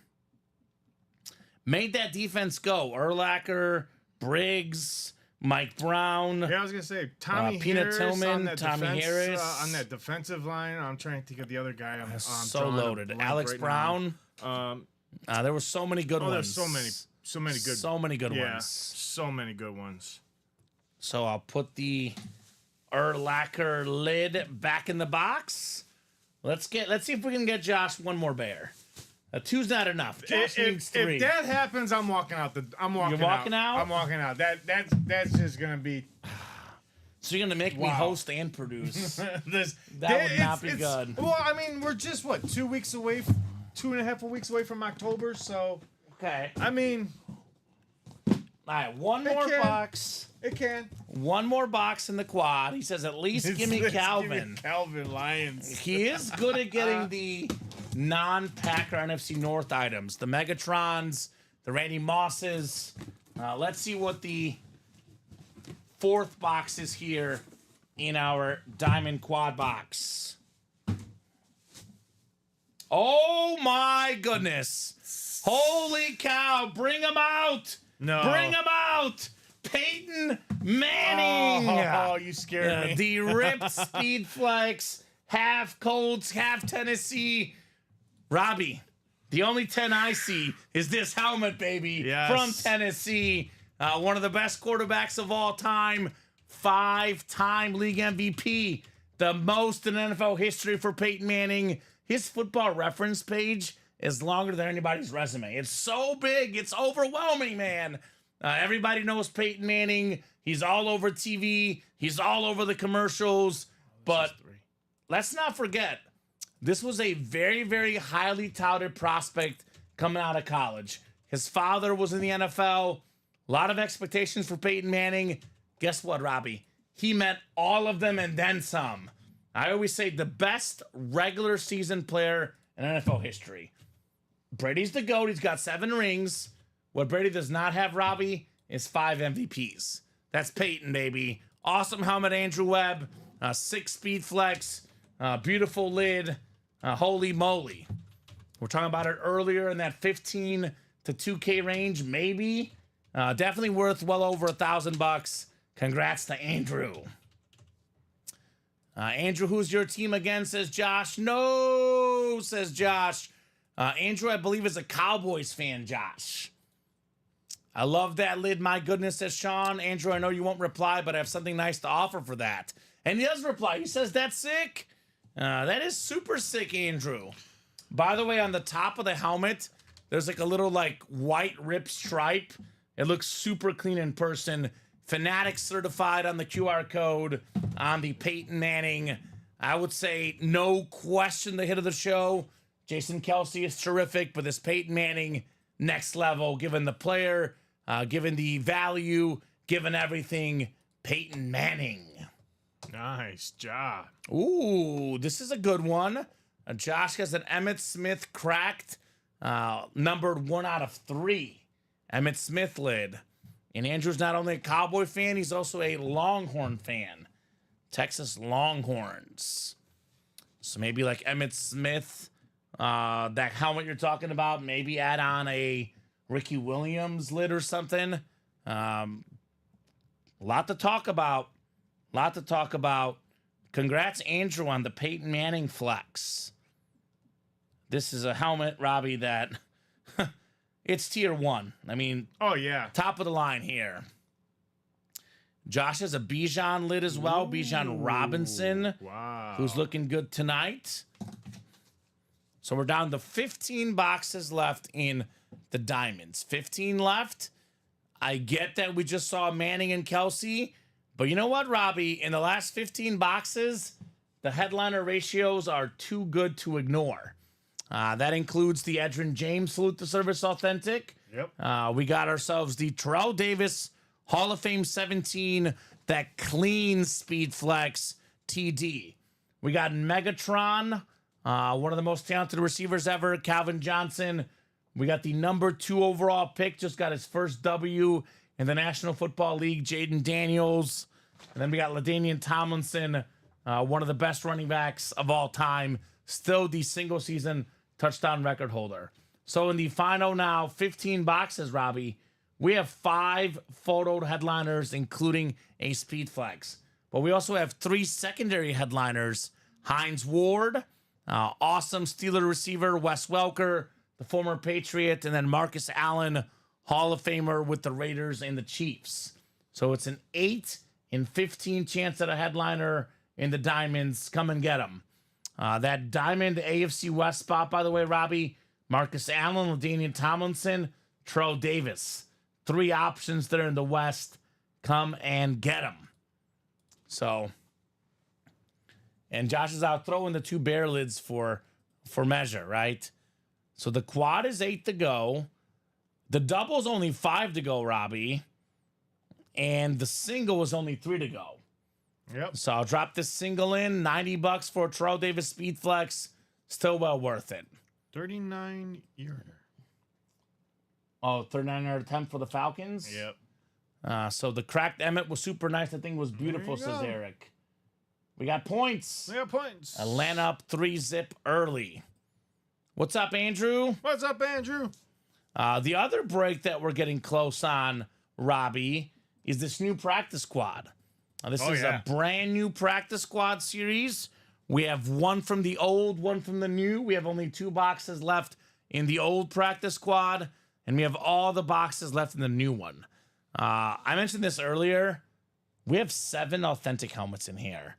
Made that defense go. Urlacher, Briggs, Mike Brown. Yeah, I was gonna say Tommy Peanut Harris Tillman, on that Tommy Harris. on that defensive line. I'm trying to think of the other guy. I'm So drawing a loaded. blank Alex right Brown. now. There were so many good ones. There's so many good. So many good yeah, ones. so many good ones. So I'll put the Urlacher lid back in the box. Let's see if we can get Josh one more bear. Two's not enough. Josh needs three. If that happens, I'm walking out. I'm walking. You're walking out? I'm walking out. That's just gonna be. So you're gonna make me host and produce. this. That would not be good. Well, I mean, we're just 2.5 weeks away from October, so Okay. I mean, All right, one more can. box. it can. One more box in the quad. He says, at least give me Calvin. Calvin Lyons. He is good at getting the non-Packer NFC North items. The Megatrons, the Randy Mosses. Let's see what the fourth box is here in our Diamond Quad box. Oh my goodness. Holy cow. Bring him out. No. Bring him out. Peyton Manning. Oh, you scared me. The ripped Speed Flex, half Colts, half Tennessee. Robbie, the only 10 I see is this helmet, baby, Yes. from Tennessee. One of the best quarterbacks of all time, 5-time league MVP, the most in NFL history for Peyton Manning. His Football Reference page is longer than anybody's resume. It's so big. It's overwhelming, man. Everybody knows Peyton Manning. He's all over TV. He's all over the commercials. But let's not forget, this was a very, very highly touted prospect coming out of college. His father was in the NFL. A lot of expectations for Peyton Manning. Guess what, Robbie? He met all of them and then some. I always say the best regular season player in NFL history. Brady's the GOAT. He's got 7 rings. What Brady does not have, Robbie, is 5 MVPs. That's Peyton, baby. Awesome helmet, Andrew Webb. 6 Speed Flex. Beautiful lid. Holy moly. We're talking about it earlier in that 15 to 2K range, maybe. Definitely worth well over $1,000. Congrats to Andrew. Andrew, who's your team again, says Josh. No, says Josh. Andrew, I believe, is a Cowboys fan, Josh. I love that lid. My goodness, says Sean. Andrew, I know you won't reply, but I have something nice to offer for that. And he does reply. He says, that's sick. That is super sick, Andrew. By the way, on the top of the helmet, there's like a little like white rip stripe. It looks super clean in person. Fanatic certified on the QR code on the Peyton Manning. I would say no question the hit of the show. Jason Kelce is terrific, but this Peyton Manning, next level, given the player, given the value, given everything, Peyton Manning. Nice job. Ooh, this is a good one. Josh has an Emmitt Smith cracked, numbered 1 out of 3. Emmitt Smith lid. And Andrew's not only a Cowboy fan, he's also a Longhorn fan. Texas Longhorns. So maybe like Emmitt Smith, that helmet you're talking about, maybe add on a Ricky Williams lid or something. Lot to talk about. Congrats, Andrew, on the Peyton Manning flex. This is a helmet, Robbie, that it's tier 1. I mean, Oh yeah. top of the line here. Josh has a Bijan lid as well. Bijan Robinson, Wow. who's looking good tonight. So we're down to 15 boxes left in the Diamonds. 15 left. I get that we just saw Manning and Kelce, but you know what, Robbie? In the last 15 boxes, the headliner ratios are too good to ignore. That includes the Edrin James Salute the Service Authentic. Yep. We got ourselves the Terrell Davis Hall of Fame 17, that clean Speed Flex TD. We got Megatron, one of the most talented receivers ever, Calvin Johnson. We got the number 2 overall pick, just got his first W in the National Football League, Jaden Daniels. And then we got LaDainian Tomlinson, one of the best running backs of all time, still the single season touchdown record holder. So in the final now 15 boxes, Robbie, we have 5 photoed headliners, including a Speed Flex. But we also have 3 secondary headliners. Hines Ward, awesome Steeler receiver, Wes Welker, the former Patriot, and then Marcus Allen, Hall of Famer with the Raiders and the Chiefs. So it's an 8 in 15 chance at a headliner in the Diamonds. Come and get them. That Diamond AFC West spot, by the way, Robbie, Marcus Allen, LaDainian Tomlinson, Terrell Davis. 3 options there in the West. Come and get them. So, and Josh is out throwing the 2 bear lids for measure, right? So the quad is 8 to go. The double's only 5 to go, Robbie. And the single is only 3 to go. Yep. So I'll drop this single in, $90 for a Terrell Davis Speed Flex. Still well worth it. 39 year. Oh, 39 out of 10 for the Falcons? Yep. So the cracked Emmett was super nice. I think it was beautiful, There you says go. Eric. We got points. We got points. Atlanta up 3-zip early. What's up, Andrew? What's up, Andrew? The other break that we're getting close on, Robbie, is this new practice squad. This is a brand new practice squad series. We have one from the old, one from the new. We have only 2 boxes left in the old practice squad, and we have all the boxes left in the new one. I mentioned this earlier. We have 7 authentic helmets in here.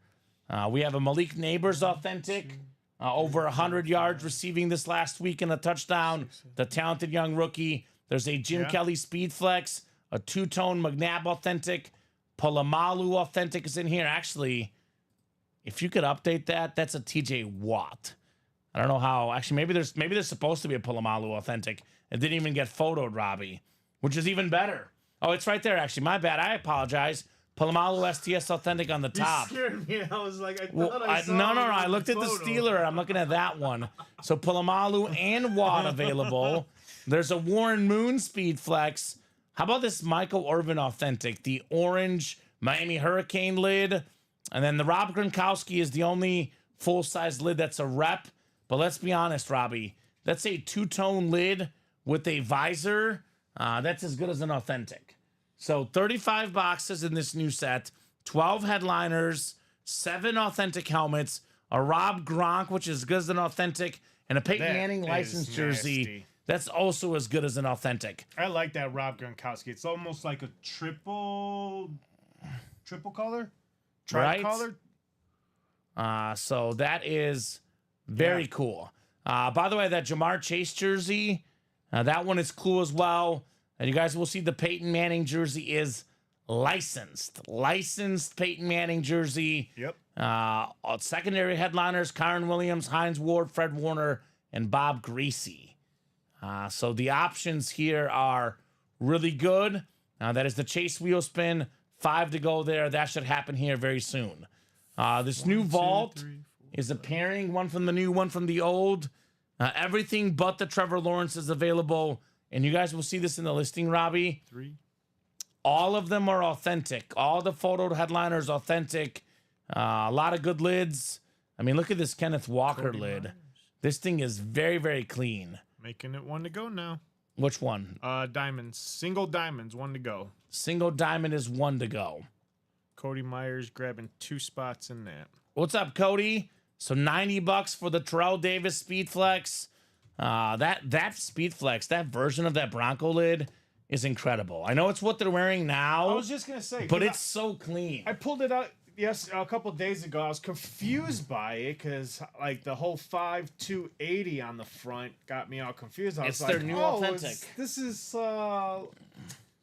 We have a Malik Neighbors authentic, over 100 yards receiving this last week in a touchdown. The talented young rookie. There's a Jim Kelly Speed Flex, a 2-tone McNabb authentic. Polamalu authentic is in here. Actually, if you could update that, that's a TJ Watt. I don't know how. Actually, maybe there's supposed to be a Polamalu authentic. It didn't even get photoed, Robbie, which is even better. Oh, it's right there, actually. My bad. I apologize. Polamalu STS authentic on the top. You scared me. I was like, I Well, thought I saw no. it I on looked at the photo. Steeler. I'm looking at that one. So Polamalu and Watt available. There's a Warren Moon Speed Flex. How about this Michael Irvin authentic? The orange Miami Hurricane lid. And then the Rob Gronkowski is the only full-size lid that's a rep. But let's be honest, Robbie. That's a 2-tone lid with a visor. That's as good as an authentic. So 35 boxes in this new set, 12 headliners, 7 authentic helmets, a Rob Gronk, which is as good as an authentic, and a Peyton That Manning is licensed jersey. nasty. That's also as good as an authentic. I like that Rob Gronkowski. It's almost like a triple color, Right. tricolor. So that is very cool. By the way, that Jamar Chase jersey, that one is cool as well. And you guys will see the Peyton Manning jersey is licensed. Licensed Peyton Manning jersey. Yep. Secondary headliners, Kyron Williams, Hines Ward, Fred Warner, and Bob Greasy. So the options here are really good. That is the Chase wheel spin. 5 to go there. That should happen here very soon. This new vault is a pairing, one from the new, one from the old. Everything but the Trevor Lawrence is available. And you guys will see this in the listing, Robbie. 3. All of them are authentic. All the photo headliners authentic. A lot of good lids. I mean, look at this Kenneth Walker lid. This thing is very, very clean. Making it 1 to go now. Which one? Diamonds. Single diamonds, 1 to go. Single diamond is 1 to go. Cody Myers grabbing 2 spots in that. What's up, Cody? So $90 for the Terrell Davis Speed Flex. That Speed Flex, that version of that Bronco lid is incredible. I know it's what they're wearing now, I was just gonna say, but 'cause it's so clean. I pulled it out a couple days ago. I was confused by it because like the whole 5.280 on the front got me all confused. I It's was their like, new oh, authentic. this is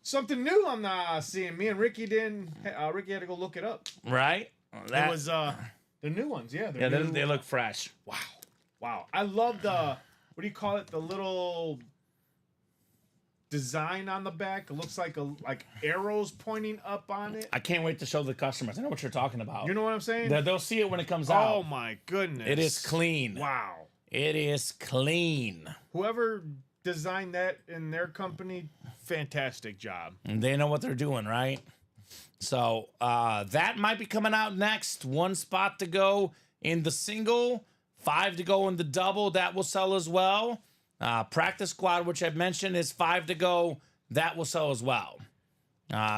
something new. I'm not seeing. Me and Ricky didn't. Ricky had to go look it up. Right? It was the new ones. Yeah, yeah, they look fresh. Wow. I love the what do you call it? The little design on the back. It looks like arrows pointing up on it. I can't wait to show the customers. I know what you're talking about. You know what I'm saying? They'll see it when it comes out. Oh my goodness. It is clean. Wow. It is clean. Whoever designed that in their company, fantastic job. And they know what they're doing, right? So that might be coming out next. 1 spot to go in the single, 5 to go in the double. That will sell as well. Practice squad, which I've mentioned, is 5 to go. That will sell as well.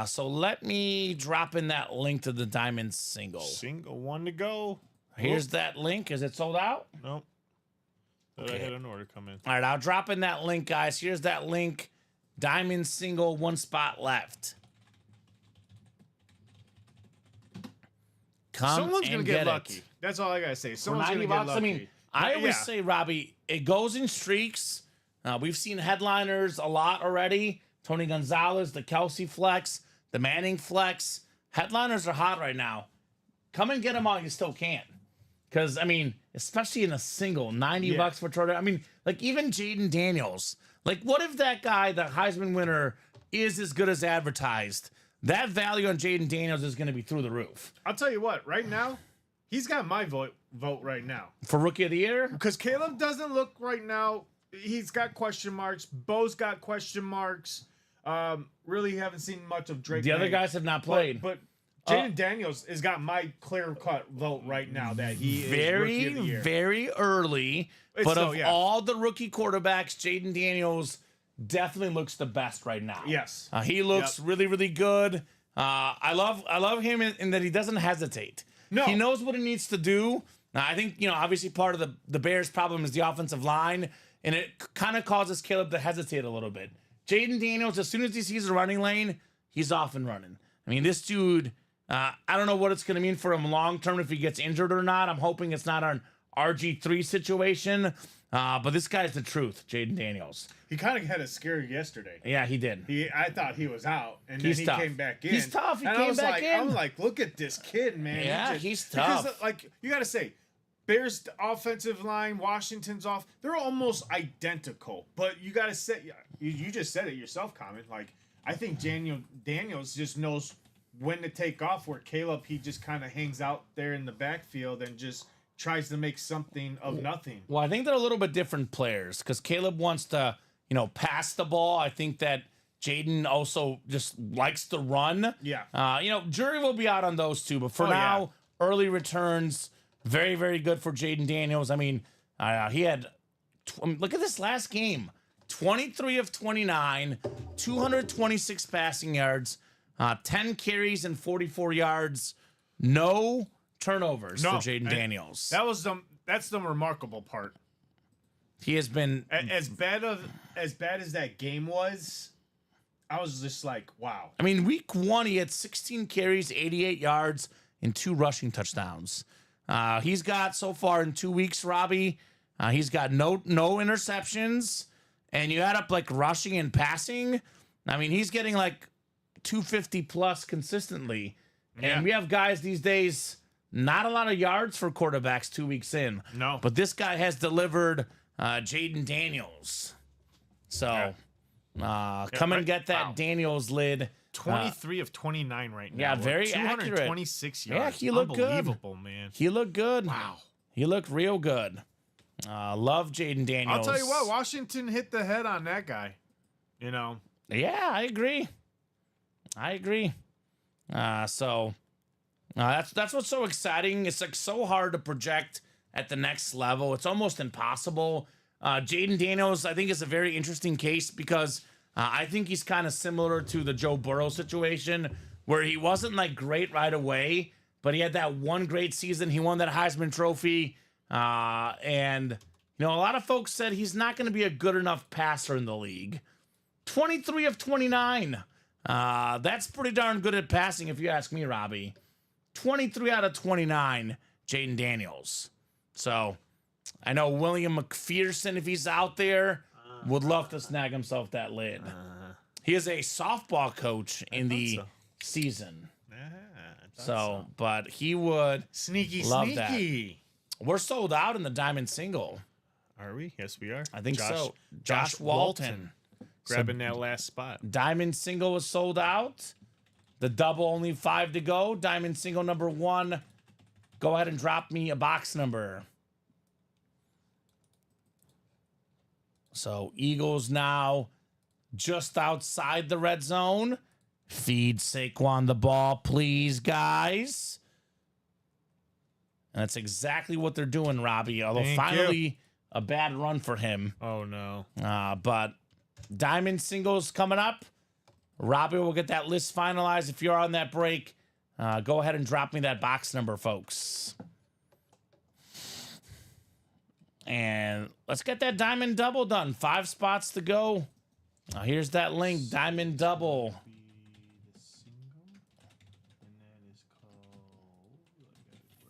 So let me drop in that link to the diamond single. Single 1 to go. Here's that link. Is it sold out? Nope. Thought I had an order come in. All right, I'll drop in that link, guys. Here's that link. Diamond single, 1 spot left. Come Someone's and gonna get it. lucky. That's all I gotta say. For Someone's 90 gonna get bucks. lucky. I mean, I always Yeah. say, Robbie, it goes in streaks. We've seen headliners a lot already. Tony Gonzalez, the Kelsey flex, the Manning flex. Headliners are hot right now. Come and get them while you still can. Because, I mean, especially in a single, 90 Yeah. bucks for Trotter. I mean, like even Jaden Daniels. Like, what if that guy, the Heisman winner, is as good as advertised? That value on Jaden Daniels is going to be through the roof. I'll tell you what. Right now, he's got my vote right now. For Rookie of the Year? Because Caleb doesn't look right now. He's got question marks. Bo's got question marks. Really haven't seen much of Drake. The other May. guys have not played. But Jaden Daniels has got my clear-cut vote right now that he is Rookie of the Year. Very early. It's But still, of yeah. all the rookie quarterbacks, Jaden Daniels definitely looks the best right now. Yes. He looks really, really good. I love him in that he doesn't hesitate. No. He knows what he needs to do. Now, I think, obviously part of the Bears' problem is the offensive line, and it kind of causes Caleb to hesitate a little bit. Jaden Daniels, as soon as he sees a running lane, he's off and running. I mean, this dude, I don't know what it's going to mean for him long term if he gets injured or not. I'm hoping it's not an RG3 situation, but this guy's the truth, Jaden Daniels. He kind of had a scare yesterday. Yeah, he did. I thought he was out, and then He's he tough. came back in. He's tough. He and came I was back like, in. I'm like, look at this kid, man. Yeah, he's Because, tough. like, you got to say, Bears offensive line, Washington's off. They're almost identical. But you got to say, you just said it yourself, Common. Like, I think Daniels just knows when to take off, where Caleb, he just kind of hangs out there in the backfield and just tries to make something of nothing. Well, I think they're a little bit different players because Caleb wants to, pass the ball. I think that Jaden also just likes to run. Yeah. Jury will be out on those two, but for now, early returns, very, very good for Jaden Daniels. I mean, he had, look at this last game, 23 of 29, 226 passing yards, 10 carries and 44 yards, no turnovers for Jaden Daniels. That's the remarkable part. He has been As bad as that game was, I was just like, wow. I mean, week 1, he had 16 carries, 88 yards, and 2 rushing touchdowns. He's got so far in 2 weeks, Robbie, he's got no interceptions, and you add up like rushing and passing. I mean, he's getting like 250 plus consistently. Yeah. And we have guys these days, not a lot of yards for quarterbacks 2 weeks in. No. But this guy has delivered Jaden Daniels. So come and get that Daniels lid. 23 of 29 right now. Yeah, very 226 accurate. yards. Yeah, he looked good. Unbelievable, man. He looked good. Wow. He looked real good. Love Jaden Daniels. I'll tell you what, Washington hit the head on that guy. Yeah, I agree. So that's what's so exciting. It's like so hard to project at the next level. It's almost impossible. Jaden Daniels, I think, is a very interesting case because I think he's kind of similar to the Joe Burrow situation where he wasn't like great right away, but he had that one great season. He won that Heisman Trophy. And a lot of folks said he's not going to be a good enough passer in the league. 23 of 29. That's pretty darn good at passing, if you ask me, Robbie. 23 out of 29, Jaden Daniels. So I know William McPherson, if he's out there, would love to snag himself that lid. He is a softball coach in the season. So, but he would Sneaky, love sneaky. that. We're sold out in the diamond single. Are we? Yes, we are. I think Josh- so. Josh Walton. grabbing that last spot. Diamond single was sold out. The double, only 5 to go. Diamond single number 1. Go ahead and drop me a box number. So Eagles now just outside the red zone. Feed Saquon the ball, please, guys. And that's exactly what they're doing, Robbie. Although Thank finally a bad run for him. Oh, no. But diamond singles coming up. Robbie will get that list finalized. If you're on that break, go ahead and drop me that box number, folks. And let's get that diamond double done. 5 spots to go. Here's that link, diamond double. The single, and that is called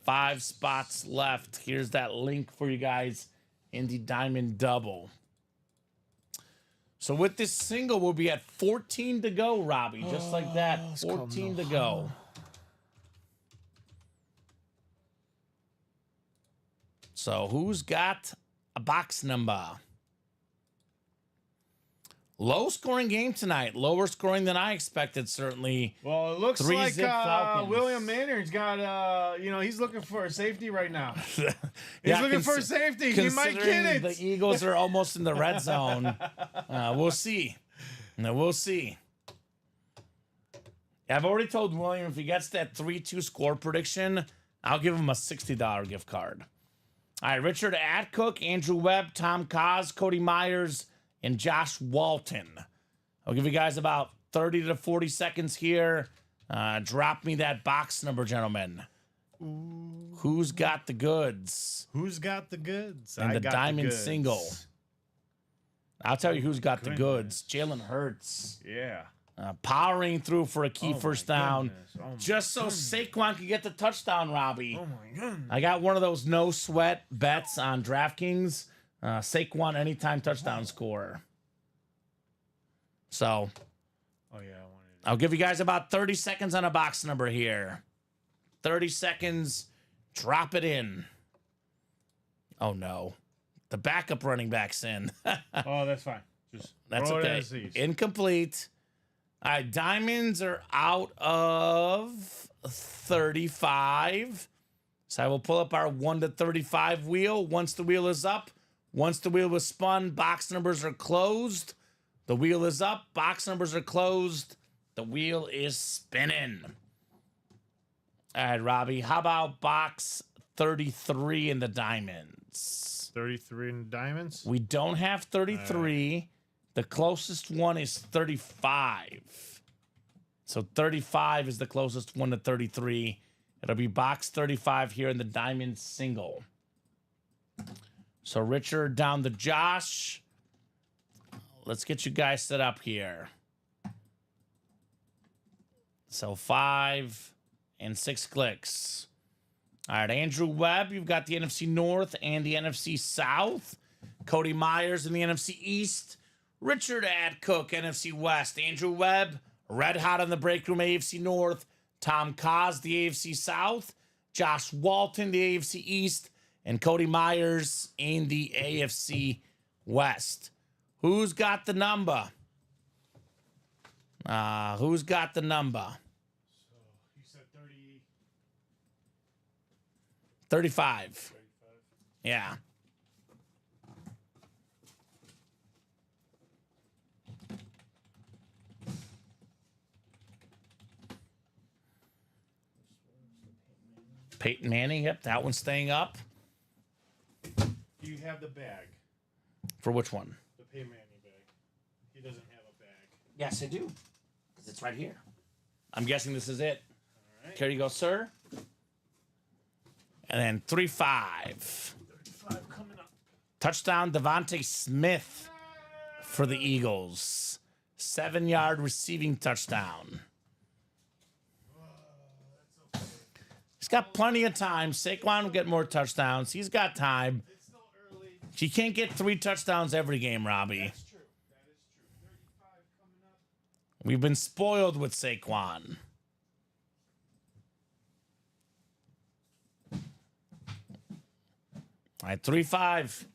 5 spots left. Here's that link for you guys in the diamond double. So with this single, we'll be at 14 to go, Robbie. Just like that. 14 to go. So who's got a box number? Low scoring game tonight. Lower scoring than I expected, certainly. Well, it looks 3 like zip Falcons. William Maynard's got, he's looking for a safety right now. He's Yeah, looking for a safety. He might get it. The Eagles are almost in the red zone. We'll see. We'll see. I've already told William if he gets that 3-2 score prediction, I'll give him a $60 gift card. All right, Richard Adcook, Andrew Webb, Tom Kaz, Cody Myers, and Josh Walton. I'll give you guys about 30 to 40 seconds here. Drop me that box number, gentlemen. Who's got the goods? Who's got the goods? And I the got diamond goods. single. I'll tell you who's got the goods. Jalen Hurts. Yeah. Powering through for a key Oh, first my down. goodness. Oh, my Just so Saquon can get the touchdown, Robbie. Oh, my goodness. I got one of those no sweat bets on DraftKings. Saquon anytime touchdown scorer. So Oh, yeah. I wanted I'll give you guys about 30 seconds on a box number here. 30 seconds. Drop it in. Oh, no. The backup running back's in. Oh, that's fine. Just That's throw it okay. as is. Incomplete. All right, diamonds are out of 35. So I will pull up our 1 to 35 wheel. Once the wheel is up, once the wheel is spun, box numbers are closed. The wheel is up, box numbers are closed. The wheel is spinning. All right, Robbie, how about box 33 in the diamonds? 33 in diamonds. We don't have 33. The closest one is 35. So 35 is the closest one to 33. It'll be box 35 here in the diamond single. So Richard down to Josh. Let's get you guys set up here. So 5 and 6 clicks. All right, Andrew Webb, you've got the NFC North and the NFC South. Cody Myers in the NFC East. Richard Adcook, NFC West. Andrew Webb, red hot on the break room, AFC North. Tom Kaz, the AFC South. Josh Walton, the AFC East. And Cody Myers in the AFC West. Who's got the number? Who's got the number? So you said 30. 35. 35. Yeah. Peyton Manning, yep, that one's staying up. Do you have the bag? For which one? The Peyton Manning bag. He doesn't have a bag. Yes, I do. Because it's right here. I'm guessing this is it. All right. Here you go, sir. And then 3-5. 35 coming up. Touchdown, Devontae Smith for the Eagles. 7-yard receiving touchdown. He's got plenty of time. Saquon will get more touchdowns. He's got time. It's still early. You can't get 3 touchdowns every game, Robbie. That's true. That is true. 35 coming up. We've been spoiled with Saquon. All right, 3-5.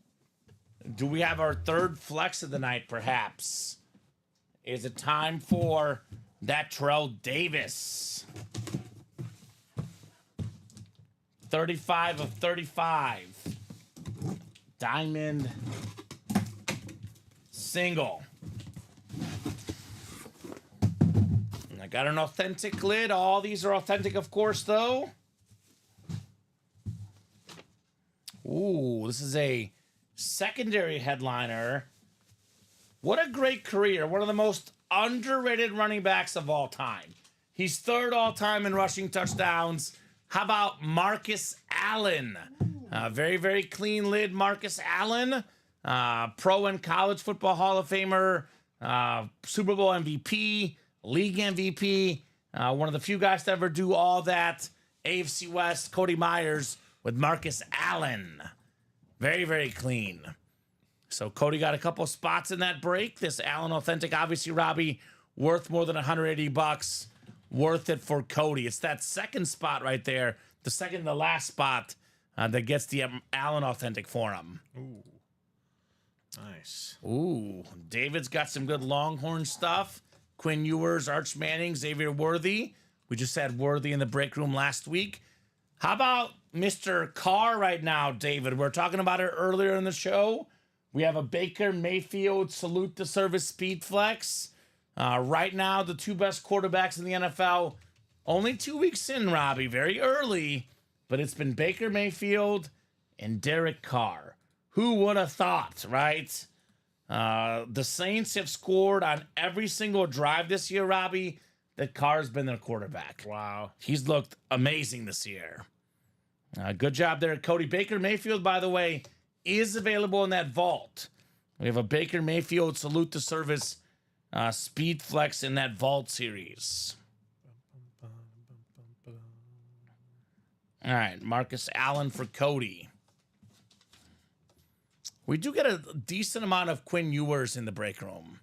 Do we have our third flex of the night, perhaps? Is it time for that Terrell Davis? 35 of 35. Diamond single. And I got an authentic lid. All these are authentic, of course, though. Ooh, this is a secondary headliner. What a great career. One of the most underrated running backs of all time. He's third all time in rushing touchdowns. How about Marcus Allen? Very, very clean lid, Marcus Allen. Pro and college football Hall of Famer. Super Bowl MVP. League MVP. One of the few guys to ever do all that. AFC West, Cody Myers with Marcus Allen. Very, very clean. So Cody got a couple spots in that break. This Allen Authentic, obviously, Robbie, worth more than $180. Worth it for Cody. It's that second spot right there, the second to last spot that gets the Allen Authentic for him. Ooh. Nice. Ooh, David's got some good Longhorn stuff. Quinn Ewers, Arch Manning, Xavier Worthy. We just had Worthy in the break room last week. How about Mr. Carr right now, David? We're talking about it earlier in the show. We have a Baker Mayfield Salute to Service Speed Flex. Right now, the two best quarterbacks in the NFL. Only 2 weeks in, Robbie. Very early. But it's been Baker Mayfield and Derek Carr. Who would have thought, right? The Saints have scored on every single drive this year, Robbie, that Carr's been their quarterback. Wow. He's looked amazing this year. Good job there, Cody. Baker Mayfield, by the way, is available in that vault. We have a Baker Mayfield Salute to Service Speed Flex in that vault series. All right, Marcus Allen for Cody. We do get a decent amount of Quinn Ewers in the break room.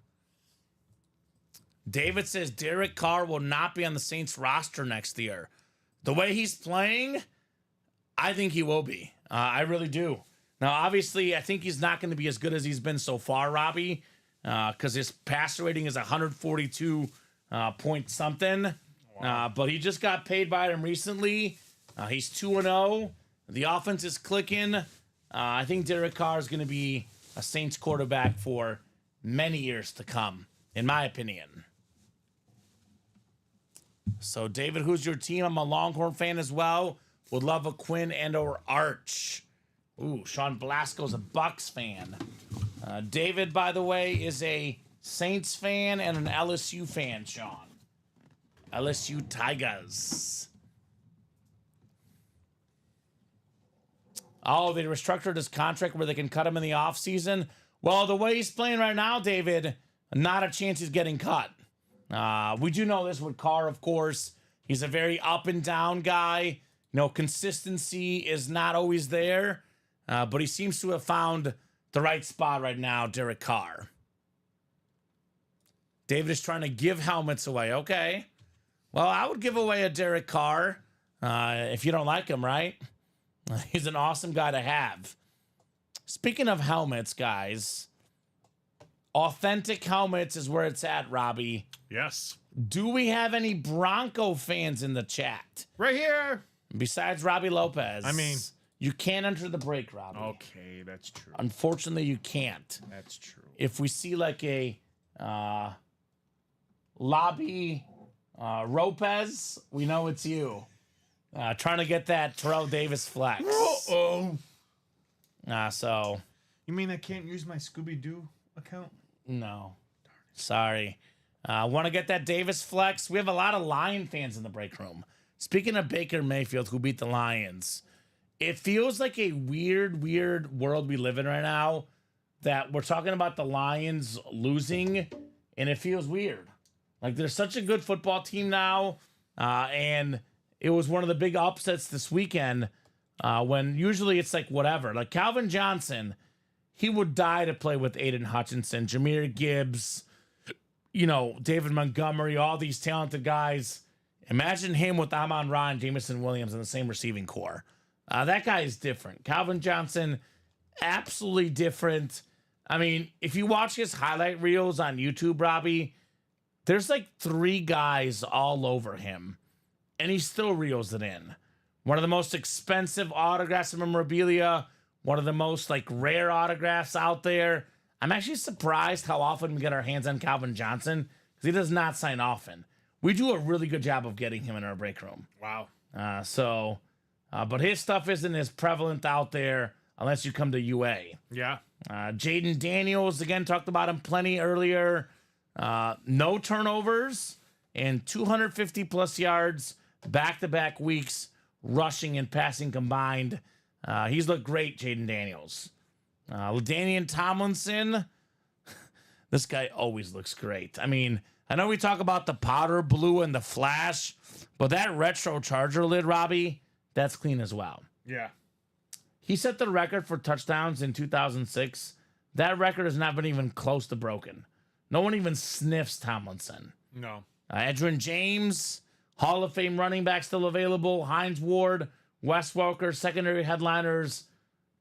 David says Derek Carr will not be on the Saints roster next year. The way he's playing, I think he will be. I really do. Now, obviously, I think he's not going to be as good as he's been so far, Robbie, because his passer rating is 142 point something. Wow. But he just got paid by him recently. He's 2-0. The offense is clicking. I think Derek Carr is going to be a Saints quarterback for many years to come, in my opinion. So, David, who's your team? I'm a Longhorn fan as well. Would love a Quinn and or Arch. Ooh, Sean Blasco's a Bucks fan. David, by the way, is a Saints fan and an LSU fan, Sean. LSU Tigers. Oh, they restructured his contract where they can cut him in the offseason. Well, the way he's playing right now, David, not a chance he's getting cut. We do know this with Carr, of course. He's a very up and down guy. You know, consistency is not always there. But he seems to have found the right spot right now, Derek Carr. David is trying to give helmets away. Okay. Well, I would give away a Derek Carr if you don't like him, right? He's an awesome guy to have. Speaking of helmets, guys, authentic helmets is where it's at, Robbie. Yes. Do we have any Bronco fans in the chat? Right here. Besides Robbie Lopez. I mean, you can't enter the break, Robbie. Okay, that's true. Unfortunately, you can't. That's true. If we see like a Lobby Lopez, we know it's you. Trying to get that Terrell Davis flex. Uh-oh. So. You mean I can't use my Scooby-Doo account? No. Sorry. Want to get that Davis flex? We have a lot of Lion fans in the break room. Speaking of Baker Mayfield, who beat the Lions, it feels like a weird world we live in right now that we're talking about the Lions losing, and it feels weird. Like, they're such a good football team now, and it was one of the big upsets this weekend when usually it's like whatever. Like, Calvin Johnson, he would die to play with Aiden Hutchinson, Jahmyr Gibbs, you know, David Montgomery, all these talented guys. Imagine him with Amon-Ra and Jameson Williams in the same receiving core. That guy is different. Calvin Johnson, absolutely different. I mean, if you watch his highlight reels on YouTube, Robbie, there's like 3 guys all over him, and he still reels it in. One of the most expensive autographs and memorabilia, one of the most like rare autographs out there. I'm actually surprised how often we get our hands on Calvin Johnson because he does not sign often. We do a really good job of getting him in our break room. Wow. But his stuff isn't as prevalent out there unless you come to UA. Yeah. Jaden Daniels, again, talked about him plenty earlier. No turnovers and 250 plus yards back-to-back weeks, rushing and passing combined. He's looked great, Jaden Daniels. LaDainian Tomlinson, this guy always looks great. I mean, I know we talk about the powder blue and the flash, but that retro Charger lid, Robbie, that's clean as well. Yeah. He set the record for touchdowns in 2006. That record has not been even close to broken. No one even sniffs Tomlinson. No. Edgerrin James, Hall of Fame running back still available. Hines Ward, Wes Welker, secondary headliners.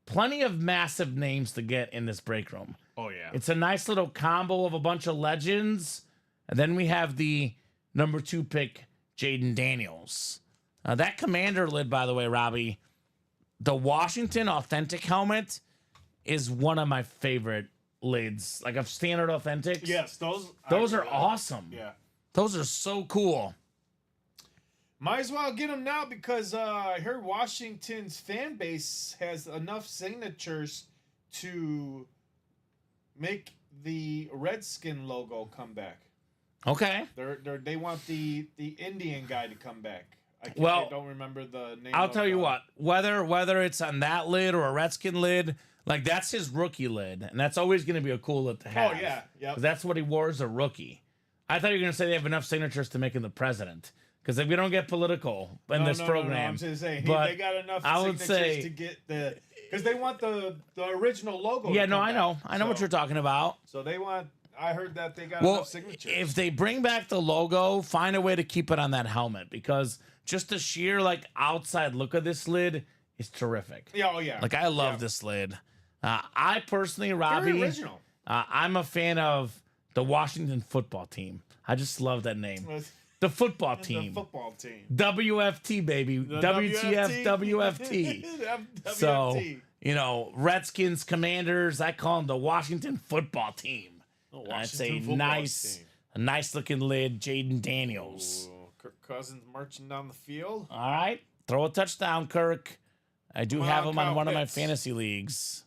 Plenty of massive names to get in this break room. Oh, yeah. It's a nice little combo of a bunch of legends. And then we have the number 2 pick, Jaden Daniels. That Commander lid, by the way, Robbie, the Washington Authentic helmet is one of my favorite lids. Like of standard Authentics. Yes, Those are awesome. Yeah. Those are so cool. Might as well get them now because I heard Washington's fan base has enough signatures to make the Redskin logo come back. Okay. They want the Indian guy to come back. I don't remember the name. I'll tell you what, whether it's on that lid or a Redskin lid, like that's his rookie lid, and that's always going to be a cool lid to have. Oh yeah, yeah. That's what he wore as a rookie. I thought you were going to say they have enough signatures to make him the president, because if we don't get political in this program, no, I'm just saying but they got enough I would signatures say to get the because they want the original logo. yeah, to no, come I know, back. I know what you're talking about. So they want. I heard that they got Well, enough signatures. if they bring back the logo, find a way to keep it on that helmet, because just the sheer like outside look of this lid is terrific. Yeah, oh yeah. Like I love this lid. I personally, Robbie, Very original. I'm a fan of the Washington football team. I just love that name. The football team. The football team. WFT, baby. WTF, WFT. So, you know, Redskins, Commanders, I call them the Washington football team. I'd say a nice looking lid, Jaden Daniels. Ooh, Kirk Cousins marching down the field. All right. Throw a touchdown, Kirk. I do have him on Kyle one of my Pitts. fantasy leagues.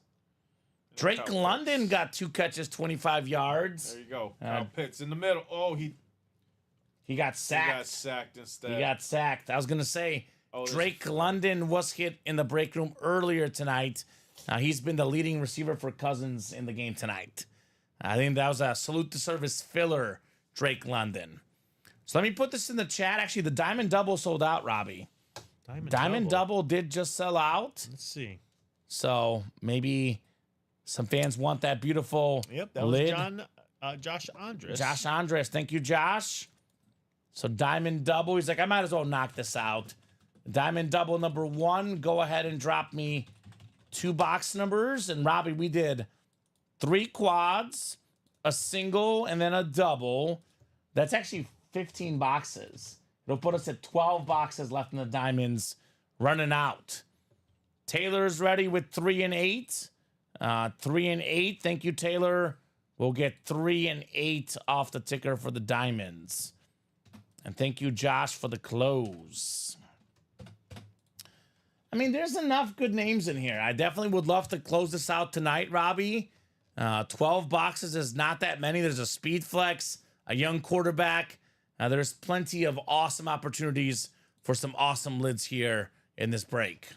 Drake Kyle London got 2 catches, 25 yards. There you go. Kyle Pitts in the middle. Oh, he got got sacked. sacked instead. He got sacked. I was going to say, this- Drake London was hit in the break room earlier tonight. He's been the leading receiver for Cousins in the game tonight. I think that was a salute to service filler, Drake London. So let me put this in the chat. Actually, the Diamond Double sold out, Robbie. Diamond Double did just sell out. Let's see. So maybe some fans want that beautiful Yep, that lid. was Josh Andres. Josh Andres. Thank you, Josh. So Diamond Double. He's like, I might as well knock this out. Diamond Double number 1. Go ahead and drop me 2 box numbers. And Robbie, we did 3 quads, a single, and then a double. That's actually 15 boxes. It'll put us at 12 boxes left in the diamonds, running out. Taylor's ready with 3 and 8. 3 and 8. Thank you, Taylor. We'll get 3 and 8 off the ticker for the diamonds. And thank you, Josh, for the close. I mean, there's enough good names in here. I definitely would love to close this out tonight, Robbie. 12 boxes is not that many. There's a speed flex, a young quarterback. There's plenty of awesome opportunities for some awesome lids here in this break.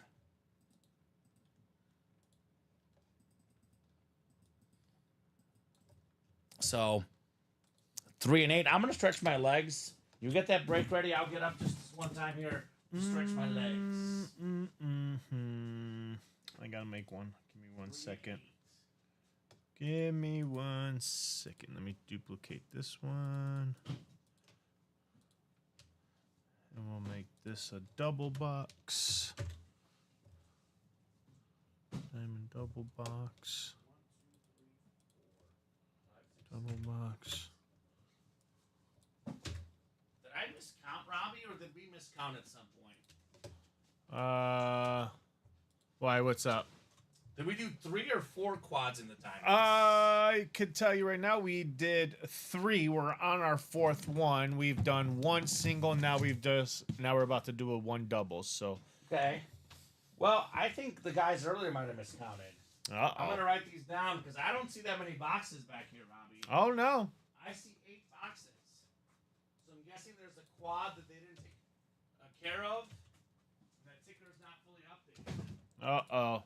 So 3 and 8. I'm gonna stretch my legs. You get that break ready. I'll get up just this one time here. Stretch my legs. I gotta make one. Give me 1 second. Give me 1 second. Let me duplicate this one. And we'll make this a double box. Diamond double box. Double box. Did I miscount, Robbie, or did we miscount at some point? Why? What's up? Did we do 3 or 4 quads in the time? I could tell you right now, we did 3. We're on our 4th one. We've done 1 single. Now we're about to do a 1 double. So. Okay. Well, I think the guys earlier might have miscounted. I'm gonna write these down because I don't see that many boxes back here, Robbie. Oh no. I see 8 boxes. So I'm guessing there's a quad that they didn't take care of. And that ticker's not fully updated.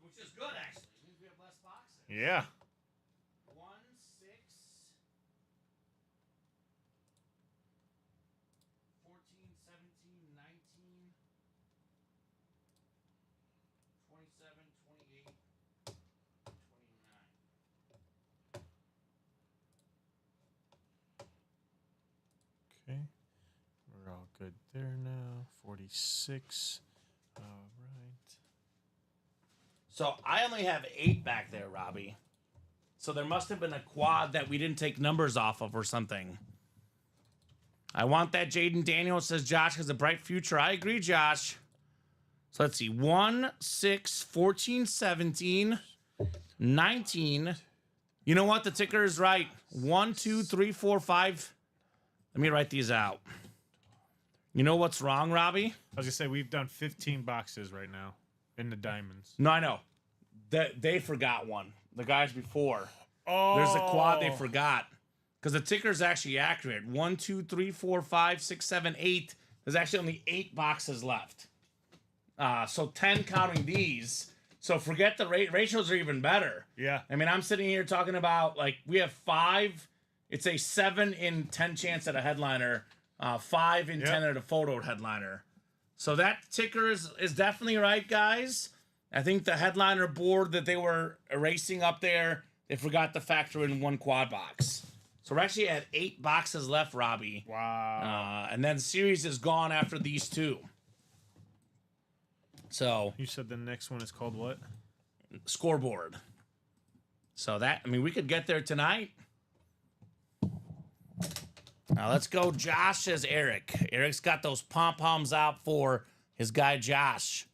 Which is good, actually. It means we have less boxes. Yeah. 1, 6, 14, 17, 19, 27, 28, 29. Okay. We're all good there now. 46. All right. So I only have 8 back there, Robbie. So there must have been a quad that we didn't take numbers off of or something. I want that. Jaden Daniels says Josh has a bright future. I agree, Josh. So let's see. 1, 6, 14, 17, 19. You know what? The ticker is right. 1, 2, 3, 4, 5. Let me write these out. You know what's wrong, Robbie? I was gonna say we've done 15 boxes right now in the diamonds. No, I know. They forgot one. The guys before. Oh, There's a quad they forgot. Because the ticker is actually accurate. 1, 2, 3, 4, 5, 6, 7, 8. There's actually only 8 boxes left. So 10 counting these. So forget the ratios are even better. Yeah. I mean, I'm sitting here talking about, like, we have 5. It's a 7 in 10 chance at a headliner. 5 in 10 at a photo headliner. So that ticker is definitely right, guys. I think the headliner board that they were erasing up there, they forgot to factor in 1 quad box. So we're actually at 8 boxes left, Robbie. Wow. And then the series is gone after these 2. So You said the next one is called what? scoreboard. So that, I mean, we could get there tonight. Now let's go. Josh as Eric. Eric's got those pom-poms out for his guy Josh.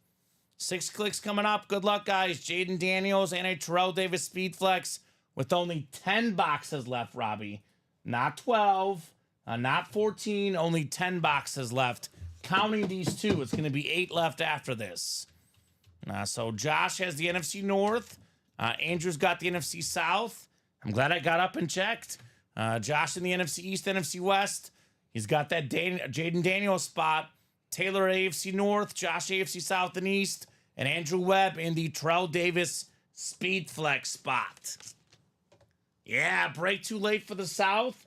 6 clicks coming up. Good luck, guys. Jaden Daniels and a Terrell Davis Speed Flex with only 10 boxes left, Robbie. Not 12, not 14, only 10 boxes left. Counting these 2, it's going to be 8 left after this. So Josh has the NFC North. Andrew's got the NFC South. I'm glad I got up and checked. Josh in the NFC East, NFC West. He's got that Jaden Daniels spot. Taylor AFC North, Josh AFC South and East, and Andrew Webb in the Terrell Davis Speed Flex spot. Yeah, break too late for the South.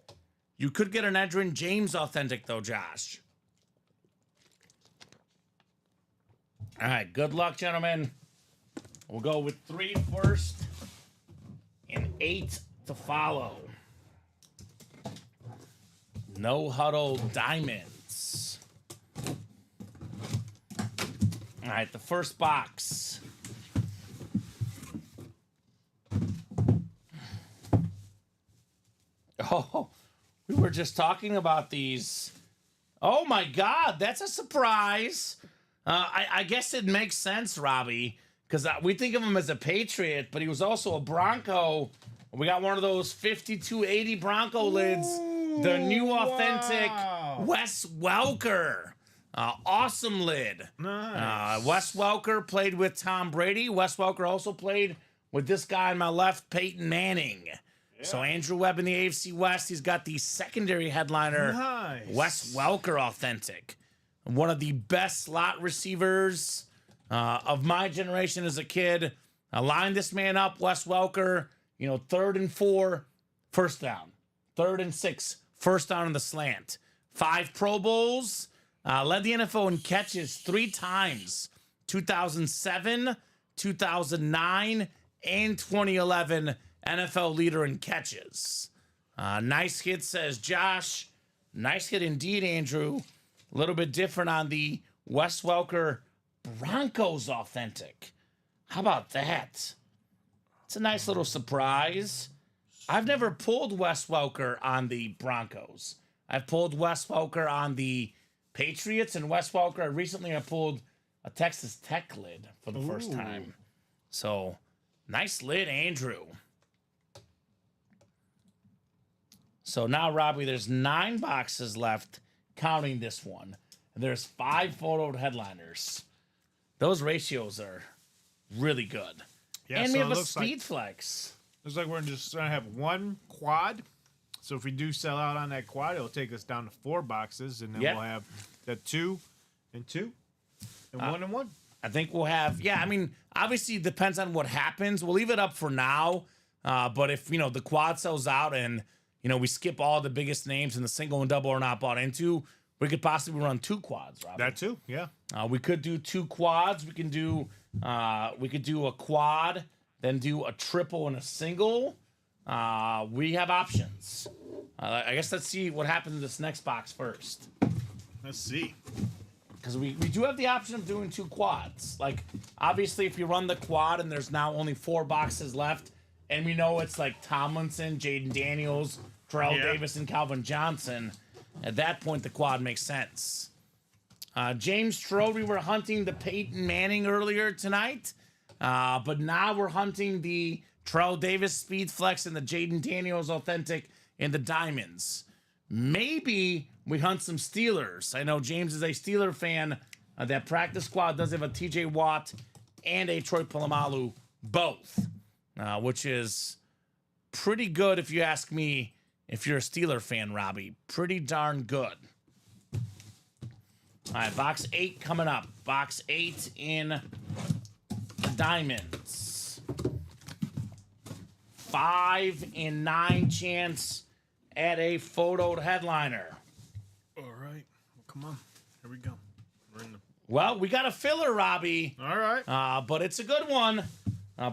You could get an Edgerrin James authentic, though, Josh. All right, good luck, gentlemen. We'll go with 3 first and 8 to follow. No Huddle Diamonds. All right, the first box. Oh, we were just talking about these. Oh my God, that's a surprise. I guess it makes sense, Robbie, because we think of him as a Patriot, but he was also a Bronco. We got one of those 5280 Bronco lids. The new authentic Wes Welker. Awesome lid. Nice. Wes Welker played with Tom Brady. Wes Welker also played with this guy on my left, Peyton Manning. Yeah. So Andrew Webb in the AFC West. He's got the secondary headliner, Nice. Wes Welker authentic. One of the best slot receivers of my generation as a kid. Line this man up, Wes Welker. 3rd and 4, first down. 3rd and 6, first down in the slant. 5 Pro Bowls. Led the NFL in catches 3 times. 2007, 2009, and 2011 NFL leader in catches. Nice hit, says Josh. Nice hit indeed, Andrew. A little bit different on the Wes Welker Broncos authentic. How about that? It's a nice little surprise. I've never pulled Wes Welker on the Broncos. I've pulled Wes Welker on the Patriots, and Wes Welker recently I pulled a Texas Tech lid for the first time. So nice lid, Andrew. So now, Robbie, there's 9 boxes left, counting this one. And there's 5 photoed headliners. Those ratios are really good. Yeah, and so we have it a looks like- speed flex. Looks like we're just gonna have 1 quad. So if we do sell out on that quad, it'll take us down to 4 boxes, and then Yep. we'll have the 2 and 2 and 1 and 1. I think we'll have, yeah, I mean, obviously it depends on what happens. We'll leave it up for now. But if, the quad sells out and, we skip all the biggest names and the single and double are not bought into, we could possibly run 2 quads, Rob. That too, yeah. We could do 2 quads. We could do a quad, then do a triple and a single. We have options. I guess let's see what happens in this next box first. Let's see. Because we do have the option of doing 2 quads. Like, obviously, if you run the quad and there's now only 4 boxes left, and we know it's like Tomlinson, Jaden Daniels, Terrell Davis, and Calvin Johnson, at that point, the quad makes sense. James Strode, we were hunting the Peyton Manning earlier tonight, but now we're hunting the Terrell Davis Speed Flex and the Jaden Daniels Authentic in the Diamonds. Maybe we hunt some Steelers. I know James is a Steeler fan. That practice squad does have a TJ Watt and a Troy Polamalu, both, which is pretty good if you ask me. If you're a Steeler fan, Robbie, pretty darn good. All right, box 8 coming up. Box 8 in the Diamonds. 5 and 9 chance at a photoed headliner. All right. Well, come on. Here we go. We're in the. Well, we got a filler, Robbie, All right. but it's a good one.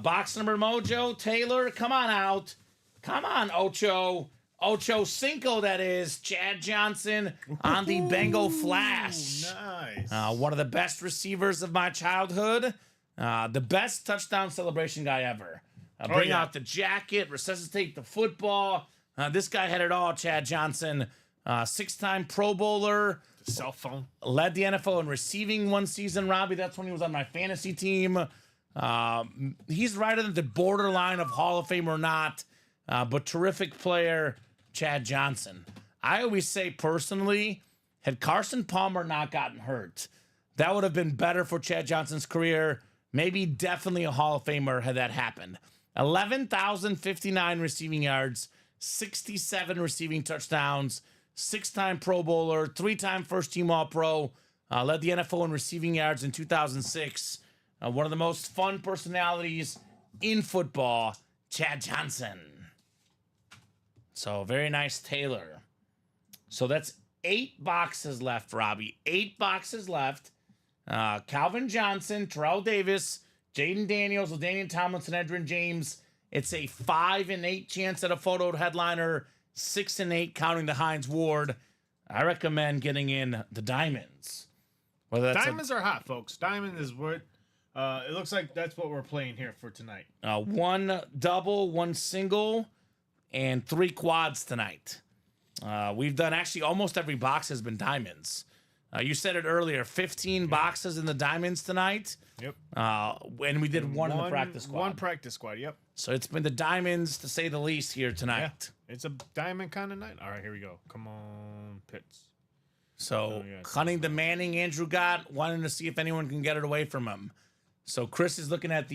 Box number Mojo, Taylor, come on out. Come on, Ocho Cinco, that is. Chad Johnson on the Bengal Flash. Nice. One of the best receivers of my childhood. The best touchdown celebration guy ever. Bring out the jacket, resuscitate the football. This guy had it all, Chad Johnson. 6-time Pro Bowler. The cell phone. Led the NFL in receiving one season, Robbie. That's when he was on my fantasy team. He's right at the borderline of Hall of Fame or not, but terrific player, Chad Johnson. I always say personally, had Carson Palmer not gotten hurt, that would have been better for Chad Johnson's career. Maybe definitely a Hall of Famer had that happened. 11,059 receiving yards, 67 receiving touchdowns, 6-time Pro Bowler, 3-time first-team All-Pro, led the NFL in receiving yards in 2006. One of the most fun personalities in football, Chad Johnson. So, very nice, Taylor. So, that's 8 boxes left, Robbie. 8 boxes left. Calvin Johnson, Terrell Davis, Jaden Daniels, LaDainian Tomlinson, Edgerrin James. It's a 5 and 8 chance at a photoed headliner. 6 and 8 counting the Hines Ward. I recommend getting in the Diamonds. Whether that's Diamonds are hot, folks. Diamond is what. It looks like that's what we're playing here for tonight. 1 double, 1 single, and 3 quads tonight. We've done actually almost every box has been Diamonds. You said it earlier, 15 boxes in the Diamonds tonight. Yep. And we did one in the practice squad. One practice squad. Yep. So it's been the Diamonds, to say the least, here tonight. It's a diamond kind of night. All right, here we go. Come on, Pitts. So yeah. hunting the Manning Andrew got, wanting to see if anyone can get it away from him. So Chris is looking at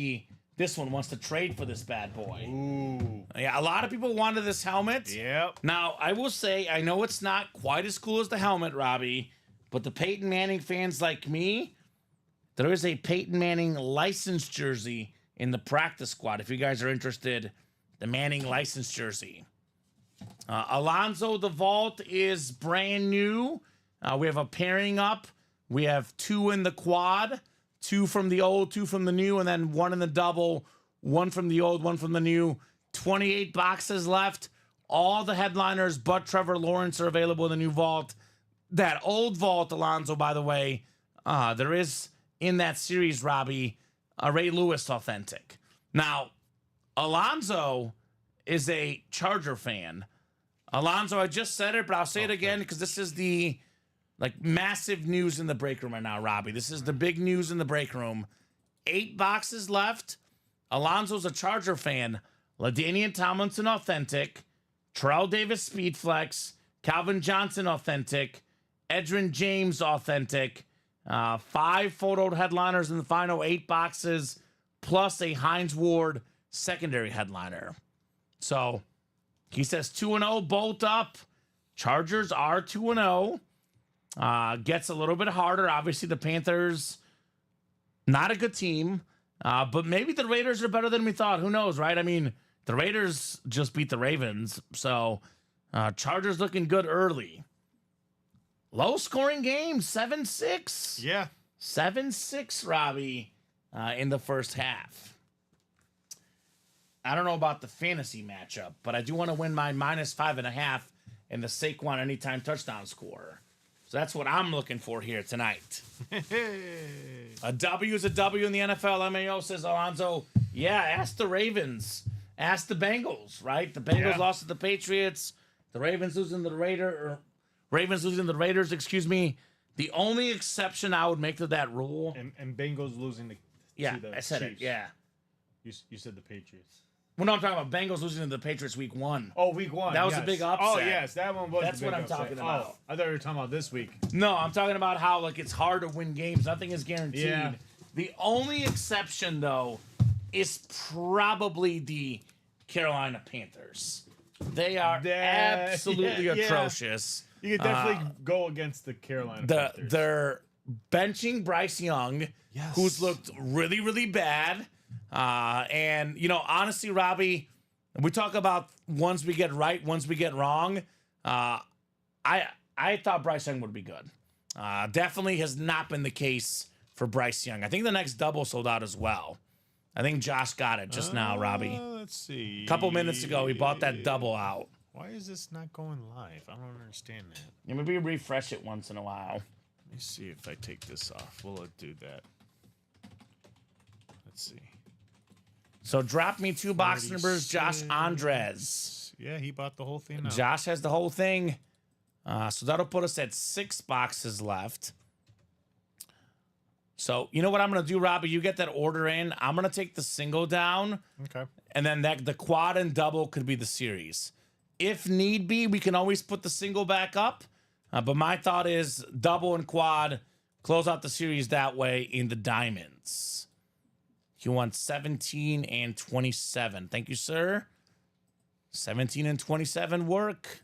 this one, wants to trade for this bad boy. Ooh. Yeah, a lot of people wanted this helmet. Yep. Now, I will say, I know it's not quite as cool as the helmet, Robbie, but the Peyton Manning fans like me, there is a Peyton Manning licensed jersey in the practice squad. If you guys are interested, the Manning licensed jersey. Alonzo the Vault is brand new. We have a pairing up. We have 2 in the quad, 2 from the old, 2 from the new, and then 1 in the double, 1 from the old, 1 from the new. 28 boxes left. All the headliners but Trevor Lawrence are available in the new vault. That old vault, Alonzo, by the way, there is in that series, Robbie, a Ray Lewis authentic. Now, Alonzo is a Charger fan. Alonzo, I just said it, but I'll say it again because this is the massive news in the break room right now, Robbie. This is the big news in the break room. 8 boxes left. Alonzo's a Charger fan. LaDainian Tomlinson authentic. Terrell Davis speed flex. Calvin Johnson authentic. Edgerrin James authentic. 5 photoed headliners in the final 8 boxes, plus a Hines Ward secondary headliner. So he says 2-0, bolt up. Chargers are 2-0. Gets a little bit harder. Obviously, the Panthers, not a good team. But maybe the Raiders are better than we thought. Who knows, right? I mean, the Raiders just beat the Ravens. So Chargers looking good early. Low scoring game, 7-6. Yeah. 7-6, Robbie, in the first half. I don't know about the fantasy matchup, but I do want to win my -5.5 in the Saquon anytime touchdown score. So that's what I'm looking for here tonight. A W is a W in the NFL. MAO says, Alonzo, yeah, ask the Ravens. Ask the Bengals, right? The Bengals lost to the Patriots. The Ravens losing to the Raiders, excuse me. The only exception I would make to that rule. And Bengals losing to the I said Chiefs. it. Yeah. You said the Patriots. Well, no, I'm talking about Bengals losing to the Patriots week 1. Oh, week 1. That was a big upset. Oh, yes, that one was. That's a big what I'm upset. talking about. Oh, I thought you were talking about this week. No, I'm talking about how it's hard to win games. Nothing is guaranteed. Yeah. The only exception, though, is probably the Carolina Panthers. They are absolutely atrocious. You could definitely go against the Carolina Panthers. They're benching Bryce Young, who's looked really, really bad. And, honestly, Robbie, we talk about ones we get right, ones we get wrong. I thought Bryce Young would be good. Definitely has not been the case for Bryce Young. I think the next double sold out as well. I think Josh got it just now, Robbie. Let's see. A couple minutes ago, he bought that double out. Why is this not going live? I don't understand that. Yeah, maybe refresh it once in a while. Let me see if I take this off. Will it do that? Let's see. So drop me 2 box numbers, Josh Andres. Yeah, he bought the whole thing now. Josh has the whole thing. So that'll put us at 6 boxes left. So you know what I'm going to do, Robbie? You get that order in. I'm going to take the single down. Okay. And then the quad and double could be the series. If need be, we can always put the single back up. But my thought is double and quad, close out the series that way in the diamonds. You want 17 and 27. Thank you, sir. 17 and 27 work.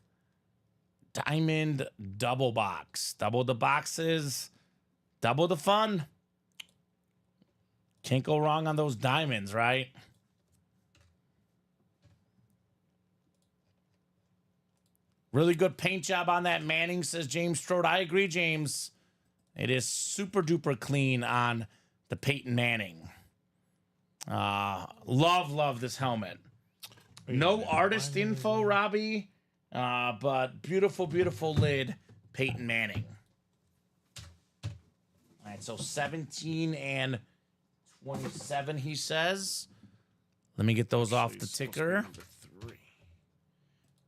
Diamond double box. Double the boxes. Double the fun. Can't go wrong on those diamonds, right? Really good paint job on that Manning, says James Strode. I agree, James. It is super duper clean on the Peyton Manning. Love this helmet. No artist info, Robbie, but beautiful lid, Peyton Manning. All right, so 17 and 27, he says. Let me get those off the ticker. Number 3.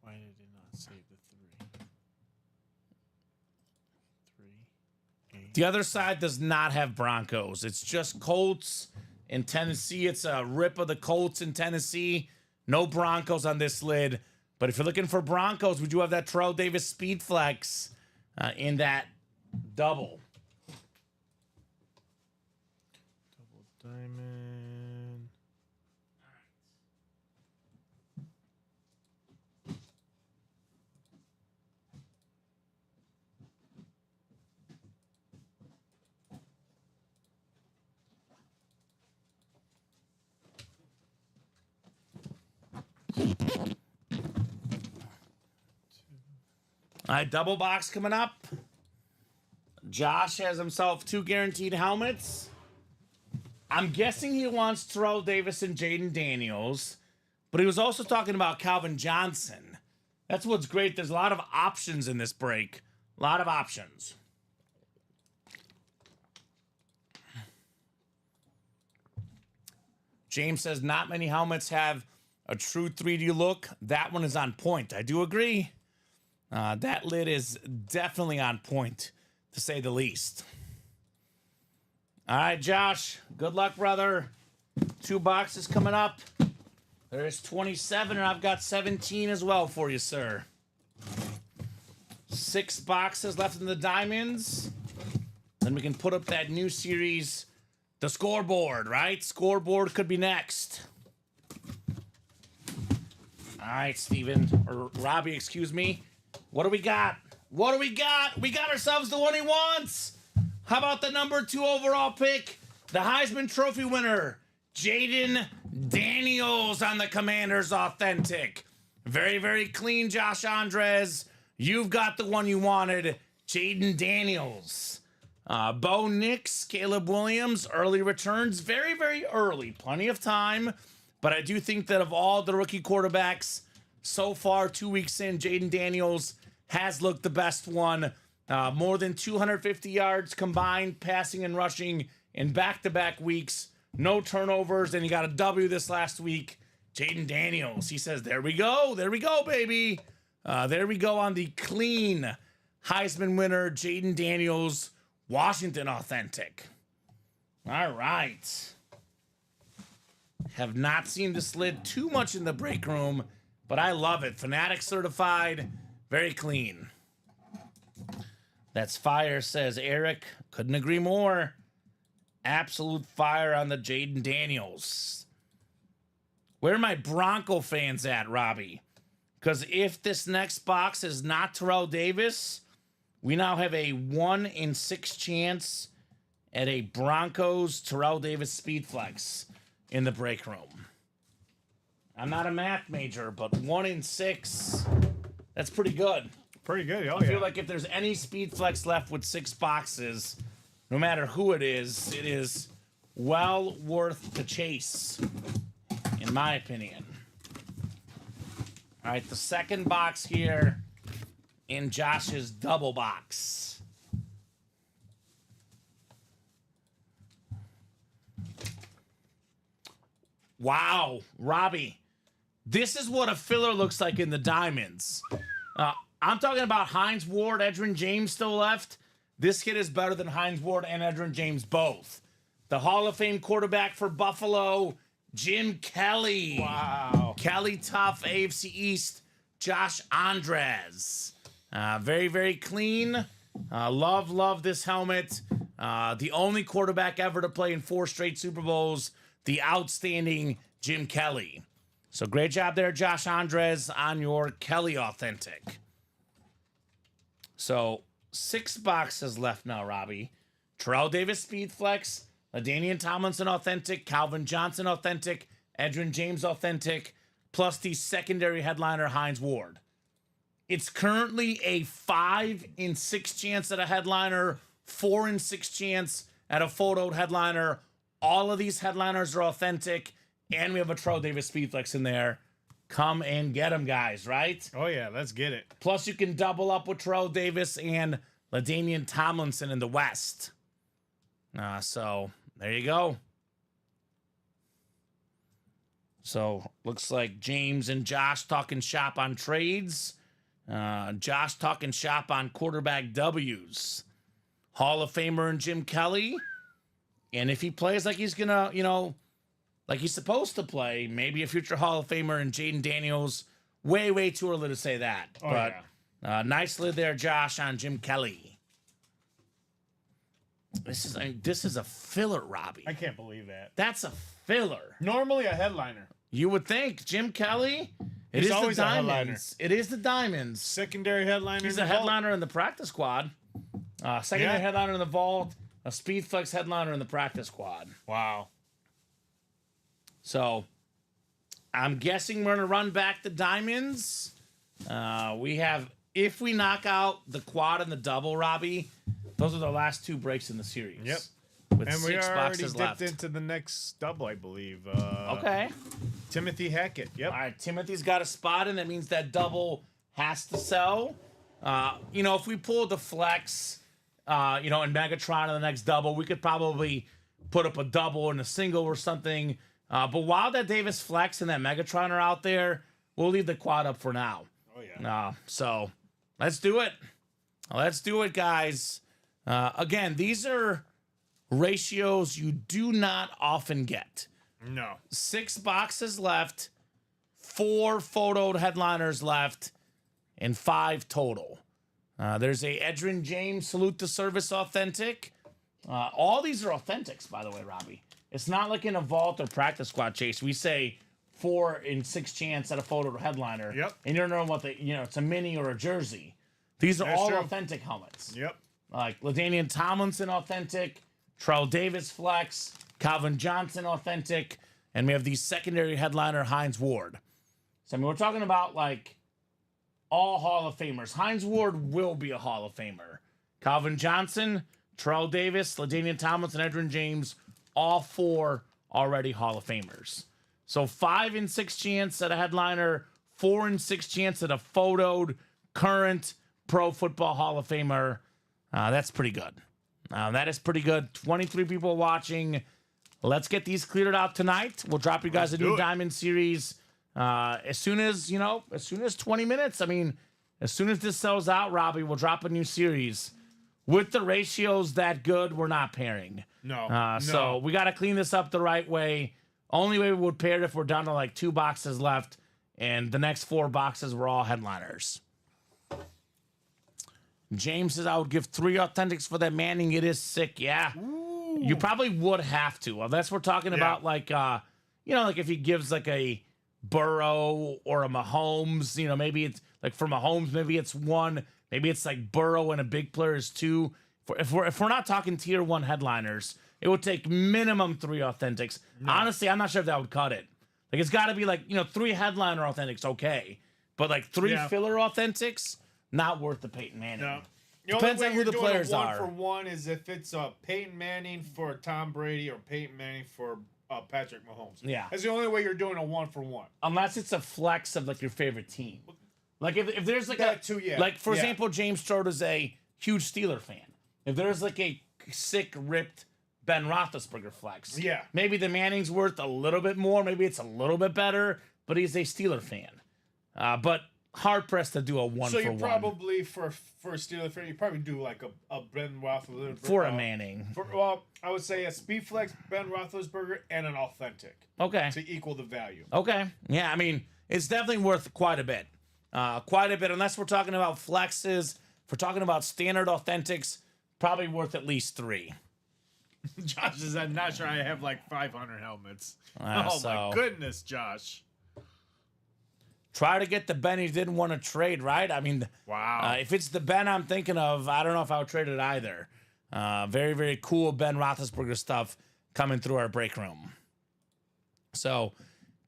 Why did it not save the 3? 3. The other side does not have Broncos. It's just Colts in Tennessee. It's a rip of the Colts in Tennessee. No Broncos on this lid. But if you're looking for Broncos, we do have that Terrell Davis speed flex in that double. Double diamond. All right, double box coming up. Josh has himself 2 guaranteed helmets. I'm guessing he wants Terrell Davis and Jaden Daniels, but he was also talking about Calvin Johnson. That's what's great. There's a lot of options in this break. A lot of options. James says not many helmets have a true 3D look, that one is on point. I do agree. That lid is definitely on point, to say the least. All right, Josh, good luck, brother. 2 boxes coming up. There's 27, and I've got 17 as well for you, sir. 6 boxes left in the diamonds. Then we can put up that new series, the scoreboard, right? Scoreboard could be next. All right, Steven, or Robbie, excuse me. What do we got? What do we got? We got ourselves the one he wants. How about the number 2 overall pick, the Heisman Trophy winner, Jaden Daniels on the Commanders Authentic. Very, very clean, Josh Andres. You've got the one you wanted, Jaden Daniels. Bo Nix, Caleb Williams, early returns. Very, very early. Plenty of time. But I do think that of all the rookie quarterbacks so far, 2 weeks in, Jaden Daniels has looked the best one. More than 250 yards combined, passing and rushing in back-to-back weeks. No turnovers, and he got a W this last week. Jaden Daniels, he says, there we go, baby. There we go on the clean Heisman winner, Jaden Daniels, Washington Authentic. All right. Have not seen this lid too much in the break room, but I love it. Fanatic certified, very clean. That's fire, says Eric. Couldn't agree more. Absolute fire on the Jaden Daniels. Where are my Bronco fans at, Robbie? Because if this next box is not Terrell Davis, we now have a 1 in 6 chance at a Broncos Terrell Davis speed flex in the break room. I'm not a math major, but 1 in 6, that's pretty good. Pretty good. I feel like if there's any speed flex left with 6 boxes, no matter who it is well worth the chase, in my opinion. All right, the second box here in Josh's double box. Wow, Robbie, this is what a filler looks like in the diamonds. I'm talking about Hines Ward, Edgerrin James still left. This kid is better than Hines Ward and Edgerrin James both. The Hall of Fame quarterback for Buffalo, Jim Kelly. Wow. Kelly tough, AFC East, Josh Andres. Very, very clean. Love this helmet. The only quarterback ever to play in 4 straight Super Bowls, the outstanding Jim Kelly. So great job there, Josh Andres, on your Kelly Authentic. So 6 boxes left now, Robbie. Terrell Davis Speed Flex, LaDainian Tomlinson Authentic, Calvin Johnson Authentic, Edgerrin James Authentic, plus the secondary headliner Hines Ward. It's currently a 5 in 6 chance at a headliner, 4 in 6 chance at a photoed headliner. All of these headliners are authentic, and we have a Terrell Davis Speed Flex in there. Come and get them, guys, right? Oh, yeah, let's get it. Plus, you can double up with Terrell Davis and LaDainian Tomlinson in the West. So, there you go. So, looks like James and Josh talking shop on trades. Josh talking shop on quarterback W's. Hall of Famer and Jim Kelly. And if he plays like he's going to, like he's supposed to play, maybe a future Hall of Famer and Jaden Daniels. Way too early to say that. Oh, but yeah. Nice lid there, Josh, on Jim Kelly. This is a filler, Robbie. I can't believe that. That's a filler. Normally a headliner. You would think Jim Kelly. It He's is always the a headliner. diamonds. It is the diamonds. Secondary headliner. He's in a the vault. headliner in the practice squad. Secondary headliner in the vault. A speed flex headliner in the practice squad. Wow. So, I'm guessing we're going to run back the diamonds. We have, if we knock out the quad and the double, Robbie, those are the last 2 breaks in the series. Yep. With And we 6 already boxes dipped left. into the next double, I believe. Okay. Timothy Hackett. Yep. All right, Timothy's got a spot in. That means that double has to sell. If we pull the flex, in Megatron in the next double, we could probably put up a double and a single or something. But while that Davis Flex and that Megatron are out there, we'll leave the quad up for now. Oh yeah. So let's do it. Let's do it, guys. Again, these are ratios you do not often get. No. 6 boxes left, 4 photoed headliners left, and 5 total. There's a Edgerrin James Salute to Service authentic. All these are authentics, by the way, Robbie. It's not like in a vault or practice squad chase. We say 4 in 6 chance at a photo headliner. Yep. And you don't know what it's a mini or a jersey. These are That's all true. authentic helmets. Yep. Like LaDainian Tomlinson authentic, Terrell Davis Flex, Calvin Johnson authentic, and we have the secondary headliner Hines Ward. So I mean, we're talking about like all Hall of Famers. Hines Ward will be a Hall of Famer. Calvin Johnson, Terrell Davis, LaDainian Tomlinson, Edgerrin James, all 4 already Hall of Famers. So 5 in 6 chance at a headliner, 4 in 6 chance at a photoed current Pro Football Hall of Famer. That's pretty good. That is pretty good. 23 people watching. Let's get these cleared out tonight. We'll drop you guys a new Diamond Series as soon as 20 minutes. I mean, as soon as this sells out, Robbie, we'll drop a new series. With the ratios that good, we're not pairing. No. So we got to clean this up the right way. Only way we would pair it if we're down to like 2 boxes left, and the next 4 boxes were all headliners. James says, I would give 3 authentics for that Manning. It is sick. Yeah. Ooh. You probably would have to. Unless we're talking about like, like if he gives like a Burrow or a Mahomes, maybe it's like for Mahomes, maybe it's 1. Maybe it's like Burrow and a big player is 2. If we're not talking tier 1 headliners, it would take minimum 3 authentics. No. Honestly, I'm not sure if that would cut it. Like it's got to be like 3 headliner authentics, okay, but like 3 filler authentics, not worth the Peyton Manning. No. Depends on who the players one are. For one is if it's Peyton Manning for Tom Brady or Peyton Manning for Patrick Mahomes. Yeah, that's the only way you're doing a 1-for-1. Unless it's a flex of like your favorite team. Like if there's like like for example, James Strode is a huge Steeler fan. If there's like a sick ripped Ben Roethlisberger flex, maybe the Manning's worth a little bit more. Maybe it's a little bit better, but he's a Steeler fan. But hard pressed to do a 1-for-1. So you probably for a Steeler fan, you probably do like a Ben Roethlisberger for a Manning. I would say a speed flex Ben Roethlisberger and an authentic. Okay. To equal the value. Okay. Yeah, I mean it's definitely worth quite a bit. Unless we're talking about flexes. If we're talking about standard authentics, probably worth at least 3. Josh is not sure I have like 500 helmets. So my goodness, Josh. Try to get the Ben he didn't want to trade, right? I mean, wow. If it's the Ben I'm thinking of, I don't know if I would trade it either. Very, very cool Ben Roethlisberger stuff coming through our break room. So,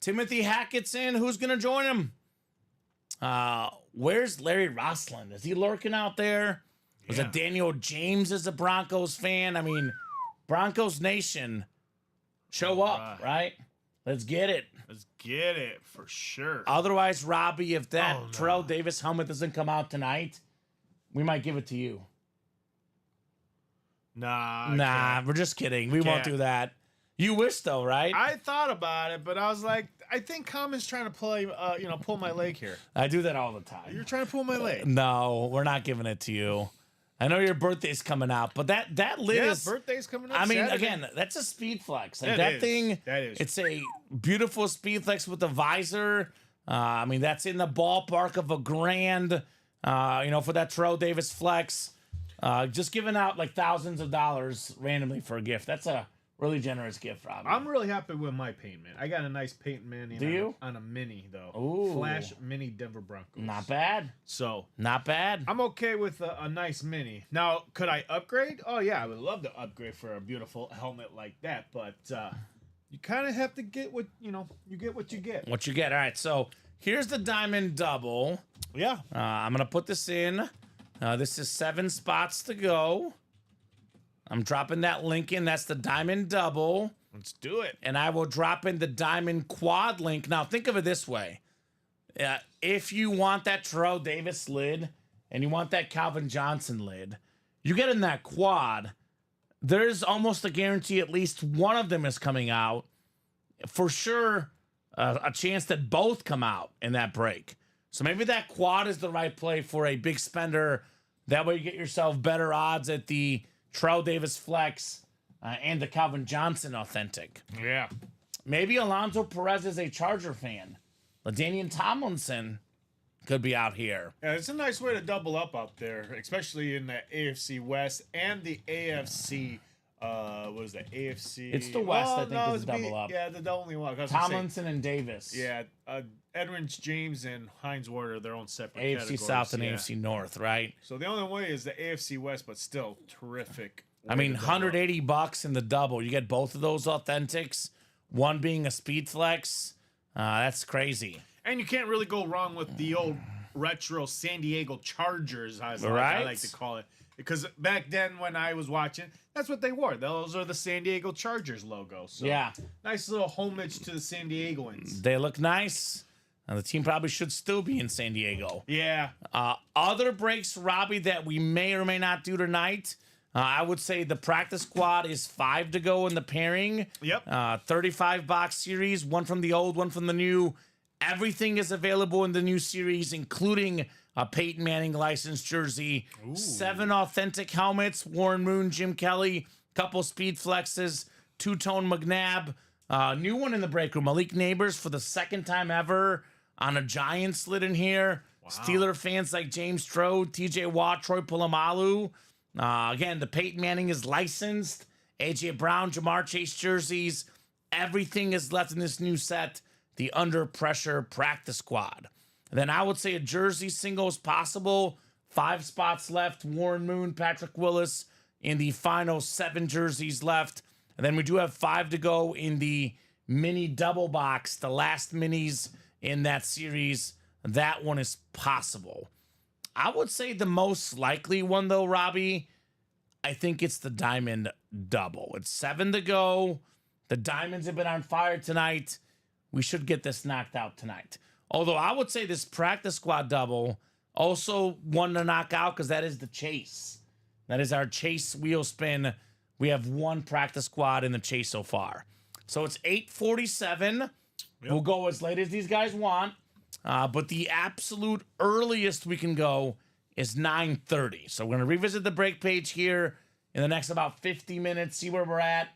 Timothy Hackett's in. Who's going to join him? Where's Larry Rossland? Is he lurking out there? Was it Daniel James as a Broncos fan? I mean, Broncos Nation, show up, right? Let's get it. Let's get it for sure. Otherwise, Robbie, if that Terrell Davis helmet doesn't come out tonight, we might give it to you. Nah, we're just kidding. We won't do that. You wish though, right? I thought about it, but I was like, I think Common's trying to play, pull my leg here. I do that all the time. You're trying to pull my leg. No, we're not giving it to you. I know your birthday's coming out, but that lid is birthday's coming up. I mean, Saturday. again, that's a speed flex. Like that thing, is. It's a beautiful speed flex with the visor. I mean, that's in the ballpark of $1,000. For that Terrell Davis flex. Just giving out like thousands of dollars randomly for a gift. That's a really generous gift, Robbie. I'm really happy with my Peyton Man. I got a nice Peyton Man. Do you? On a mini though. Ooh. Flash mini Denver Broncos. Not bad. So not bad. I'm okay with a nice mini. Now, could I upgrade? Oh yeah, I would love to upgrade for a beautiful helmet like that. But you kind of have to get what you get what you get. What you get. All right. So here's the Diamond Double. Yeah. I'm gonna put this in. This is 7 spots to go. I'm dropping that link in. That's the Diamond Double. Let's do it. And I will drop in the Diamond Quad link. Now, think of it this way. If you want that Terrell Davis lid and you want that Calvin Johnson lid, you get in that quad, there's almost a guarantee at least one of them is coming out. for sure a chance that both come out in that break. So maybe that quad is the right play for a big spender. That way you get yourself better odds at the Terrell Davis flex and the Calvin Johnson authentic. Yeah. Maybe Alonso Perez is a Charger fan. LaDainian Tomlinson could be out here. Yeah, it's a nice way to double up out there, especially in the AFC West and the AFC. What is that? AFC. It's the West, I think, is a it's double up. Yeah, the only one. Tomlinson and Davis. Yeah, Edmonds, James, and Hines Ward are their own separate AFC categories. South and yeah. AFC North, right? So the only way is the AFC West, but still terrific. I mean, $180 in the double. You get both of those authentics. One being a speed flex. That's crazy. And you can't really go wrong with the old retro San Diego Chargers, as I Right. like to call it. Because back then when I was watching, that's what they wore. Those are the San Diego Chargers logo. So Yeah. nice little homage to the San Diegoans. They look nice. And the team probably should still be in San Diego. Yeah. Other breaks, Robbie, that we may or may not do tonight. I would say the practice squad is 5 to go in the pairing. Yep. 35 box series, one from the old, one from the new. Everything is available in the new series, including a Peyton Manning licensed jersey, 7 authentic helmets, Warren Moon, Jim Kelly, couple speed flexes, two-tone McNabb, new one in the break room, Malik Neighbors for the second time ever on a giant slid in here. Wow. Steeler fans like James Strode, TJ Watt, Troy Polamalu. Again, the Peyton Manning is licensed. AJ Brown, Jamar Chase jerseys. Everything is left in this new set. The Under Pressure Practice Squad. And then I would say a jersey single is possible. 5 spots left. Warren Moon, Patrick Willis in the final 7 jerseys left. And then we do have 5 to go in the mini double box, the last minis in that series. That one is possible. I would say the most likely one, though, Robbie, I think it's the Diamond Double. It's 7 to go. The Diamonds have been on fire tonight. We should get this knocked out tonight. Although I would say this practice squad double also one to knock out because that is the chase. That is our chase wheel spin. We have 1 practice squad in the chase so far. So it's 8:47. Yep. We'll go as late as these guys want. But the absolute earliest we can go is 9:30. So we're going to revisit the break page here in the next about 50 minutes, see where we're at.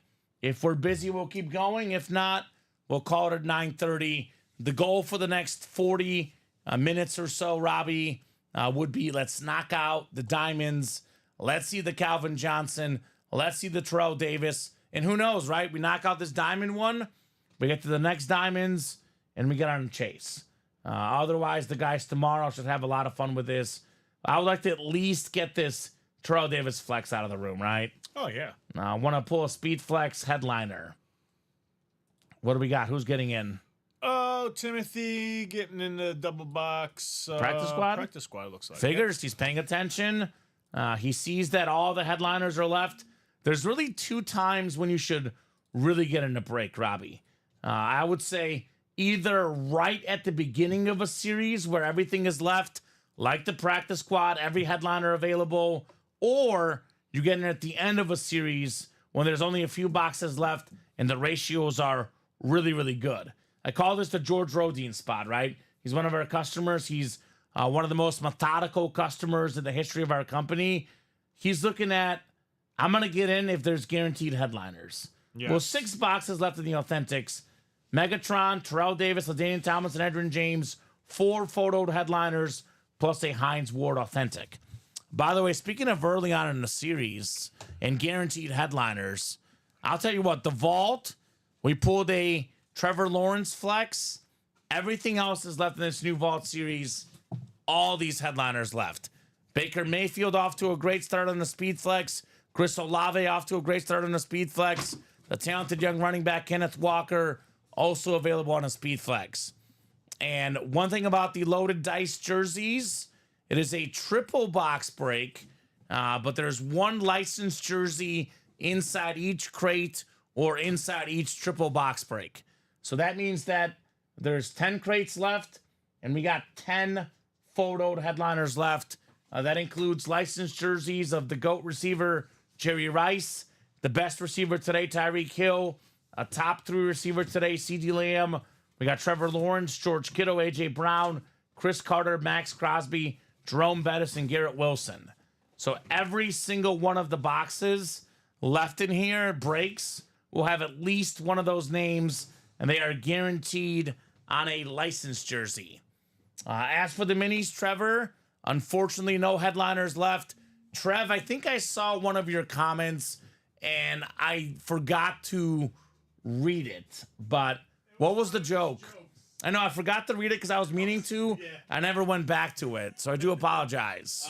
If we're busy, we'll keep going. If not, we'll call it at 9:30. The goal for the next 40 minutes or so, Robbie, would be let's knock out the Diamonds. Let's see the Calvin Johnson. Let's see the Terrell Davis. And who knows, right? We knock out this Diamond one. We get to the next Diamonds, and we get on the chase. Otherwise, the guys tomorrow should have a lot of fun with this. I would like to at least get this Terrell Davis flex out of the room, right? Oh, yeah. I want to pull a speed flex headliner. What do we got? Who's getting in? Oh, Timothy getting in the double box. Practice squad? Practice squad looks like. Figures. He's paying attention. He sees that all the headliners are left. There's really 2 times when you should really get in a break, Robbie. I would say either right at the beginning of a series where everything is left, like the practice squad, every headliner available, or you get in at the end of a series when there's only a few boxes left and the ratios are really, really good. I call this the George Rodine spot, right? He's one of our customers. He's one of the most methodical customers in the history of our company. He's looking at, I'm going to get in if there's guaranteed headliners. Yes. Well, 6 boxes left in the authentics. Megatron, Terrell Davis, LaDainian Tomlinson, Edgerrin James, 4 photoed headliners, plus a Hines Ward authentic. By the way, speaking of early on in the series and guaranteed headliners, I'll tell you what, the vault, we pulled a Trevor Lawrence flex. Everything else is left in this new vault series. All these headliners left. Baker Mayfield off to a great start on the speed flex. Chris Olave off to a great start on the speed flex. The talented young running back Kenneth Walker also available on a speed flex. And one thing about the loaded dice jerseys, it is a triple box break, but there's 1 licensed jersey inside each crate or inside each triple box break. So that means that there's 10 crates left, and we got 10 photoed headliners left. That includes licensed jerseys of the GOAT receiver, Jerry Rice, the best receiver today, Tyreek Hill, A top 3 receiver today, CeeDee Lamb. We got Trevor Lawrence, George Kittle, A.J. Brown, Chris Carter, Max Crosby, Jerome Bettis, and Garrett Wilson. So every single one of the boxes left in here, breaks, will have at least one of those names, and they are guaranteed on a licensed jersey. As for the minis, Trevor, unfortunately, no headliners left. Trev, I think I saw one of your comments, and I forgot to read it. But what was the joke? I know I forgot to read it because I was meaning to. I never went back to it, so I do apologize.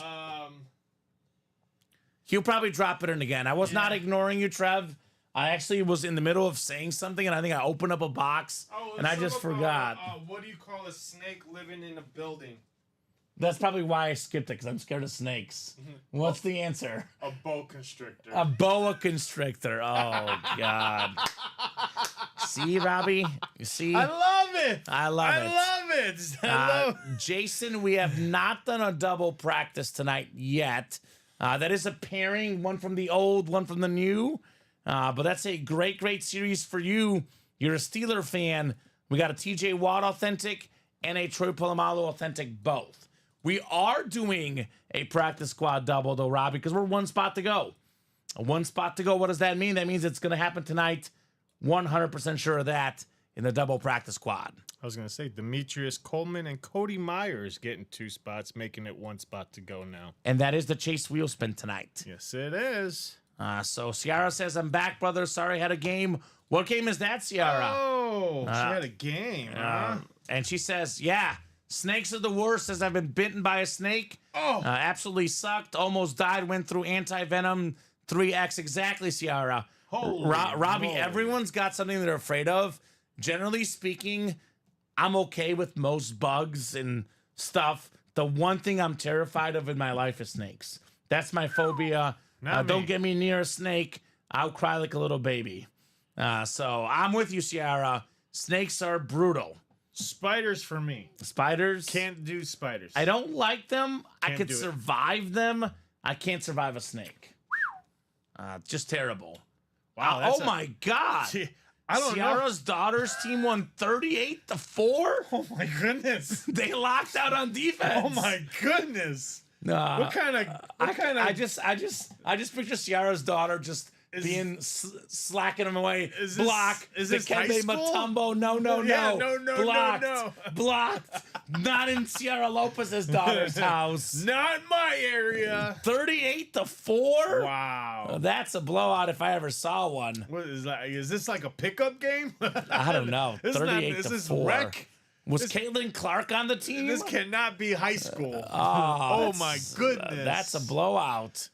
He'll probably drop it in again. I was not ignoring you, Trev. I actually was in the middle of saying something, and I think I opened up a box, and I just forgot. What do you call a snake living in a building? That's probably why I skipped it, because I'm scared of snakes. What's the answer? A boa constrictor. A boa constrictor. Oh, God. See, Robbie? You see? I love it. I love it. I love it. Jason, we have not done a double practice tonight yet. That is a pairing, one from the old, one from the new. But that's a great, great series for you. You're a Steeler fan. We got a TJ Watt authentic and a Troy Polamalu authentic both. We are doing a practice squad double, though, Robbie, because we're one spot to go. One spot to go. What does that mean? That means it's going to happen tonight. 100% sure of that in the double practice squad. I was going to say, Demetrius Coleman and Cody Myers getting 2 spots, making it 1 spot to go now. And that is the Chase Wheelspin tonight. Yes, it is. So Ciara says, I'm back, brother. Sorry, I had a game. What game is that, Ciara? Oh, she had a game, huh? And she says, yeah, snakes are the worst, as I've been bitten by a snake. Absolutely sucked. Almost died. Went through anti-venom 3X. Exactly, Ciara. Robbie, everyone's got something they're afraid of. Generally speaking, I'm okay with most bugs and stuff. The one thing I'm terrified of in my life is snakes. That's my phobia. Don't get me near a snake. I'll cry like a little baby. So I'm with you, Ciara. Snakes are brutal. Spiders for me. Spiders? Can't do spiders. I don't like them. I Can't could do it. survive them. I can't survive a snake. Just terrible. Wow. Oh my God. I don't know. Ciara's daughter's team won 38-4. Oh my goodness. They locked out on defense. Oh my goodness. What kind of? I just picture Ciara's daughter just being slacking him away. Is Block. this high Dikembe school? Mutombo. No. Blocked. no. Blocked. Not in Ciara Lopez's daughter's house. Not in my area. 38-4. Wow. That's a blowout if I ever saw one. What is that? Is this like a pickup game? I don't know. This is not- 38-4. Is this rec? Was Caitlin Clark on the team? This cannot be high school. Oh my goodness. That's a blowout.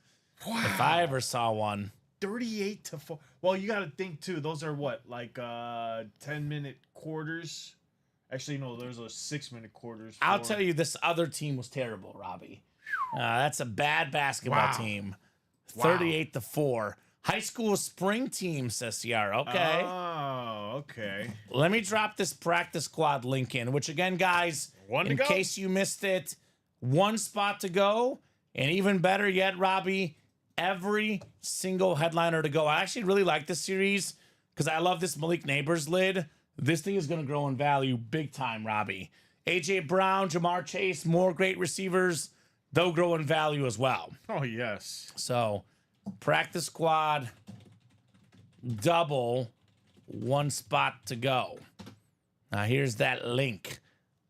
Wow. If I ever saw one. 38-4. Well, you got to think too. Those are what, like 10-minute quarters? Actually, no. Those are 6-minute quarters. I'll tell you, this other team was terrible, Robbie. That's a bad basketball team. 38-4. High school spring team, says Ciara. Okay. Oh, okay. Let me drop this practice squad link in, which again, guys, in case you missed it, 1 spot to go. And even better yet, Robbie, every single headliner to go. I actually really like this series because I love this Malik Neighbors lid. This thing is going to grow in value big time, Robbie. A.J. Brown, Jamar Chase, more great receivers. They'll grow in value as well. Oh, yes. So, practice squad, double, 1 spot to go. Now, here's that link.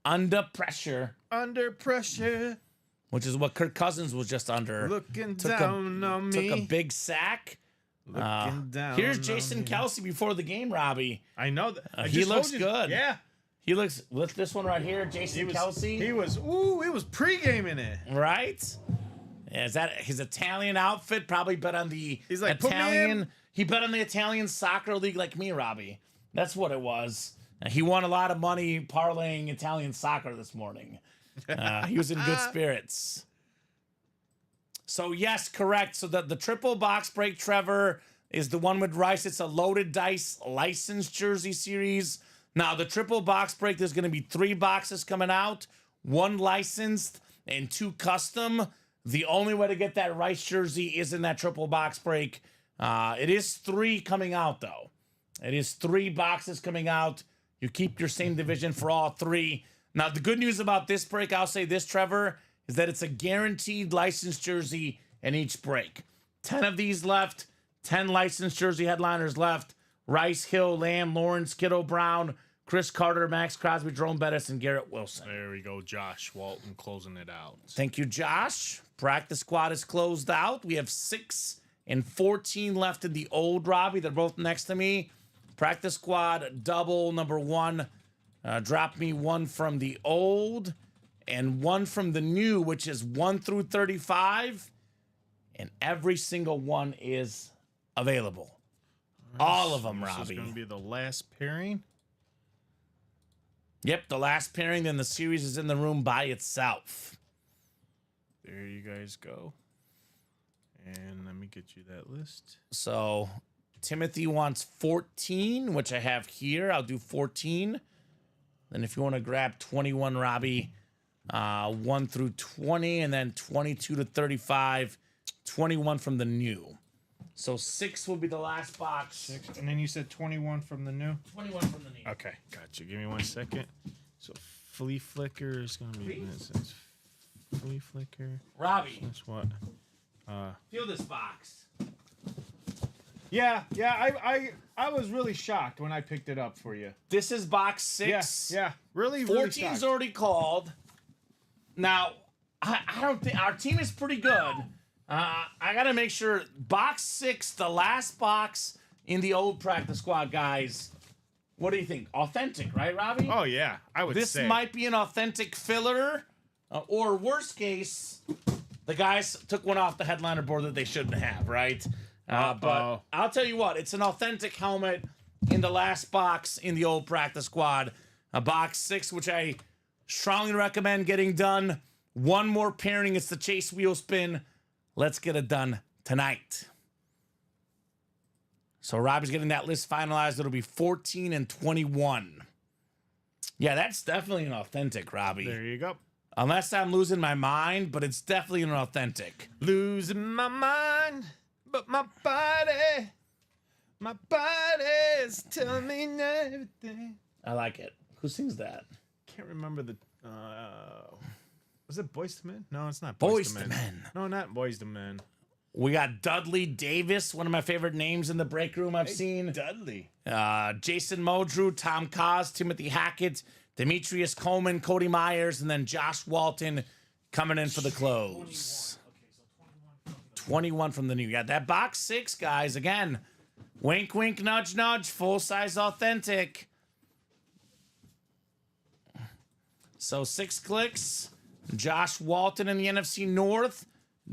Under pressure. Under pressure. Which is what Kirk Cousins was just under. Looking down on me. Took a big sack. Looking down Here's on Jason me. Kelsey before the game, Robbie. I know that. He looks good. Yeah. He looks, with this one right here, Jason Kelsey. He was pre-gaming it. Right? Is that his Italian outfit? Probably bet on the He's like, "Put me Italian. in." He bet on the Italian soccer league like me, Robbie. That's what it was. He won a lot of money parlaying Italian soccer this morning. He was in good spirits. So, yes, correct. So, the triple box break, Trevor, is the one with Rice. It's a loaded dice licensed jersey series. Now, the triple box break, there's going to be 3 boxes coming out, 1 licensed and 2 custom. The only way to get that Rice jersey is in that triple box break. It is 3 coming out, though. It is 3 boxes coming out. You keep your same division for all 3. Now, the good news about this break, I'll say this, Trevor, is that it's a guaranteed licensed jersey in each break. 10 of these left, 10 licensed jersey headliners left. Rice, Hill, Lamb, Lawrence, Kiddo Brown, Chris Carter, Max Crosby, Jerome Bettis, and Garrett Wilson. There we go, Josh Walton closing it out. Thank you, Josh. Practice squad is closed out. We have 6 and 14 left in the old, Robbie. They're both next to me. Practice squad double number 1. Drop me 1 from the old and 1 from the new, which is 1 through 35. And every single one is available. All of them, This Robbie. is going to be the last pairing. Yep, the last pairing, then the series is in the room by itself. There you guys go. And let me get you that list. So Timothy wants 14, which I have here. I'll do 14. Then if you want to grab 21, Robbie, 1 through 20, and then 22 to 35, 21 from the new. So 6 will be the last box. And then you said 21 from the new? 21 from the new. Okay, gotcha. Give me 1 second. So Flea Flicker is going to be this. It's Flea Flicker. Robbie, That's what? feel this box. Yeah. I was really shocked when I picked it up for you. This is box 6. Yeah. Really 14's shocked. already called. Now, I don't think our team is pretty good. I got to make sure box 6, the last box in the old practice squad, guys. What do you think? Authentic, right, Robbie? Oh, yeah. I would This say. might be an authentic filler, or worst case, the guys took one off the headliner board that they shouldn't have, right? But I'll tell you what, it's an authentic helmet in the last box in the old practice squad. Box 6, which I strongly recommend getting done. One more pairing, it's the Chase Wheel Spin. Let's get it done tonight. So Robbie's getting that list finalized. It'll be 14 and 21. Yeah, that's definitely an authentic, Robbie. There you go. Unless I'm losing my mind, but it's definitely an authentic. Losing my mind, but my body's telling me everything. I like it. Who sings that? Can't remember the. Was it Boyz II Men? No, it's not Boyz Boyz II Men. No, not Boyz II Men. We got Dudley Davis, one of my favorite names in the break room I've seen. Dudley. Jason Modrew, Tom Kaz, Timothy Hackett, Demetrius Coleman, Cody Myers, and then Josh Walton coming in for the close. 21 from the new. Yeah, that box 6, guys. Again, wink, wink, nudge, nudge. Full-size authentic. So 6 clicks. Josh Walton in the NFC North.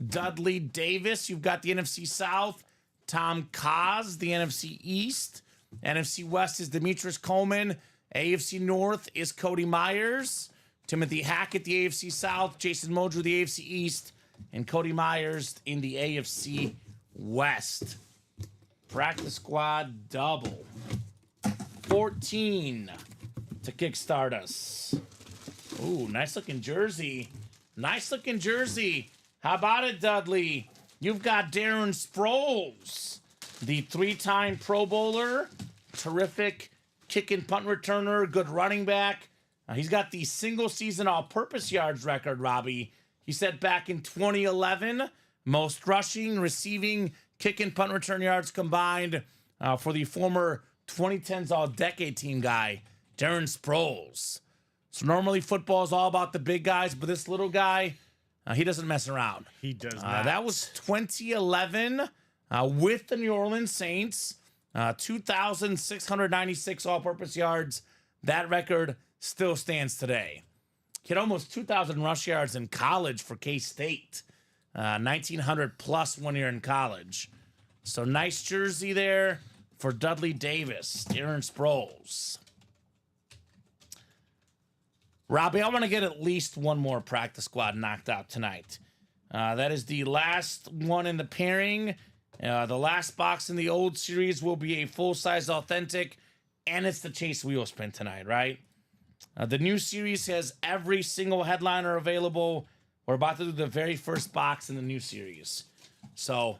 Dudley Davis. You've got the NFC South. Tom Kaz, the NFC East. NFC West is Demetrius Coleman. AFC North is Cody Myers. Timothy Hackett, the AFC South. Jason Modrew, the AFC East. And Cody Myers in the AFC West. Practice squad double. 14 to kickstart us. Ooh, nice looking jersey. Nice looking jersey. How about it, Dudley? You've got Darren Sproles, the 3-time Pro Bowler. Terrific kick and punt returner. Good running back. He's got the single season all-purpose yards record, Robbie. He set back in 2011. Most rushing, receiving, kick and punt return yards combined for the former 2010s All-Decade team guy, Darren Sproles. So normally football is all about the big guys, but this little guy, he doesn't mess around. He does not. That was 2011 with the New Orleans Saints. 2,696 all-purpose yards. That record still stands today. He had almost 2,000 rush yards in college for K-State. 1,900 plus 1 year in college. So nice jersey there for Dudley Davis, Darren Sproles. Robbie, I want to get at least one more practice squad knocked out tonight. That is the last one in the pairing. The last box in the old series will be a full-size authentic, and it's the Chase Wheel Spin tonight, right? The new series has every single headliner available. We're about to do the very first box in the new series. So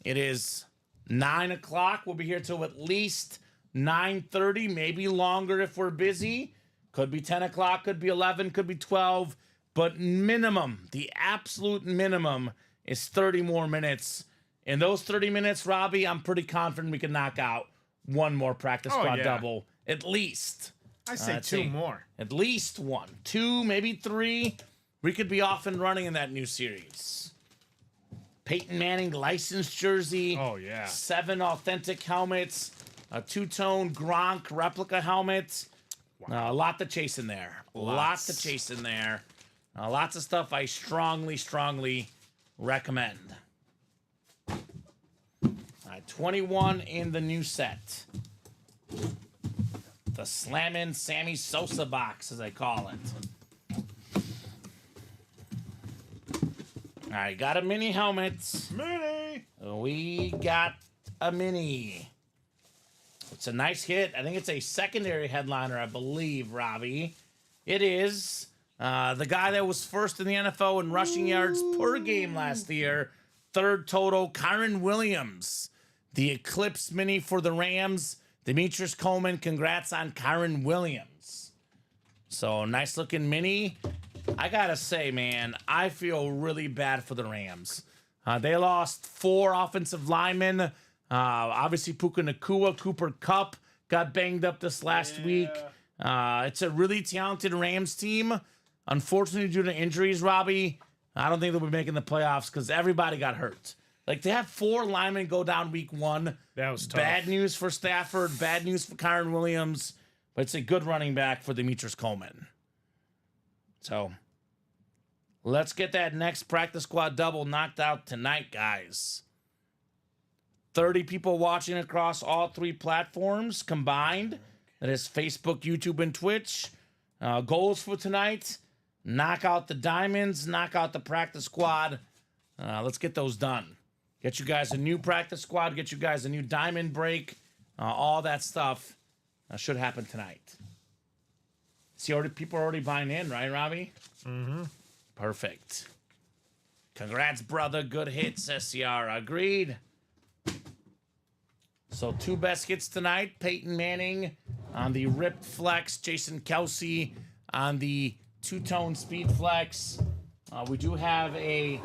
it is 9 o'clock. We'll be here till at least 9:30, maybe longer if we're busy. Could be 10 o'clock, could be 11, could be 12. But minimum, the absolute minimum is 30 more minutes. In those 30 minutes, Robbie, I'm pretty confident we can knock out one more practice squad yeah. double. At least. I say I'd two more. At least one. 2, maybe 3. We could be off and running in that new series. Peyton Manning licensed jersey. Oh, yeah. 7 authentic helmets. A 2-tone Gronk replica helmet. A lot to chase in there. Lots to chase in there. Lots of stuff I strongly, strongly recommend. All right, 21 in the new set. The Slammin' Sammy Sosa box, as I call it. All right, got a mini helmet. Mini. We got a mini. It's a nice hit. I think it's a secondary headliner, I believe, Robbie. It is. The guy that was first in the NFL in rushing yards per game last year. Third total, Kyren Williams. The Eclipse mini for the Rams. Demetrius Coleman, congrats on Kyren Williams. So, nice looking mini. I gotta say, man, I feel really bad for the Rams. They lost 4 offensive linemen. Obviously, Puka Nacua, Cooper Kupp got banged up this last week. It's a really talented Rams team. Unfortunately, due to injuries, Robbie, I don't think they'll be making the playoffs because everybody got hurt. Like, to have 4 linemen go down week 1. That was tough. Bad news for Stafford. Bad news for Kyren Williams. But it's a good running back for Demetrius Coleman. So, let's get that next practice squad double knocked out tonight, guys. 30 people watching across all 3 platforms combined. That is Facebook, YouTube, and Twitch. Goals for tonight: knock out the diamonds, knock out the practice squad. Let's get those done. Get you guys a new practice squad, get you guys a new diamond break. All that stuff should happen tonight. See, people are already buying in, right, Robbie? Mm-hmm. Perfect. Congrats, brother. Good hits, SCR. Agreed. So 2 best hits tonight. Peyton Manning on the Ripped Flex. Jason Kelsey on the 2-tone Speed Flex. We do have a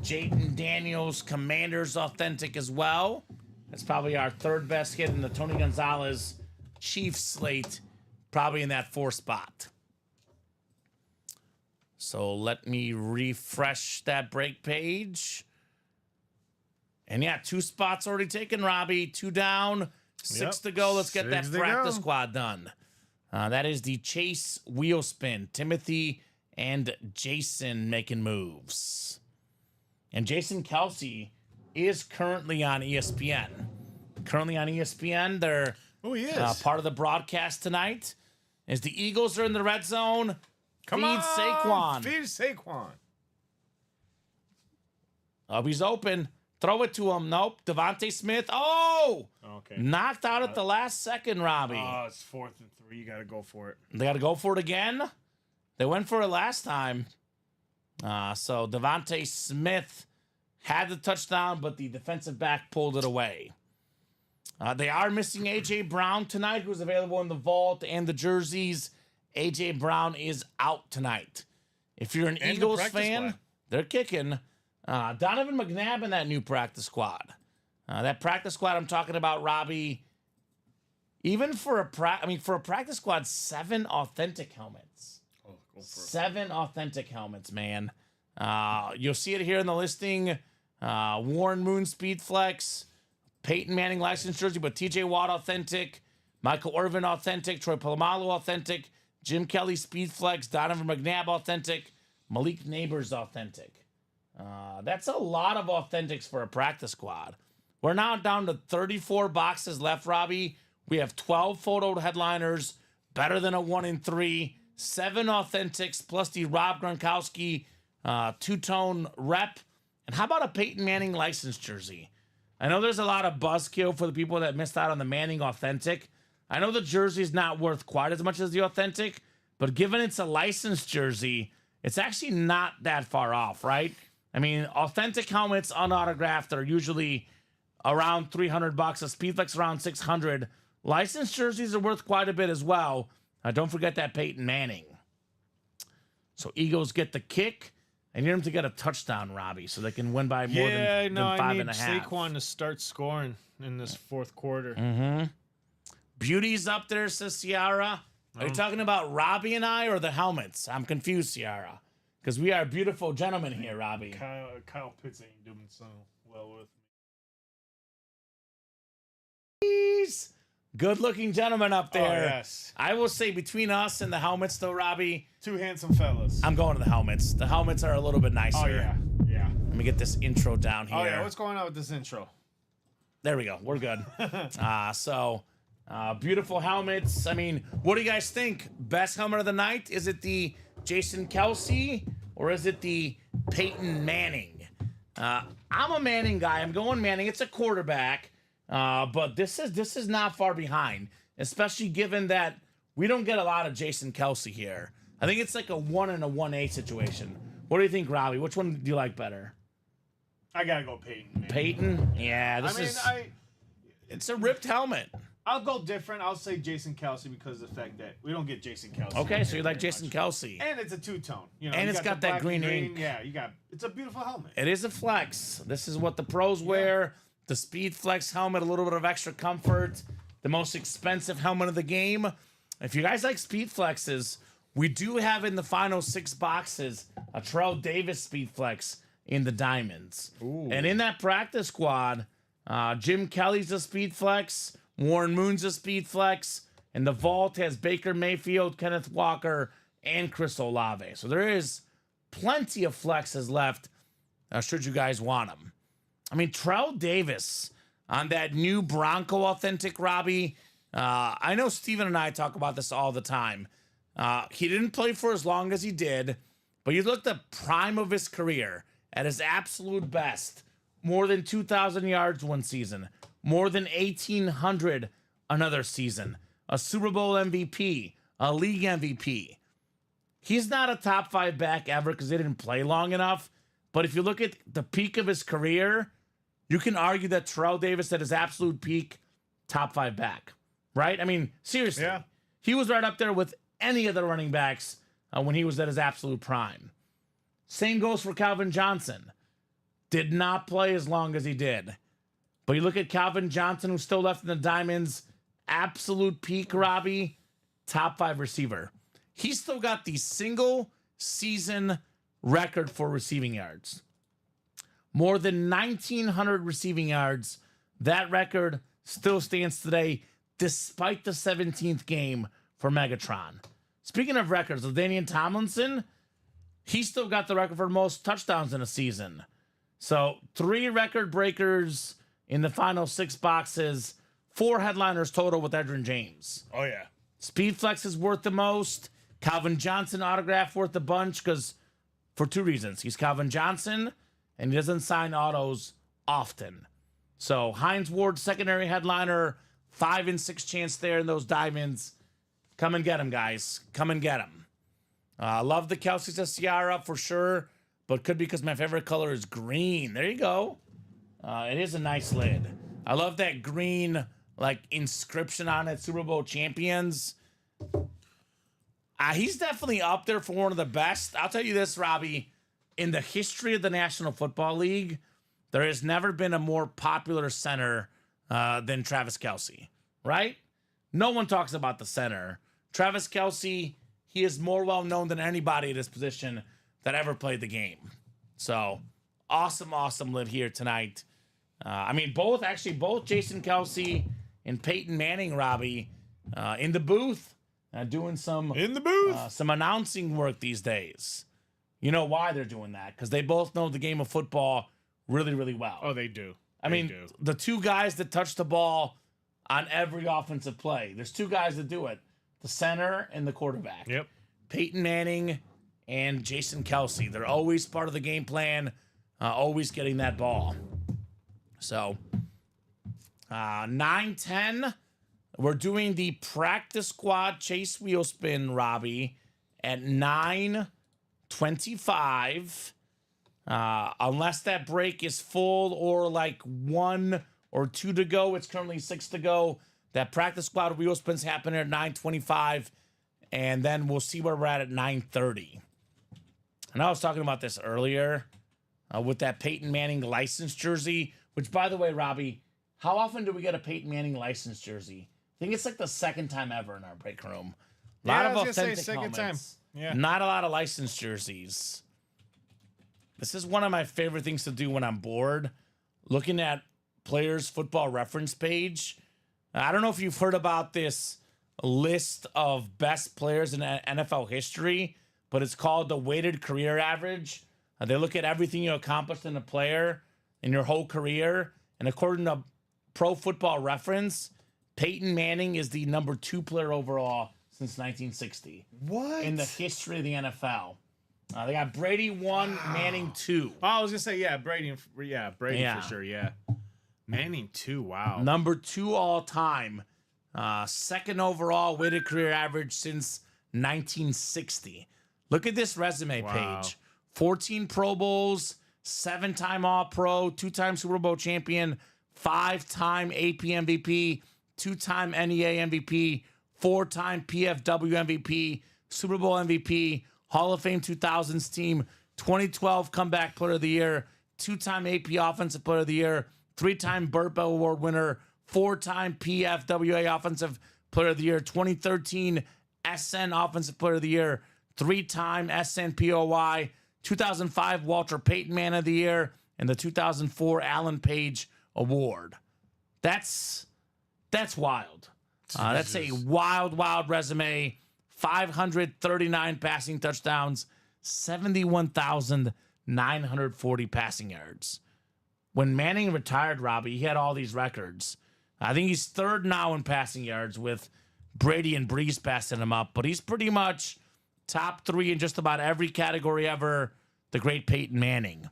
Jaden Daniels Commanders Authentic as well. That's probably our 3rd best hit in the Tony Gonzalez Chiefs slate. Probably in that 4th spot. So let me refresh that break page. And yeah, 2 spots already taken, Robbie. 2 down, 6 to go. Let's get that 6 to practice go. squad done. That is the Chase wheel spin. Timothy and Jason making moves. And Jason Kelsey is currently on ESPN. They're Oh, he is. part of the broadcast tonight. As the Eagles are in the red zone, Come feed on, Saquon. Feed Saquon. Oh, he's open. Throw it to him. Nope. Devontae Smith. Oh! Okay. Knocked out at the last second, Robbie. It's 4th and 3. You got to go for it. They got to go for it again. They went for it last time. So Devontae Smith had the touchdown, but the defensive back pulled it away. They are missing A.J. Brown tonight, who's available in the vault and the jerseys. A.J. Brown is out tonight. If you're an And the Eagles practice fan, squad. they're kicking. Donovan McNabb in that new practice squad. That practice squad I'm talking about, Robbie. Even for a practice squad, 7 authentic helmets. Oh, go for it. 7 authentic helmets, man. You'll see it here in the listing. Warren Moon Speed Flex, Peyton Manning licensed jersey, but TJ Watt authentic, Michael Irvin authentic, Troy Polamalu authentic, Jim Kelly Speed Flex, Donovan McNabb authentic, Malik Neighbors authentic. That's a lot of authentics for a practice squad. We're now down to 34 boxes left, Robbie. We have 12 photo headliners, better than a 1 in 3, 7 authentics, plus the Rob Gronkowski 2-tone rep. And how about a Peyton Manning licensed jersey? I know there's a lot of buzzkill for the people that missed out on the Manning authentic. I know the jersey is not worth quite as much as the authentic, but given it's a licensed jersey, it's actually not that far off, right? I mean, authentic helmets unautographed are usually around $300. A Speedflex around $600. Licensed jerseys are worth quite a bit as well. Don't forget that Peyton Manning. So Eagles get the kick. I need them to get a touchdown, Robbie, so they can win by more than I 5.5. need Saquon to start scoring in this fourth quarter. Beauty's up there, says Ciara. Are you talking about Robbie and I or the helmets? I'm confused, Ciara. Because we are beautiful gentlemen here, Robbie. Kyle Pitts ain't doing so well with me. Please. Good-looking gentlemen up there. yes. I will say between us and the helmets, though, Robbie, Two handsome fellas. I'm going to the helmets. The helmets are a little bit nicer. Oh, yeah. Let me get this intro down here. Oh, yeah. What's going on with this intro? There we go. We're good. Beautiful helmets. I mean, what do you guys think? Best helmet of the night? Is it the Jason Kelsey or is it the Peyton Manning? I'm a Manning guy. I'm going Manning. It's a quarterback. But this is not far behind, especially given that we don't get a lot of Jason Kelsey here. I think it's like a 1 and a 1A situation. What do you think, Robbie? Which one do you like better? I gotta go Peyton. Man. Peyton? Yeah, it's a ripped helmet. I'll go different. I'll say Jason Kelsey because of the fact that we don't get Jason Kelsey. Okay, so you like Jason much. Kelsey. And it's a two-tone. You know, And you it's got the that black green and ink. Yeah, it's a beautiful helmet. It is a flex. This is what the pros wear. The Speed Flex helmet, a little bit of extra comfort. The most expensive helmet of the game. If you guys like Speed Flexes, we do have in the final 6 boxes a Terrell Davis Speed Flex in the diamonds. Ooh. And in that practice squad, Jim Kelly's a Speed Flex, Warren Moon's a Speed Flex, and the vault has Baker Mayfield, Kenneth Walker, and Chris Olave. So there is plenty of flexes left should you guys want them. I mean, Terrell Davis on that new Bronco Authentic, Robbie. I know Steven and I talk about this all the time. He didn't play for as long as he did, but you look at the prime of his career at his absolute best. More than 2,000 yards one season. More than 1,800 another season. A Super Bowl MVP. A league MVP. He's not a top 5 back ever because he didn't play long enough. But if you look at the peak of his career, you can argue that Terrell Davis at his absolute peak, top 5 back, right? I mean, seriously, Yeah. He was right up there with any of the running backs when he was at his absolute prime. Same goes for Calvin Johnson. Did not play as long as he did. But you look at Calvin Johnson, who's still left in the diamonds, absolute peak, Robbie, top 5 receiver. He's still got the single season record for receiving yards. More than 1,900 receiving yards. That record still stands today, despite the 17th game for Megatron. Speaking of records, LaDainian Tomlinson, he still got the record for most touchdowns in a season. So 3 record breakers in the final 6 boxes, 4 headliners total with Edgerrin James. Oh, yeah. Speed Flex is worth the most. Calvin Johnson autograph worth a bunch because for 2 reasons. He's Calvin Johnson, and he doesn't sign autos often. So Hines Ward, secondary headliner, 5 and 6 chance there in those diamonds. Come and get him, guys. Come and get him. Love the Kelsey to Ciara for sure, but could be because my favorite color is green. There you go. It is a nice lid. I love that green like inscription on it, Super Bowl champions. He's definitely up there for one of the best. I'll tell you this, Robbie. In the history of the National Football League, there has never been a more popular center than Travis Kelce, right? No one talks about the center. Travis Kelce, he is more well-known than anybody at his position that ever played the game. So, awesome lid here tonight. Both Jason Kelce and Peyton Manning, Robbie, in the booth, doing some announcing work these days. You know why they're doing that? Because they both know the game of football really, really well. Oh, they do. The 2 guys that touch the ball on every offensive play. There's 2 guys that do it. The center and the quarterback. Yep. Peyton Manning and Jason Kelce. They're always part of the game plan, always getting that ball. So, 9-10. We're doing the practice squad chase wheel spin, Robbie, at 9:25. Unless that break is full or like 1 or 2 to go, it's currently 6 to go. That practice squad wheel spin's happening at 9:25, and then we'll see where we're at 9:30. And I was talking about this earlier with that Peyton Manning license jersey, which, by the way, Robbie, how often do we get a Peyton Manning license jersey? I think it's like the second time ever in our break room. A lot of authentic helmets. Yeah. Not a lot of license jerseys. This is one of my favorite things to do when I'm bored. Looking at Players Football Reference page. I don't know if you've heard about this list of best players in NFL history, but it's called the weighted career average. They look at everything you accomplished in a player in your whole career. And according to Pro Football Reference, Peyton Manning is the number 2 player overall since 1960. What? In the history of the NFL. They got Brady 1, Manning 2. Oh, I was gonna say Brady. Brady Yeah. for sure. Yeah, Manning 2. Wow. Number 2 all time. Second overall weighted career average since 1960. Look at this resume Wow. page. 14 Pro Bowls, 7-time All-Pro, 2-time Super Bowl champion, 5-time AP MVP, 2-time NEA MVP, 4-time PFW MVP, Super Bowl MVP, Hall of Fame 2000s team, 2012 Comeback Player of the Year, 2-time AP Offensive Player of the Year, 3-time Burt Bell Award winner, 4-time PFWA Offensive Player of the Year, 2013 SN Offensive Player of the Year, 3-time SNPOY, 2005 Walter Payton Man of the Year, and the 2004 Alan Page Award. That's wild. That's a wild resume. 539 passing touchdowns, 71,940 passing yards. When Manning retired, Robbie, he had all these records. I think he's third now in passing yards with Brady and Breeze passing him up, but he's pretty much top 3 in just about every category ever, the great Peyton Manning.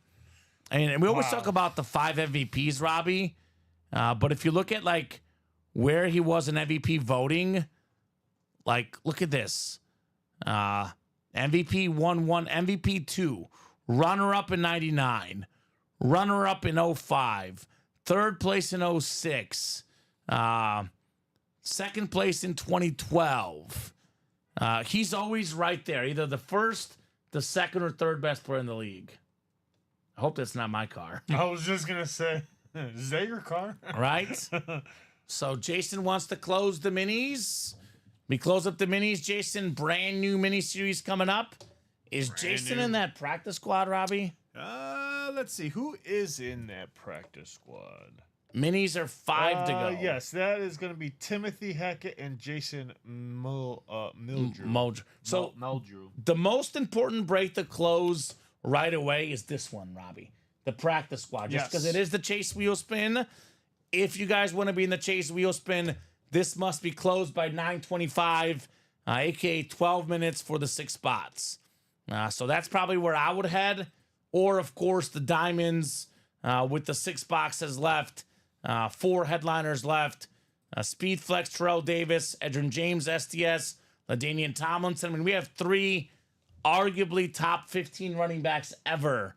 And we always talk about the 5 MVPs, Robbie, but if you look at like where he was in MVP voting, like look at this. MVP 1, MVP 2, runner-up in 99, runner-up in 05, third place in 06, second place in 2012. He's always right there, either the first, the second, or third best player in the league. I hope that's not my car. I was just gonna say, is that your car? Right? So Jason wants to close the minis. We close up the minis, Jason. Brand new mini series coming up. Is Jason in that practice squad, Robbie? Let's see. Who is in that practice squad? Minis are 5 to go. Yes, that is going to be Timothy Hackett and Jason Mildrew. So Mildrew. the most important break to close right away is this one, Robbie. The practice squad. Just because it is the Chase Wheel Spin. If you guys want to be in the Chase Wheel Spin, this must be closed by 9:25, aka 12 minutes for the 6 spots. So that's probably where I would head. Or, of course, the Diamonds with the 6 boxes left, 4 headliners left. Speed Flex, Terrell Davis, Edgerrin James, STS, LaDainian Tomlinson. I mean, we have 3 arguably top 15 running backs ever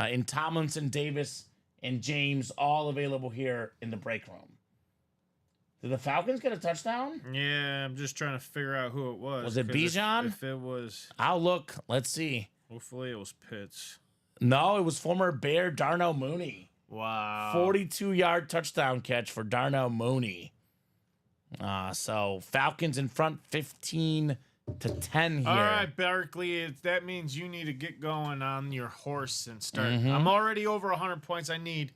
in Tomlinson, Davis, and James, all available here in the break room. Did the Falcons get a touchdown? Yeah, I'm just trying to figure out who it was. Was it 'cause Bijan? If it was, I'll look. Let's see. hopefully it was Pitts. No, it was former Bear Darnell Mooney. Wow. 42-yard touchdown catch for Darnell Mooney. So Falcons in front 15-10 here. All right, Berkeley, that means you need to get going on your horse and start. I'm already over 100 points. I need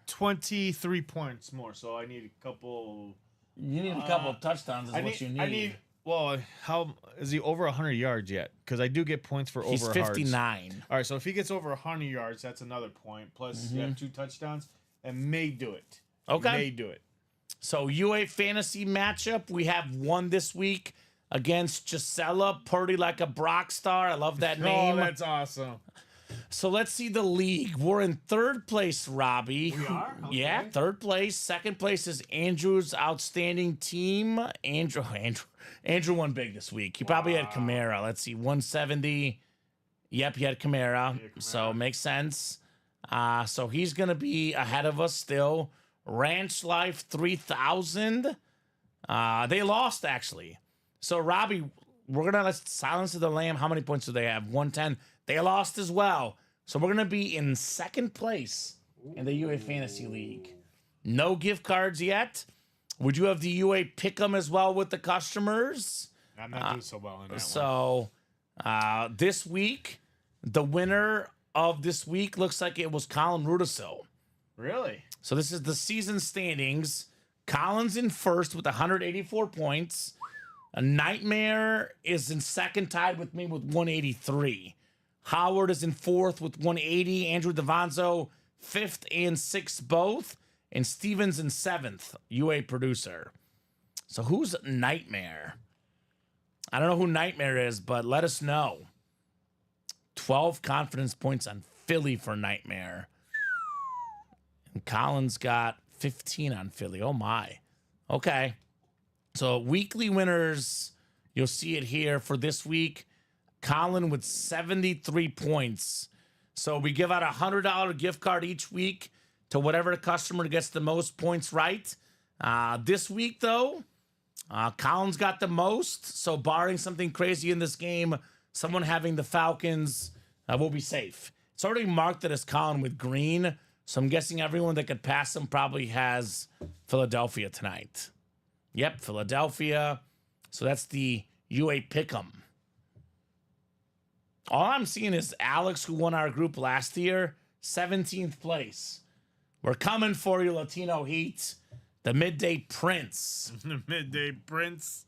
23 points more, so I need a couple. You need a couple of touchdowns is what you need. Well, how is he over 100 yards yet? Because I do get points for He's over 59. All right, so if he gets over 100 yards, that's another point. Plus, you have 2 touchdowns, and may do it. Okay. May do it. So UA fantasy matchup, we have one this week against Gisela Purdy like a Brock star. I love that name. Oh, that's awesome. So let's see the league. We're in 3rd place, Robbie. We are? Okay. Yeah, 3rd place. 2nd place is Andrew's outstanding team. Andrew won big this week. He probably had Kamara. Let's see, 170. Yep, he had Kamara. So makes sense. So he's going to be ahead of us still. Ranch Life 3000. They lost, actually. So, Robbie, we're going to let's silence the lamb. How many points do they have? 110. They lost as well. So, we're going to be in second place in the UA Fantasy League. No gift cards yet. Would you have the UA pick 'em as well with the customers? I'm not doing so well in that one. So, this week, the winner of this week looks like it was Colin Rudisil. Really? So this is the season standings. Collins in first with 184 points. A Nightmare is in second, tied with me with 183. Howard is in fourth with 180. Andrew Davanzo, fifth and sixth both. And Stevens in seventh, UA producer. So who's Nightmare? I don't know who Nightmare is, but let us know. 12 confidence points on Philly for Nightmare. And Collins got 15 on Philly. Oh, my. Okay. So weekly winners, you'll see it here for this week. Colin with 73 points. So we give out a $100 gift card each week to whatever customer gets the most points right. This week, though, Collins got the most. So barring something crazy in this game, someone having the Falcons will be safe. It's already marked it as Colin with green. So I'm guessing everyone that could pass him probably has Philadelphia tonight. Yep, Philadelphia. So that's the UA Pick'em. All I'm seeing is Alex, who won our group last year, 17th place. We're coming for you, Latino Heat. The Midday Prince. The Midday Prince.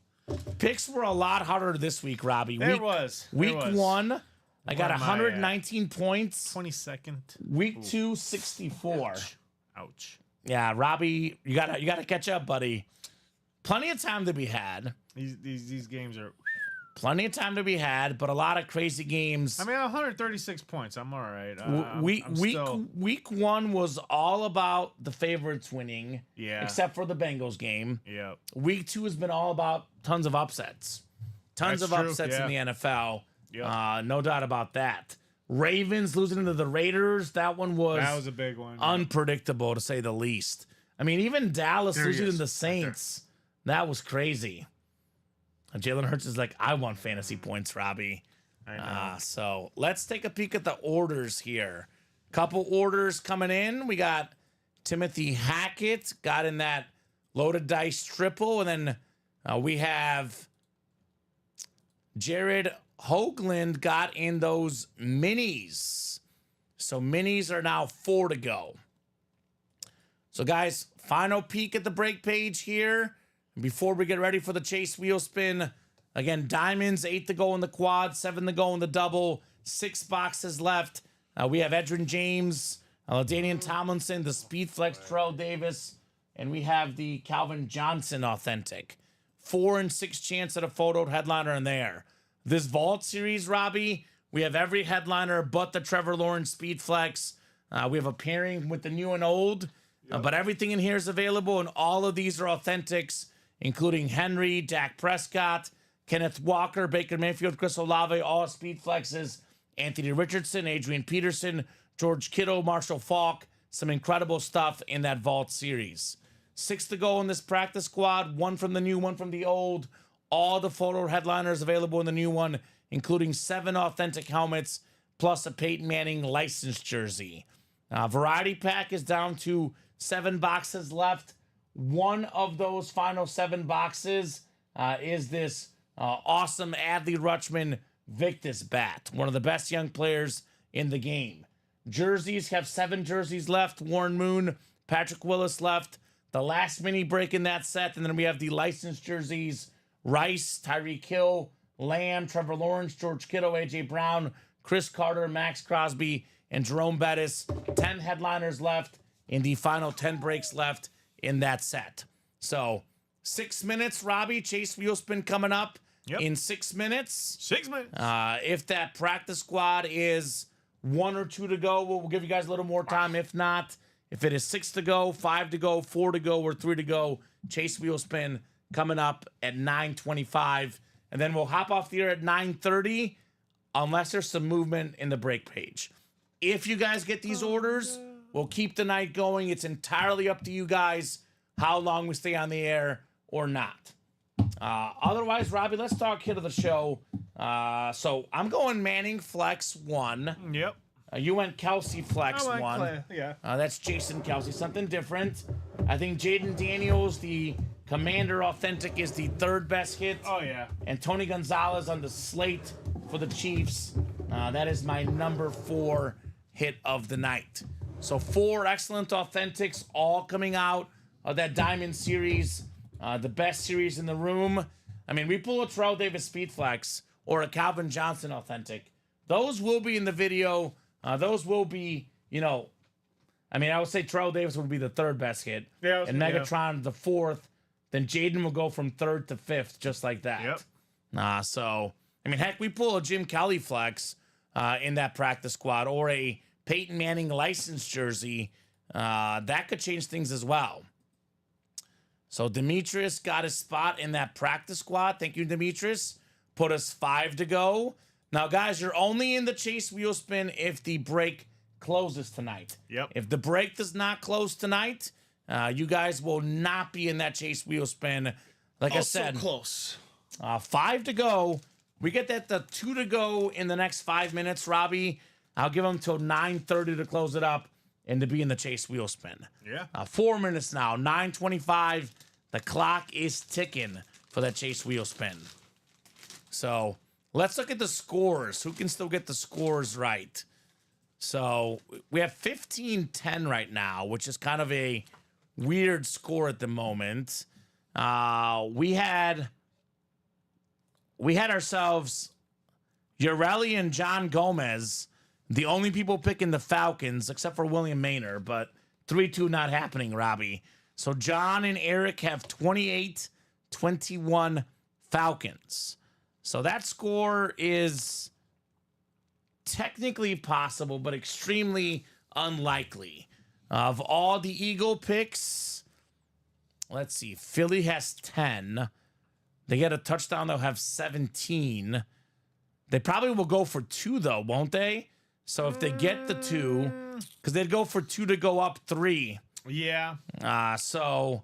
Picks were a lot harder this week, Robbie. There was. Week one, I got Where am I at? 119 points. 22nd. Week two, 64. Ouch. Yeah, Robbie, you gotta catch up, buddy. Plenty of time to be had. These games are. Plenty of time to be had, but a lot of crazy games. I mean, 136 points. I'm all right. Week one was all about the favorites winning, Yeah. except for the Bengals game. Yeah. Week two has been all about tons of upsets. Tons That's of true, upsets in the NFL. Yeah. No doubt about that. Ravens losing to the Raiders. That one was a big one. unpredictable, to say the least. I mean, even Dallas There he losing to is, the right Saints. That was crazy. Jalen Hurts is like, I want fantasy points, Robbie. I know. So let's take a peek at the orders here. Couple orders coming in. We got Timothy Hackett got in that loaded dice triple. And then we have Jared Hoagland got in those minis. So minis are now 4 to go. So guys, final peek at the break page here. Before we get ready for the Chase wheel spin, again, diamonds, 8 to go in the quad, 7 to go in the double, 6 boxes left. We have Edgerrin James, LaDainian Tomlinson, the Speed Flex, Terrell Davis, and we have the Calvin Johnson authentic. 4 and 6 chance at a photoed headliner in there. This Vault series, Robbie, we have every headliner but the Trevor Lawrence Speed Flex. We have a pairing with the new and old, but everything in here is available, and all of these are authentics, including Henry, Dak Prescott, Kenneth Walker, Baker Mayfield, Chris Olave, all Speed Flexes, Anthony Richardson, Adrian Peterson, George Kittle, Marshall Faulk. Some incredible stuff in that Vault series. 6 to go in this practice squad, 1 from the new, 1 from the old. All the photo headliners available in the new one, including 7 authentic helmets, plus a Peyton Manning licensed jersey. Variety pack is down to 7 boxes left. One of those final 7 boxes is this awesome Adley Rutschman Victus bat, one of the best young players in the game. Jerseys have 7 jerseys left. Warren Moon, Patrick Willis left. The last mini break in that set. And then we have the licensed jerseys: Rice, Tyreek Hill, Lamb, Trevor Lawrence, George Kittle, A.J. Brown, Chris Carter, Max Crosby, and Jerome Bettis. 10 headliners left in the final 10 breaks left in that set. So 6 minutes, Robbie. Chase wheel spin coming up in 6 minutes. 6 minutes. If that practice squad is 1 or 2 to go, we'll give you guys a little more time. If not, if it is 6 to go, 5 to go, 4 to go, or 3 to go, Chase wheel spin coming up at 9:25. And then we'll hop off the air at 9:30 unless there's some movement in the break page. If you guys get these orders, we'll keep the night going. It's entirely up to you guys how long we stay on the air or not. Otherwise, Robbie, let's talk hit of the show. So I'm going Manning flex 1. Yep. You went Kelsey flex I went 1. Clay, yeah. That's Jason Kelsey, something different. I think Jaden Daniels, the Commander Authentic, is the 3rd best hit. Oh, yeah. And Tony Gonzalez on the slate for the Chiefs. That is my number 4 hit of the night. So 4 excellent Authentics all coming out of that Diamond Series. The best series in the room. I mean, we pull a Terrell Davis Speed Flex or a Calvin Johnson Authentic. Those will be in the video. Those will be, you know, I mean, I would say Terrell Davis would be the 3rd best hit. Yeah, and Megatron the 4th. Then Jaden will go from 3rd to 5th, just like that. Yep. So, I mean, heck, we pull a Jim Kelly flex in that practice squad or a Peyton Manning licensed jersey. That could change things as well. So Demetrius got his spot in that practice squad. Thank you, Demetrius. Put us 5 to go. Now, guys, you're only in the Chase Wheel Spin if the break closes tonight. Yep. If the break does not close tonight, you guys will not be in that Chase Wheel Spin. Like I said, close. 5 to go. We get that the 2 to go in the next 5 minutes, Robbie. I'll give them till 9:30 to close it up and to be in the Chase Wheel Spin. Yeah. 4 minutes now, 9:25. The clock is ticking for that Chase Wheel Spin. So let's look at the scores. Who can still get the scores right? So we have 15-10 right now, which is kind of a weird score at the moment. We had ourselves Urelli and John Gomez, the only people picking the Falcons, except for William Maynard, but 3-2 not happening, Robbie. So John and Eric have 28-21 Falcons. So that score is technically possible, but extremely unlikely. Of all the Eagle picks, let's see, Philly has 10. They get a touchdown, they'll have 17. They probably will go for 2, though, won't they? So if they get the 2, because they'd go for 2 to go up 3. Yeah. So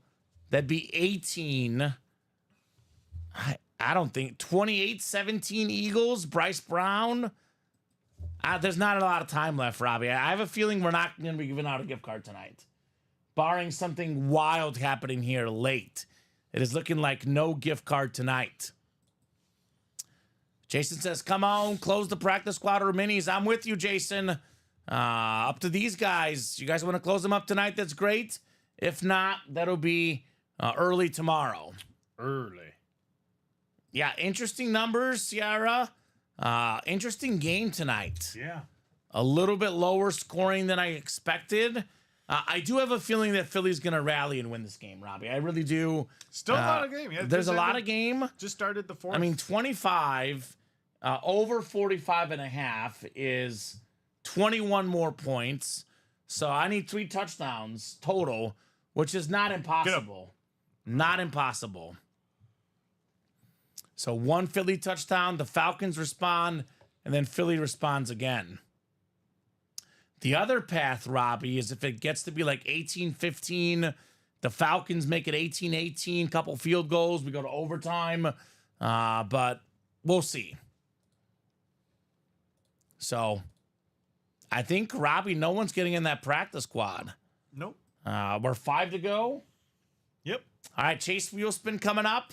that'd be 18. I don't think 28-17 Eagles. Bryce Brown. There's not a lot of time left, Robbie. I have a feeling we're not going to be giving out a gift card tonight, barring something wild happening here late. It is looking like no gift card tonight. Jason says, come on, close the practice squad or minis. I'm with you, Jason. Up to these guys. You guys want to close them up tonight? That's great. If not, that'll be early tomorrow. Early. Yeah, interesting numbers, Ciara. Interesting game tonight. Yeah. A little bit lower scoring than I expected. I do have a feeling that Philly's going to rally and win this game, Robbie. I really do. Still a lot of game. Yeah, There's a lot of game. Just started the 4th. I mean, 25 over 45.5 is 21 more points. So I need 3 touchdowns total, which is not impossible. Not impossible. So 1 Philly touchdown, the Falcons respond, and then Philly responds again. The other path, Robbie, is if it gets to be like 18-15, the Falcons make it 18-18, couple field goals, we go to overtime, but we'll see. So I think, Robbie, no one's getting in that practice squad. Nope. We're 5 to go. Yep. All right, Chase Wheel Spin coming up.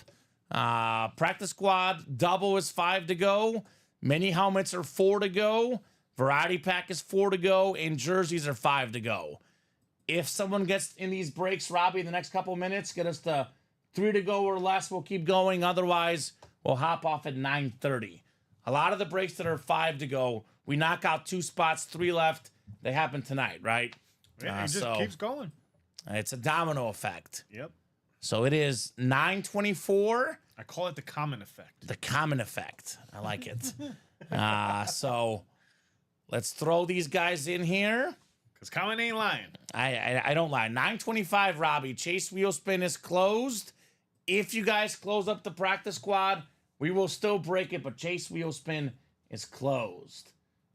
Practice squad double is 5 to go. Mini helmets are 4 to go. Variety pack is 4 to go. And jerseys are 5 to go. If someone gets in these breaks, Robbie, in the next couple minutes, get us to 3 to go or less, we'll keep going. Otherwise, we'll hop off at 9:30. A lot of the breaks that are 5 to go, we knock out 2 spots, 3 left. They happen tonight, right? Yeah, it just keeps going. It's a domino effect. Yep. So it is 9:24. I call it the common effect. The common effect. I like it. So let's throw these guys in here. Because common ain't lying. I don't lie. 9:25, Robbie. Chase Wheel Spin is closed. If you guys close up the practice squad, we will still break it, but Chase Wheel Spin is closed.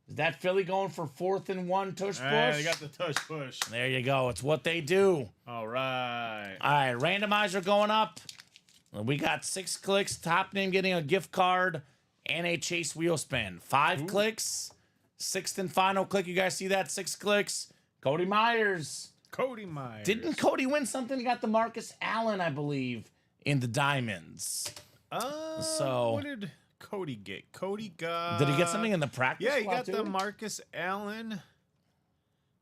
Is that Philly going for 4th and 1 tush push? They got the tush push. There you go. It's what they do. All right. All right, randomizer going up. We got 6 clicks. Top name getting a gift card and a Chase wheel spin. 5 clicks. 6th and final click. You guys see that? 6 clicks. Cody Myers. Cody Myers. Didn't Cody win something? He got the Marcus Allen, I believe, in the diamonds. So what did Cody get? Cody got. did he get something in the practice? Yeah, he squad got too? the Marcus Allen,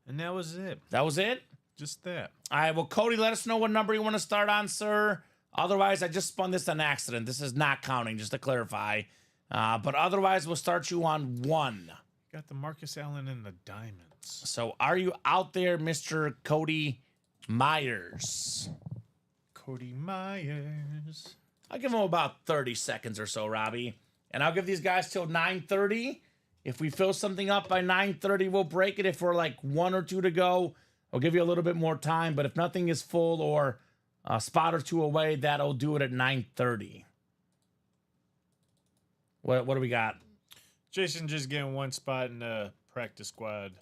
and that was it. That was it? Just that. All right, well, Cody, let us know what number you want to start on, sir. Otherwise, I just spun this on accident. This is not counting, just to clarify. But otherwise, we'll start you on 1. Got the Marcus Allen and the diamonds. So are you out there, Mr. Cody Myers? Cody Myers. I'll give him about 30 seconds or so, Robbie. And I'll give these guys till 9:30. If we fill something up by 9:30, we'll break it. If we're like 1 or 2 to go, I'll give you a little bit more time. But if nothing is full or a spot or 2 away, that'll do it at 9:30. What do we got? Jason just getting 1 spot in the practice squad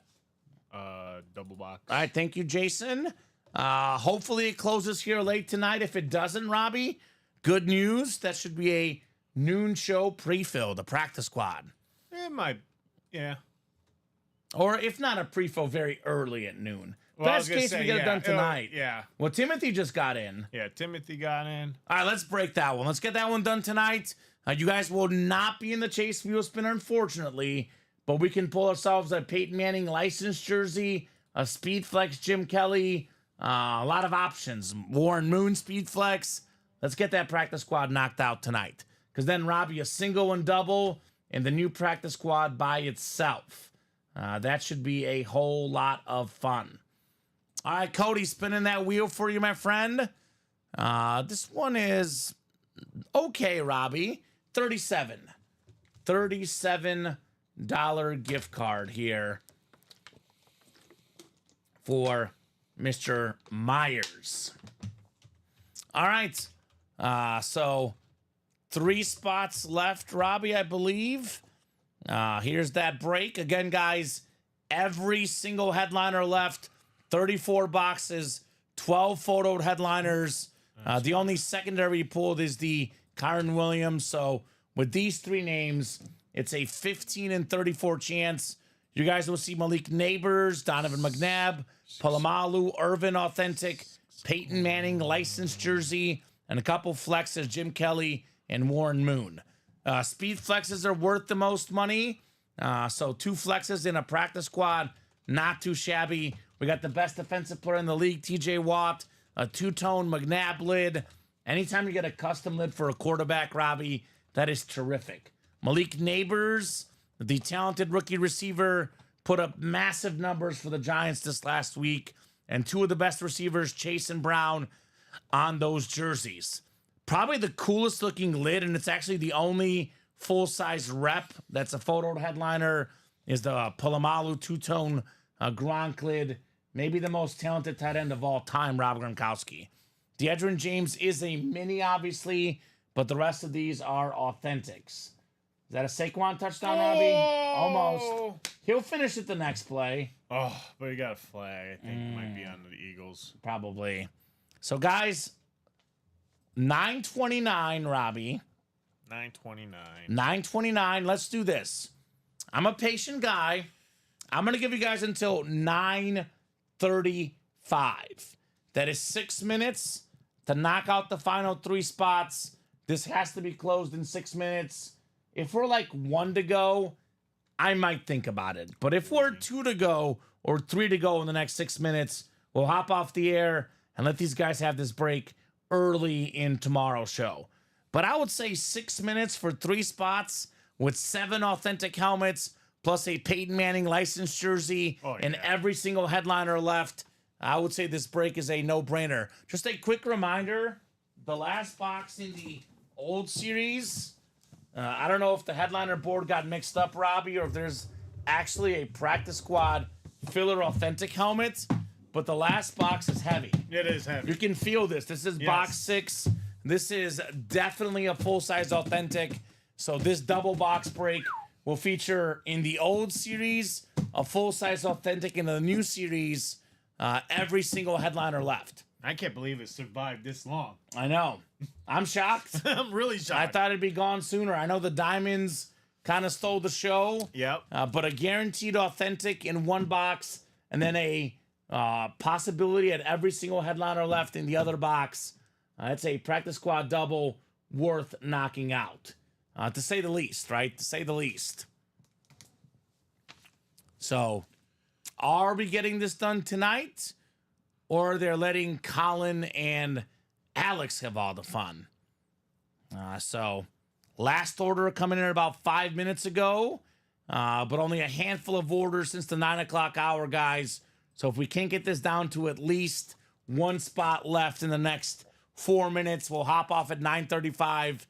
double box. All right, thank you, Jason. Hopefully it closes here late tonight. If it doesn't, Robbie, good news. That should be a noon show pre-fill, the practice squad. It might, yeah. Or if not a pre-fill, very early at noon. Well, I was Best gonna case, say, we get it yeah, done tonight. Yeah, Well, Timothy just got in. yeah. Timothy got in. All right, let's break that one. Let's get that one done tonight. You guys will not be in the Chase wheel spinner, unfortunately, but we can pull ourselves a Peyton Manning licensed jersey, a Speed Flex Jim Kelly, a lot of options. Warren Moon Speed Flex. Let's get that practice squad knocked out tonight. Because then, Robbie, a single and double, and the new practice squad by itself. That should be a whole lot of fun. All right, Cody, spinning that wheel for you, my friend. This one is okay, Robbie. $37 gift card here for Mr. Myers. All right. So 3 spots left, Robbie, I believe. Here's that break. Again, guys, every single headliner left. 34 boxes, 12 photoed headliners. The only secondary pulled is the Kyron Williams. So with these 3 names, it's a 15 and 34 chance. You guys will see Malik Neighbors, Donovan McNabb, Polamalu, Irvin Authentic, Peyton Manning licensed jersey, and a couple flexes, Jim Kelly and Warren Moon. Speed flexes are worth the most money. So 2 flexes in a practice squad, not too shabby. We got the best defensive player in the league, TJ Watt, a 2-tone McNabb lid. Anytime you get a custom lid for a quarterback, Robbie, that is terrific. Malik Neighbors, the talented rookie receiver, put up massive numbers for the Giants this last week. And 2 of the best receivers, Chase and Brown, on those jerseys. Probably the coolest looking lid, and it's actually the only full-size rep that's a photo headliner, is the Polamalu 2-tone Gronk lid. Maybe the most talented tight end of all time, Rob Gronkowski. D'Edgerrin James is a mini, obviously, but the rest of these are authentics. Is that a Saquon touchdown, Robbie? Almost. He'll finish it the next play. Oh, but he got a flag. I think it might be on the Eagles. Probably. So, guys, 9:29, Robbie. 9:29. 9:29. Let's do this. I'm a patient guy. I'm going to give you guys until 9:35. That is 6 minutes to knock out the final 3 spots. This has to be closed in 6 minutes. If we're like 1 to go, I might think about it. But if we're 2 to go or 3 to go in the next 6 minutes, we'll hop off the air and let these guys have this break early in tomorrow's show. But I would say 6 minutes for 3 spots with 7 authentic helmets, plus a Peyton Manning licensed jersey, and every single headliner left. I would say this break is a no-brainer. Just a quick reminder, the last box in the old series, I don't know if the headliner board got mixed up, Robbie, or if there's actually a practice squad filler authentic helmet, but the last box is heavy. It is heavy. You can feel this. This is box 6. This is definitely a full-size authentic. So this double box break will feature in the old series a full-size authentic, in the new series every single headliner left. I can't believe it survived this long. I know. I'm shocked. I'm really shocked. I thought it'd be gone sooner. I know the Diamonds kind of stole the show. Yep. But a guaranteed authentic in one box, and then a possibility at every single headliner left in the other box. It's a practice squad double worth knocking out, to say the least, right? To say the least. So, are we getting this done tonight, or they're letting Colin and Alex have all the fun? So, last order coming in about 5 minutes ago, but only a handful of orders since the 9 o'clock hour, guys. So if we can't get this down to at least one spot left in the next 4 minutes, we'll hop off at 9:35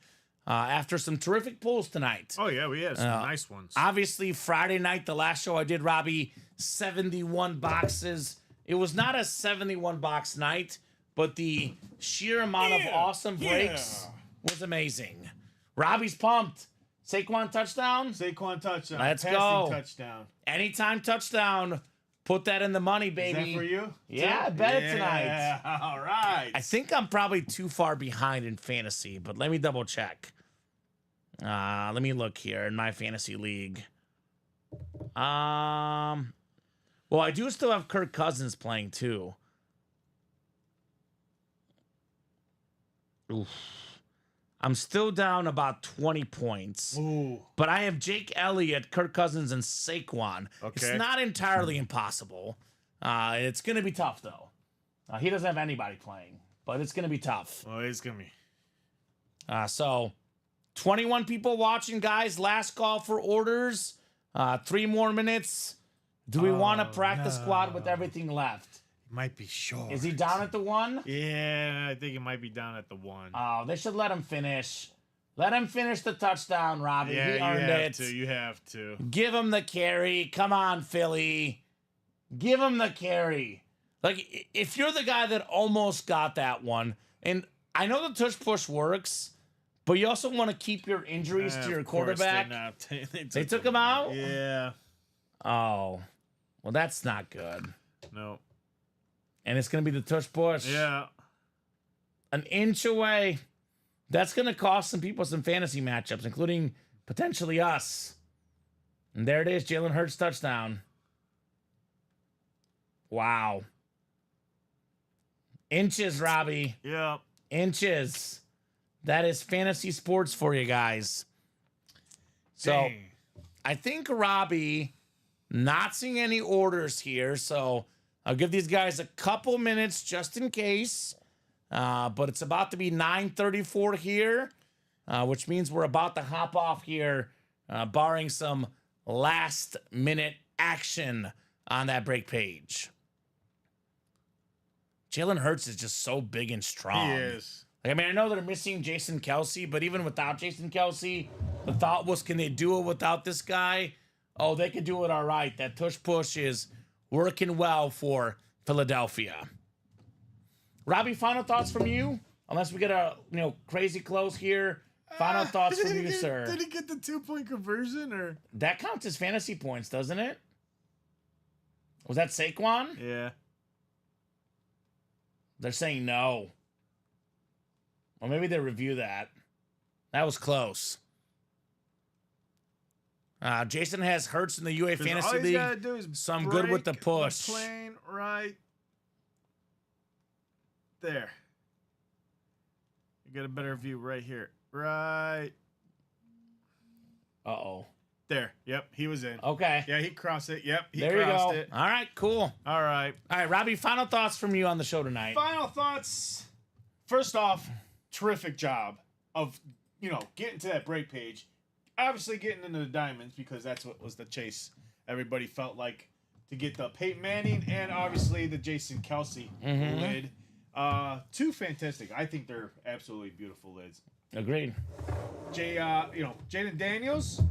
after some terrific pulls tonight. Oh, yeah, we had some nice ones. Obviously, Friday night, the last show I did, Robbie, 71 boxes. It was not a 71 box night, but the sheer amount of awesome breaks was amazing. Robbie's pumped. Saquon touchdown. Saquon touchdown. Let's Passing go. touchdown. Anytime touchdown. Put that in the money, baby. Is that for you? Yeah, I bet it tonight. Yeah, all right. I think I'm probably too far behind in fantasy, but let me double check. Let me look here in my fantasy league. Well, I do still have Kirk Cousins playing too. Oof. I'm still down about 20 points. Ooh. But I have Jake Elliott, Kirk Cousins, and Saquon. It's Okay. not entirely impossible. It's going to be tough, though. He doesn't have anybody playing, but it's going to be tough. Oh, it's going to be. So, 21 people watching, guys. Last call for orders. 3 more minutes. Do we want to practice squad with everything left? Might be short. Is he down at the 1? Yeah, I think it might be down at the 1. Oh, they should let him finish. Let him finish the touchdown, Robbie. yeah, He earned it. You have to. Give him the carry. Come on, Philly. Give him the carry. Like, if you're the guy that almost got that one, and I know the tush push works, but you also want to keep your injuries to your Of course quarterback. They took him out? Yeah. Oh, well, that's not good. No. And it's going to be the tush push. Yeah. An inch away. That's going to cost some people some fantasy matchups, including potentially us. And there it is, Jalen Hurts touchdown. Wow. Inches, Robbie. Yeah. Inches. That is fantasy sports for you guys. So Dang. I think Robbie not seeing any orders here, so I'll give these guys a couple minutes just in case. But it's about to be 9:34 here, which means we're about to hop off here, barring some last-minute action on that break page. Jalen Hurts is just so big and strong. He is. Like, I mean, I know they're missing Jason Kelsey, but even without Jason Kelsey, the thought was, can they do it without this guy? Oh, they could do it all right. That tush push is working well for Philadelphia. Robbie, final thoughts from you? Unless we get a crazy close here. Final thoughts from you, sir. Did he get the 2-point conversion or? That counts as fantasy points, doesn't it? Was that Saquon? Yeah. They're saying no. Or maybe they review that. That was close. Jason has Hurts in the UA Fantasy all he's League. gotta do is So I'm good with the break push. plane right there. You get a better view right here. Right Uh-oh. there. Yep, he was in. Okay. Yeah, he crossed it. Yep, he There you crossed go. it. All right, cool. All right. All right, Robbie, final thoughts from you on the show tonight. Final thoughts. First off, terrific job of, getting to that break page. Obviously getting into the diamonds because that's what was the chase. Everybody felt like to get the Peyton Manning and obviously the Jason Kelsey lid. 2 fantastic. I think they're absolutely beautiful lids. Agreed. Jaden Daniels.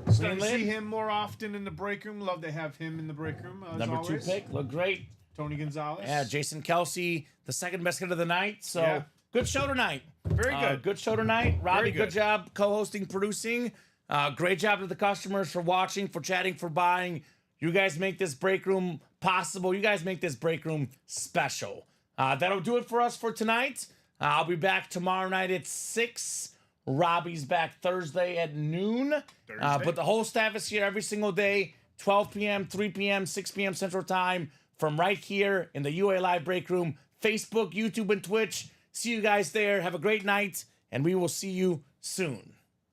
Starting to lid. see him more often in the break room. Love to have him in the break room. As Number always. 2 pick. Look great. Tony Gonzalez. Yeah, Jason Kelsey, the second best hit of the night. So Yeah. good show tonight. Very good. Good show tonight. Robbie, Very good good. job co-hosting, producing. Great job to the customers for watching, for chatting, for buying. You guys make this break room possible. You guys make this break room special. That'll do it for us for tonight. I'll be back tomorrow night at 6. Robbie's back Thursday at noon. But the whole staff is here every single day, 12 p.m., 3 p.m., 6 p.m. Central Time, from right here in the UA Live Break Room, Facebook, YouTube, and Twitch. See you guys there. Have a great night, and we will see you soon.